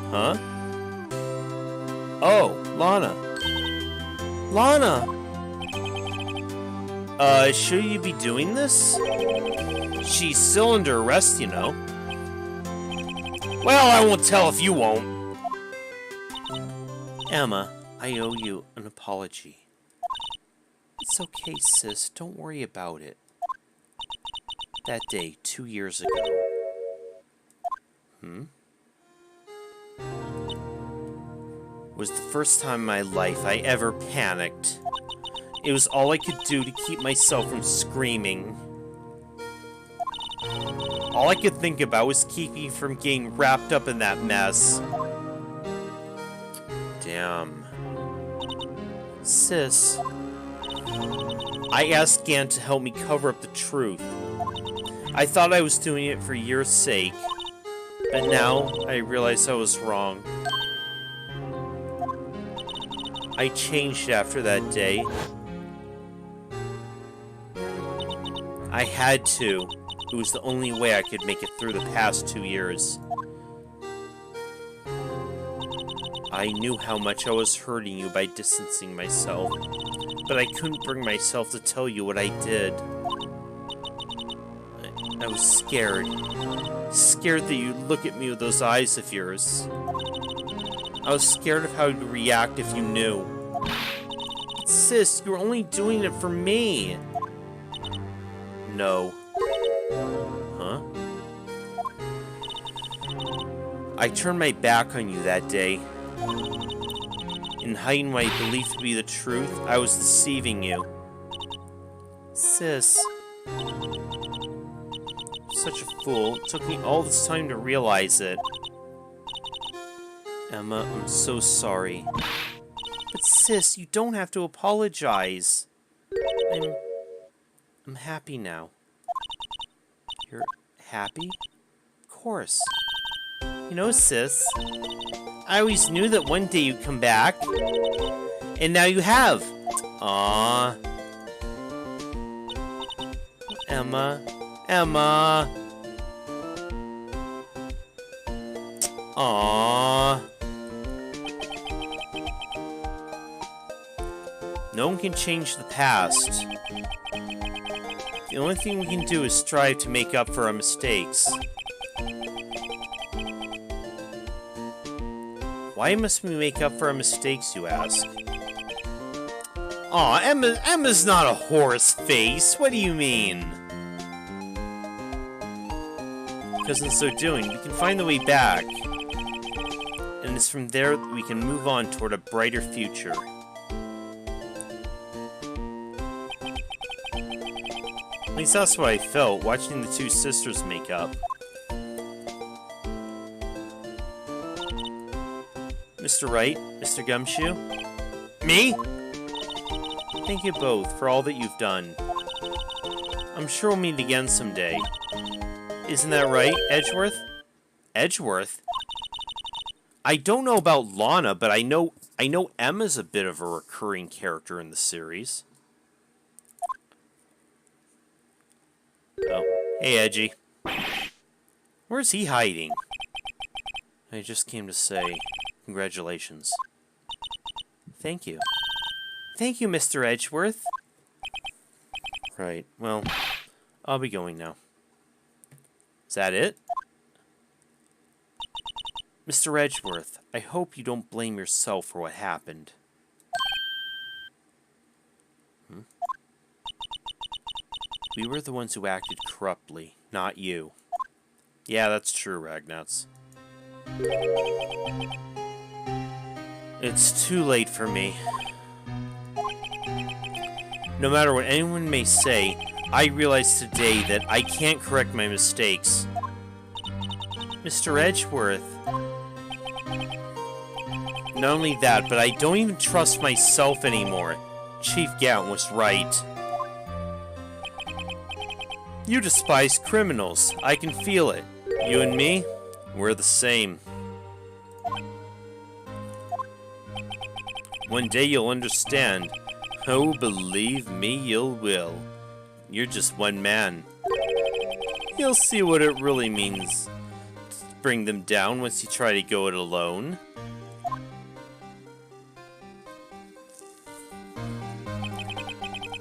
Huh? Oh, Lana. Lana! Should you be doing this? She's still under arrest, you know. Well, I won't tell if you won't. Emma, I owe you an apology. It's okay, sis. Don't worry about it. That day, 2 years ago. Was the first time in my life I ever panicked. It was all I could do to keep myself from screaming. All I could think about was keeping me from getting wrapped up in that mess. Damn. Sis. I asked Gant to help me cover up the truth. I thought I was doing it for your sake. But now, I realize I was wrong. I changed after that day. I had to. It was the only way I could make it through the past 2 years. I knew how much I was hurting you by distancing myself, but I couldn't bring myself to tell you what I did. I was scared. Scared that you'd look at me with those eyes of yours. I was scared of how you'd react if you knew. But sis, you were only doing it for me. No. Huh? I turned my back on you that day. In hiding what I believed to be the truth, I was deceiving you. Sis. Such a fool. It took me all this time to realize it. Emma, I'm so sorry. But sis, you don't have to apologize. I'm happy now. You're happy? Of course. You know, sis, I always knew that one day you'd come back. And now you have. Aww. Emma. Emma. Aww. No one can change the past. The only thing we can do is strive to make up for our mistakes. Why must we make up for our mistakes, you ask? Aw, Emma's not a horse face. What do you mean? Because in so doing, we can find the way back. And it's from there that we can move on toward a brighter future. At least that's what I felt watching the two sisters make up. Mr. Wright, Mr. Gumshoe? Me? Thank you both for all that you've done. I'm sure we'll meet again someday. Isn't that right, Edgeworth? Edgeworth? I don't know about Lana, but I know Emma's a bit of a recurring character in the series. Oh, hey, Edgy. Where's he hiding? I just came to say congratulations. Thank you. Thank you, Mr. Edgeworth. Right, well, I'll be going now. Is that it? Mr. Edgeworth, I hope you don't blame yourself for what happened. We were the ones who acted corruptly, not you. Yeah, that's true, Ragnats. It's too late for me. No matter what anyone may say, I realize today that I can't correct my mistakes. Mr. Edgeworth. Not only that, but I don't even trust myself anymore. Chief Gant was right. You despise criminals. I can feel it. You and me, we're the same. One day you'll understand. Oh, believe me, you will. You're just one man. You'll see what it really means to bring them down once you try to go it alone.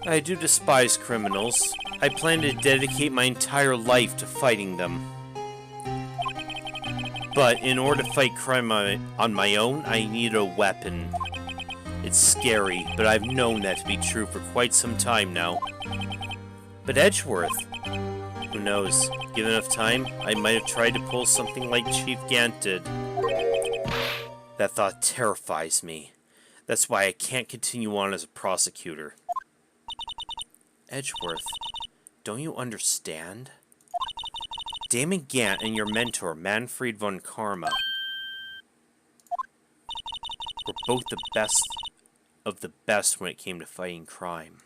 I do despise criminals. I plan to dedicate my entire life to fighting them. But in order to fight crime on my own, I need a weapon. It's scary, but I've known that to be true for quite some time now. But Edgeworth? Who knows? Given enough time, I might have tried to pull something like Chief Gant did. That thought terrifies me. That's why I can't continue on as a prosecutor. Edgeworth, don't you understand? Damon Gant and your mentor, Manfred von Karma, were both the best of the best when it came to fighting crime.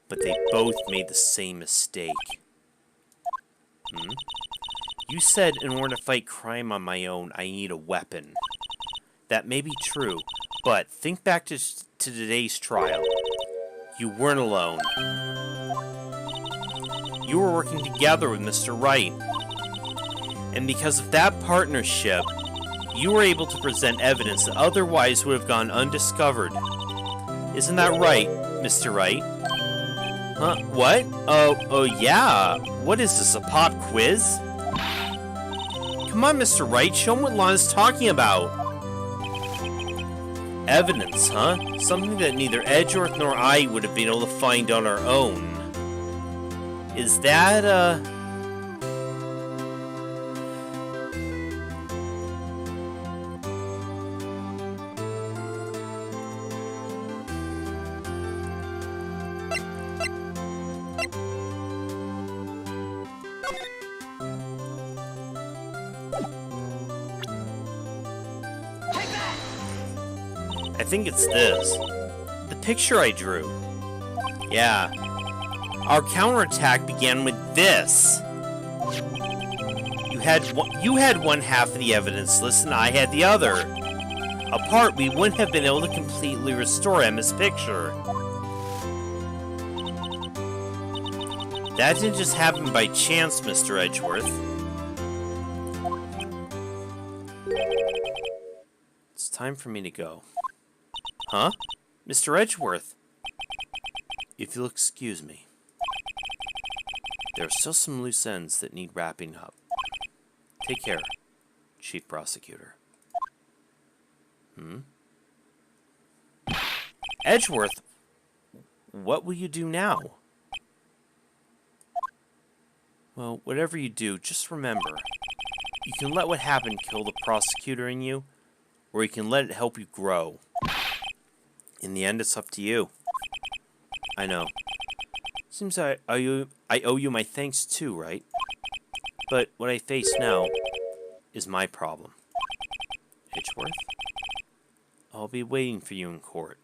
But they both made the same mistake. You said in order to fight crime on my own, I need a weapon. That may be true, but think back to today's trial. You weren't alone. You were working together with Mr. Wright. And because of that partnership, you were able to present evidence that otherwise would have gone undiscovered. Isn't that right, Mr. Wright? Huh? What? Oh yeah. What is this, a pop quiz? Come on, Mr. Wright, show him what Lana's talking about. Evidence, huh? Something that neither Edgeworth nor I would have been able to find on our own. Is that, I think it's this. The picture I drew. Yeah. Our counterattack began with this. You had one half of the evidence list and I had the other. Apart, we wouldn't have been able to completely restore Emma's picture. That didn't just happen by chance, Mr. Edgeworth. It's time for me to go. Huh? Mr. Edgeworth? If you'll excuse me. There are still some loose ends that need wrapping up. Take care, Chief Prosecutor. Edgeworth, what will you do now? Well, whatever you do, just remember, you can let what happened kill the prosecutor in you, or you can let it help you grow. In the end, it's up to you. I know. Seems I owe you my thanks too, right? But what I face now is my problem. Edgeworth? I'll be waiting for you in court.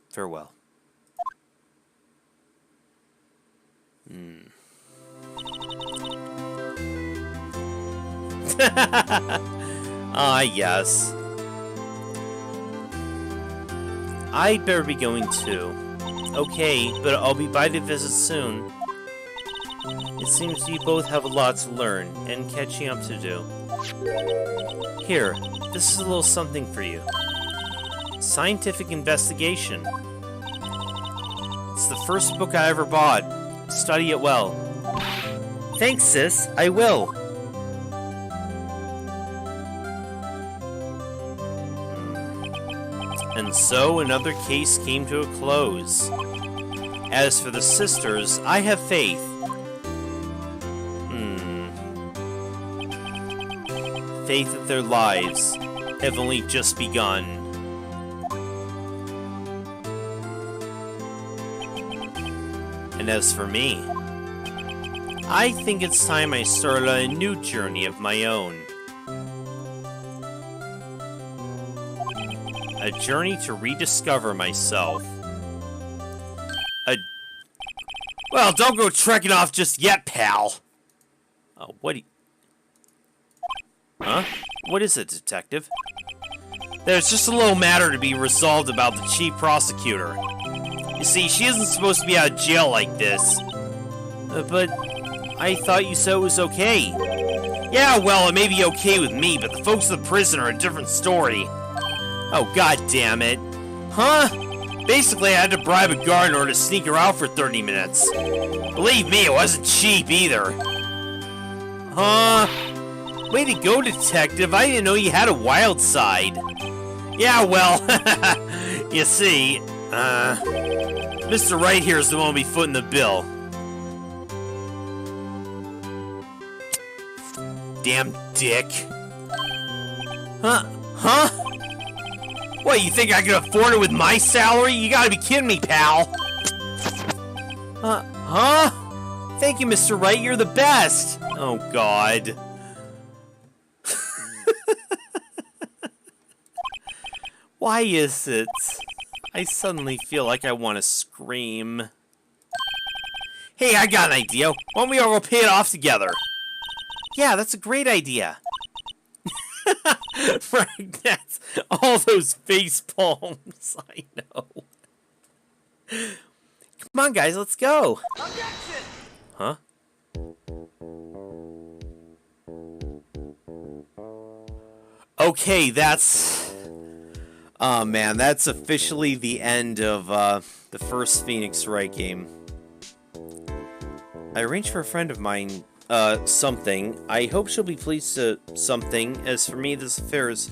Farewell. Ah, yes. I'd better be going too. Okay, but I'll be by to visit soon. It seems you both have a lot to learn and catching up to do. Here, this is a little something for you. Scientific investigation. It's the first book I ever bought. Study it well. Thanks, sis. I will. And so another case came to a close. As for the sisters, I have faith. Faith that their lives have only just begun. And as for me, I think it's time I started a new journey of my own. A journey to rediscover myself. Well, don't go trekking off just yet, pal! Oh, what do you... Huh? What is it, detective? There's just a little matter to be resolved about the chief prosecutor. You see, she isn't supposed to be out of jail like this. But I thought you said it was okay. Yeah, well, it may be okay with me, but the folks in the prison are a different story. Oh, god damn it. Huh? Basically, I had to bribe a guard in order to sneak her out for 30 minutes. Believe me, it wasn't cheap either. Huh? Way to go, detective. I didn't know you had a wild side. Yeah, well, you see, Mr. Wright here is the one who'll be footing the bill. Damn dick. Huh? Huh? What, you think I can afford it with my salary? You gotta be kidding me, pal. Huh? Thank you, Mr. Wright, you're the best. Oh, God. Why is it? I suddenly feel like I want to scream. Hey, I got an idea. Why don't we all go pay it off together? Yeah, that's a great idea. Frank, that's all those face palms. I know. Come on, guys, let's go. Objection! Huh? Okay, that's... Oh man, that's officially the end of the first Phoenix Wright game. I arranged for a friend of mine something. I hope she'll be pleased to something. As for me, this affair has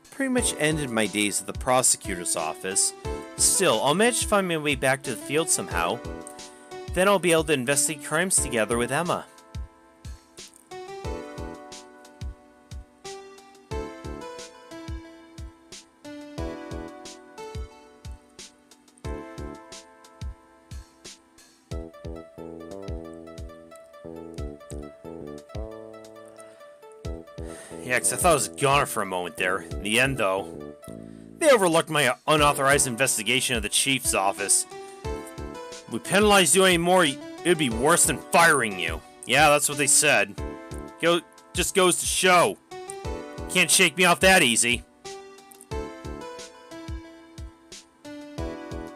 pretty much ended my days at the prosecutor's office. Still, I'll manage to find my way back to the field somehow. Then I'll be able to investigate crimes together with Emma. Yeah, because I thought I was a goner for a moment there. In the end, though, they overlooked my unauthorized investigation of the chief's office. If we penalized you anymore, it'd be worse than firing you. Yeah, that's what they said. Just goes to show. Can't shake me off that easy.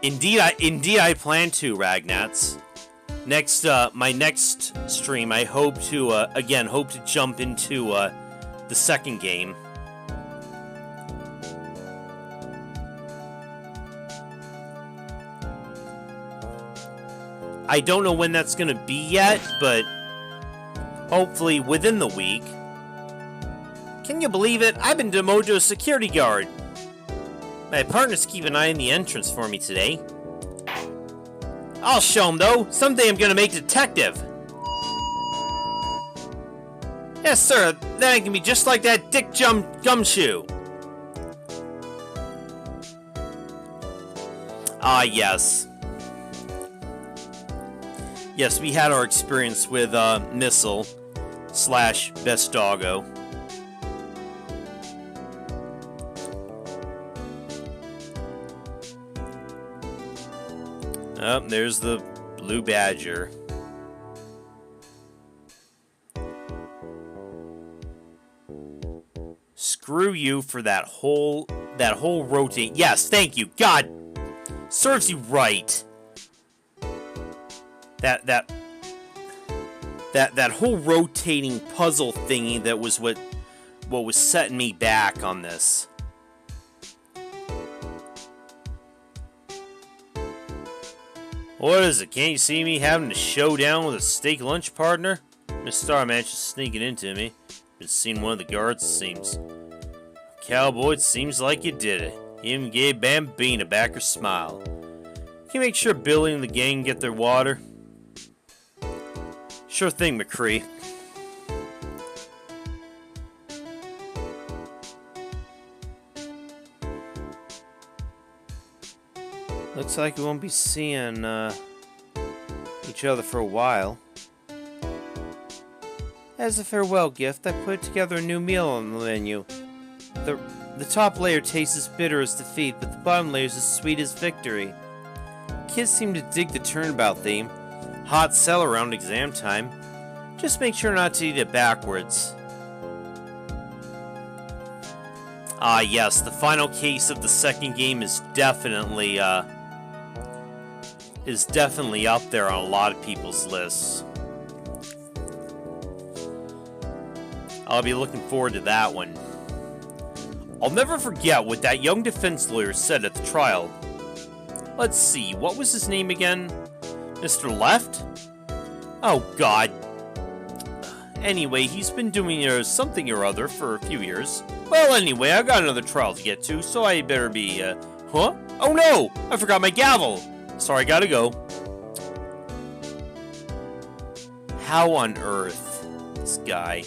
Indeed, I plan to, Ragnats. My next stream, I hope to jump into the second game. I don't know when that's gonna be yet, but hopefully within the week. Can you believe it? I've been demoted to a security guard. My partners keep an eye on the entrance for me today. I'll show him, though. Someday I'm gonna make detective. Yes, sir. Then I can be just like that Dick Gumshoe. Ah, yes. Yes, we had our experience with Missile / Best Doggo. Oh, there's the Blue Badger. Screw you for that whole rotate. Yes, thank you. God, serves you right. That whole rotating puzzle thingy that was what was setting me back on this. What is it? Can't you see me having a showdown with a steak lunch partner? Miss Star managed to sneak it into me. Just seen one of the guards, it seems. Cowboy, it seems like you did it. You even gave Bambina back her smile. Can you make sure Billy and the gang get their water? Sure thing, McCree. Looks like we won't be seeing each other for a while. As a farewell gift, I put together a new meal on the menu. The top layer tastes as bitter as defeat, but the bottom layer is as sweet as victory. Kids seem to dig the turnabout theme. Hot sell around exam time. Just make sure not to eat it backwards. Ah, yes, the final case of the second game is definitely up there on a lot of people's lists. I'll be looking forward to that one. I'll never forget what that young defense lawyer said at the trial. Let's see, what was his name again? Mr. Left? Oh, God. Anyway, he's been doing something or other for a few years. Well, anyway, I got another trial to get to, so I better be, Huh? Oh no! I forgot my gavel! Sorry, gotta go. How on earth? This guy.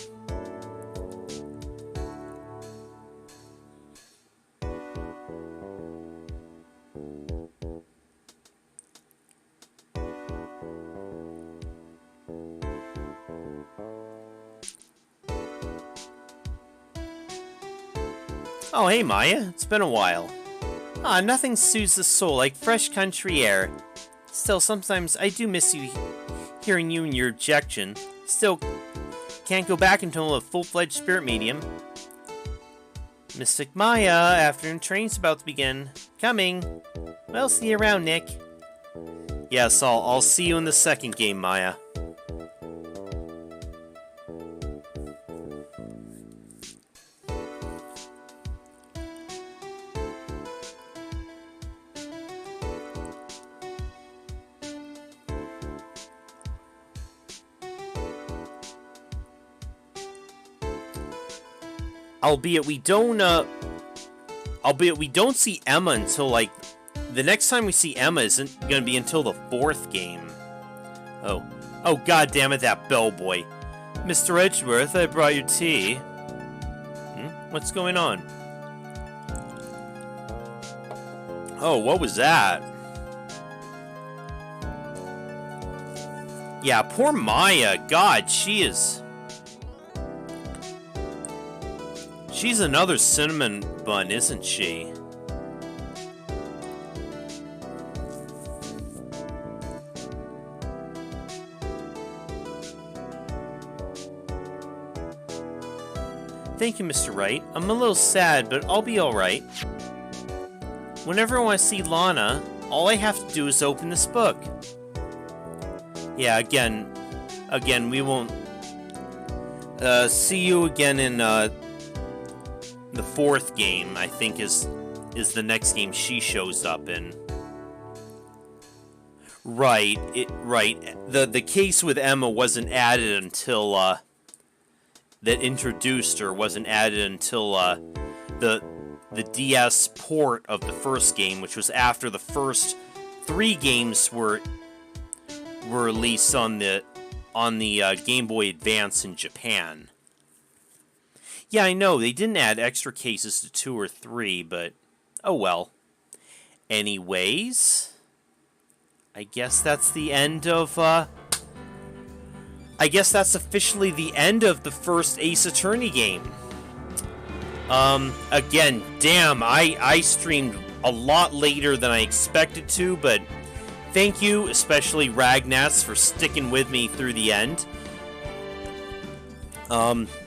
Oh, hey Maya, it's been a while. Ah, nothing soothes the soul like fresh country air. Still, sometimes I do miss hearing you and your objection. Still, can't go back until a full-fledged spirit medium. Mystic Maya, afternoon train's about to begin. Coming. Well, see you around, Nick. Yes, I'll see you in the second game, Maya. Albeit we don't see Emma until, like, the next time we see Emma isn't gonna be until the fourth game. Oh. Oh, god damn it, that bellboy. Mr. Edgeworth, I brought your tea. What's going on? Oh, what was that? Yeah, poor Maya. God, she's another cinnamon bun, isn't she? Thank you, Mr. Wright. I'm a little sad, but I'll be alright. Whenever I want to see Lana, all I have to do is open this book. Yeah, again, we won't see you again in the fourth game, I think is the next game she shows up in. Right, the case with Emma wasn't added until that introduced her wasn't added until the DS port of the first game, which was after the first 3 games were released on the Game Boy Advance in Japan. Yeah, I know they didn't add extra cases to 2 or 3, but oh well. Anyways, I guess that's the end of I guess that's officially the end of the first Ace Attorney game. Again, damn, I streamed a lot later than I expected to, but thank you, especially Ragnats, for sticking with me through the end.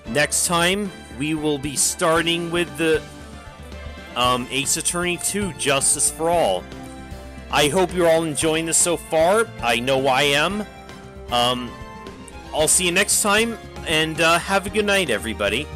Next time, we will be starting with the Ace Attorney 2, Justice for All. I hope you're all enjoying this so far. I know I am. I'll see you next time, and have a good night, everybody.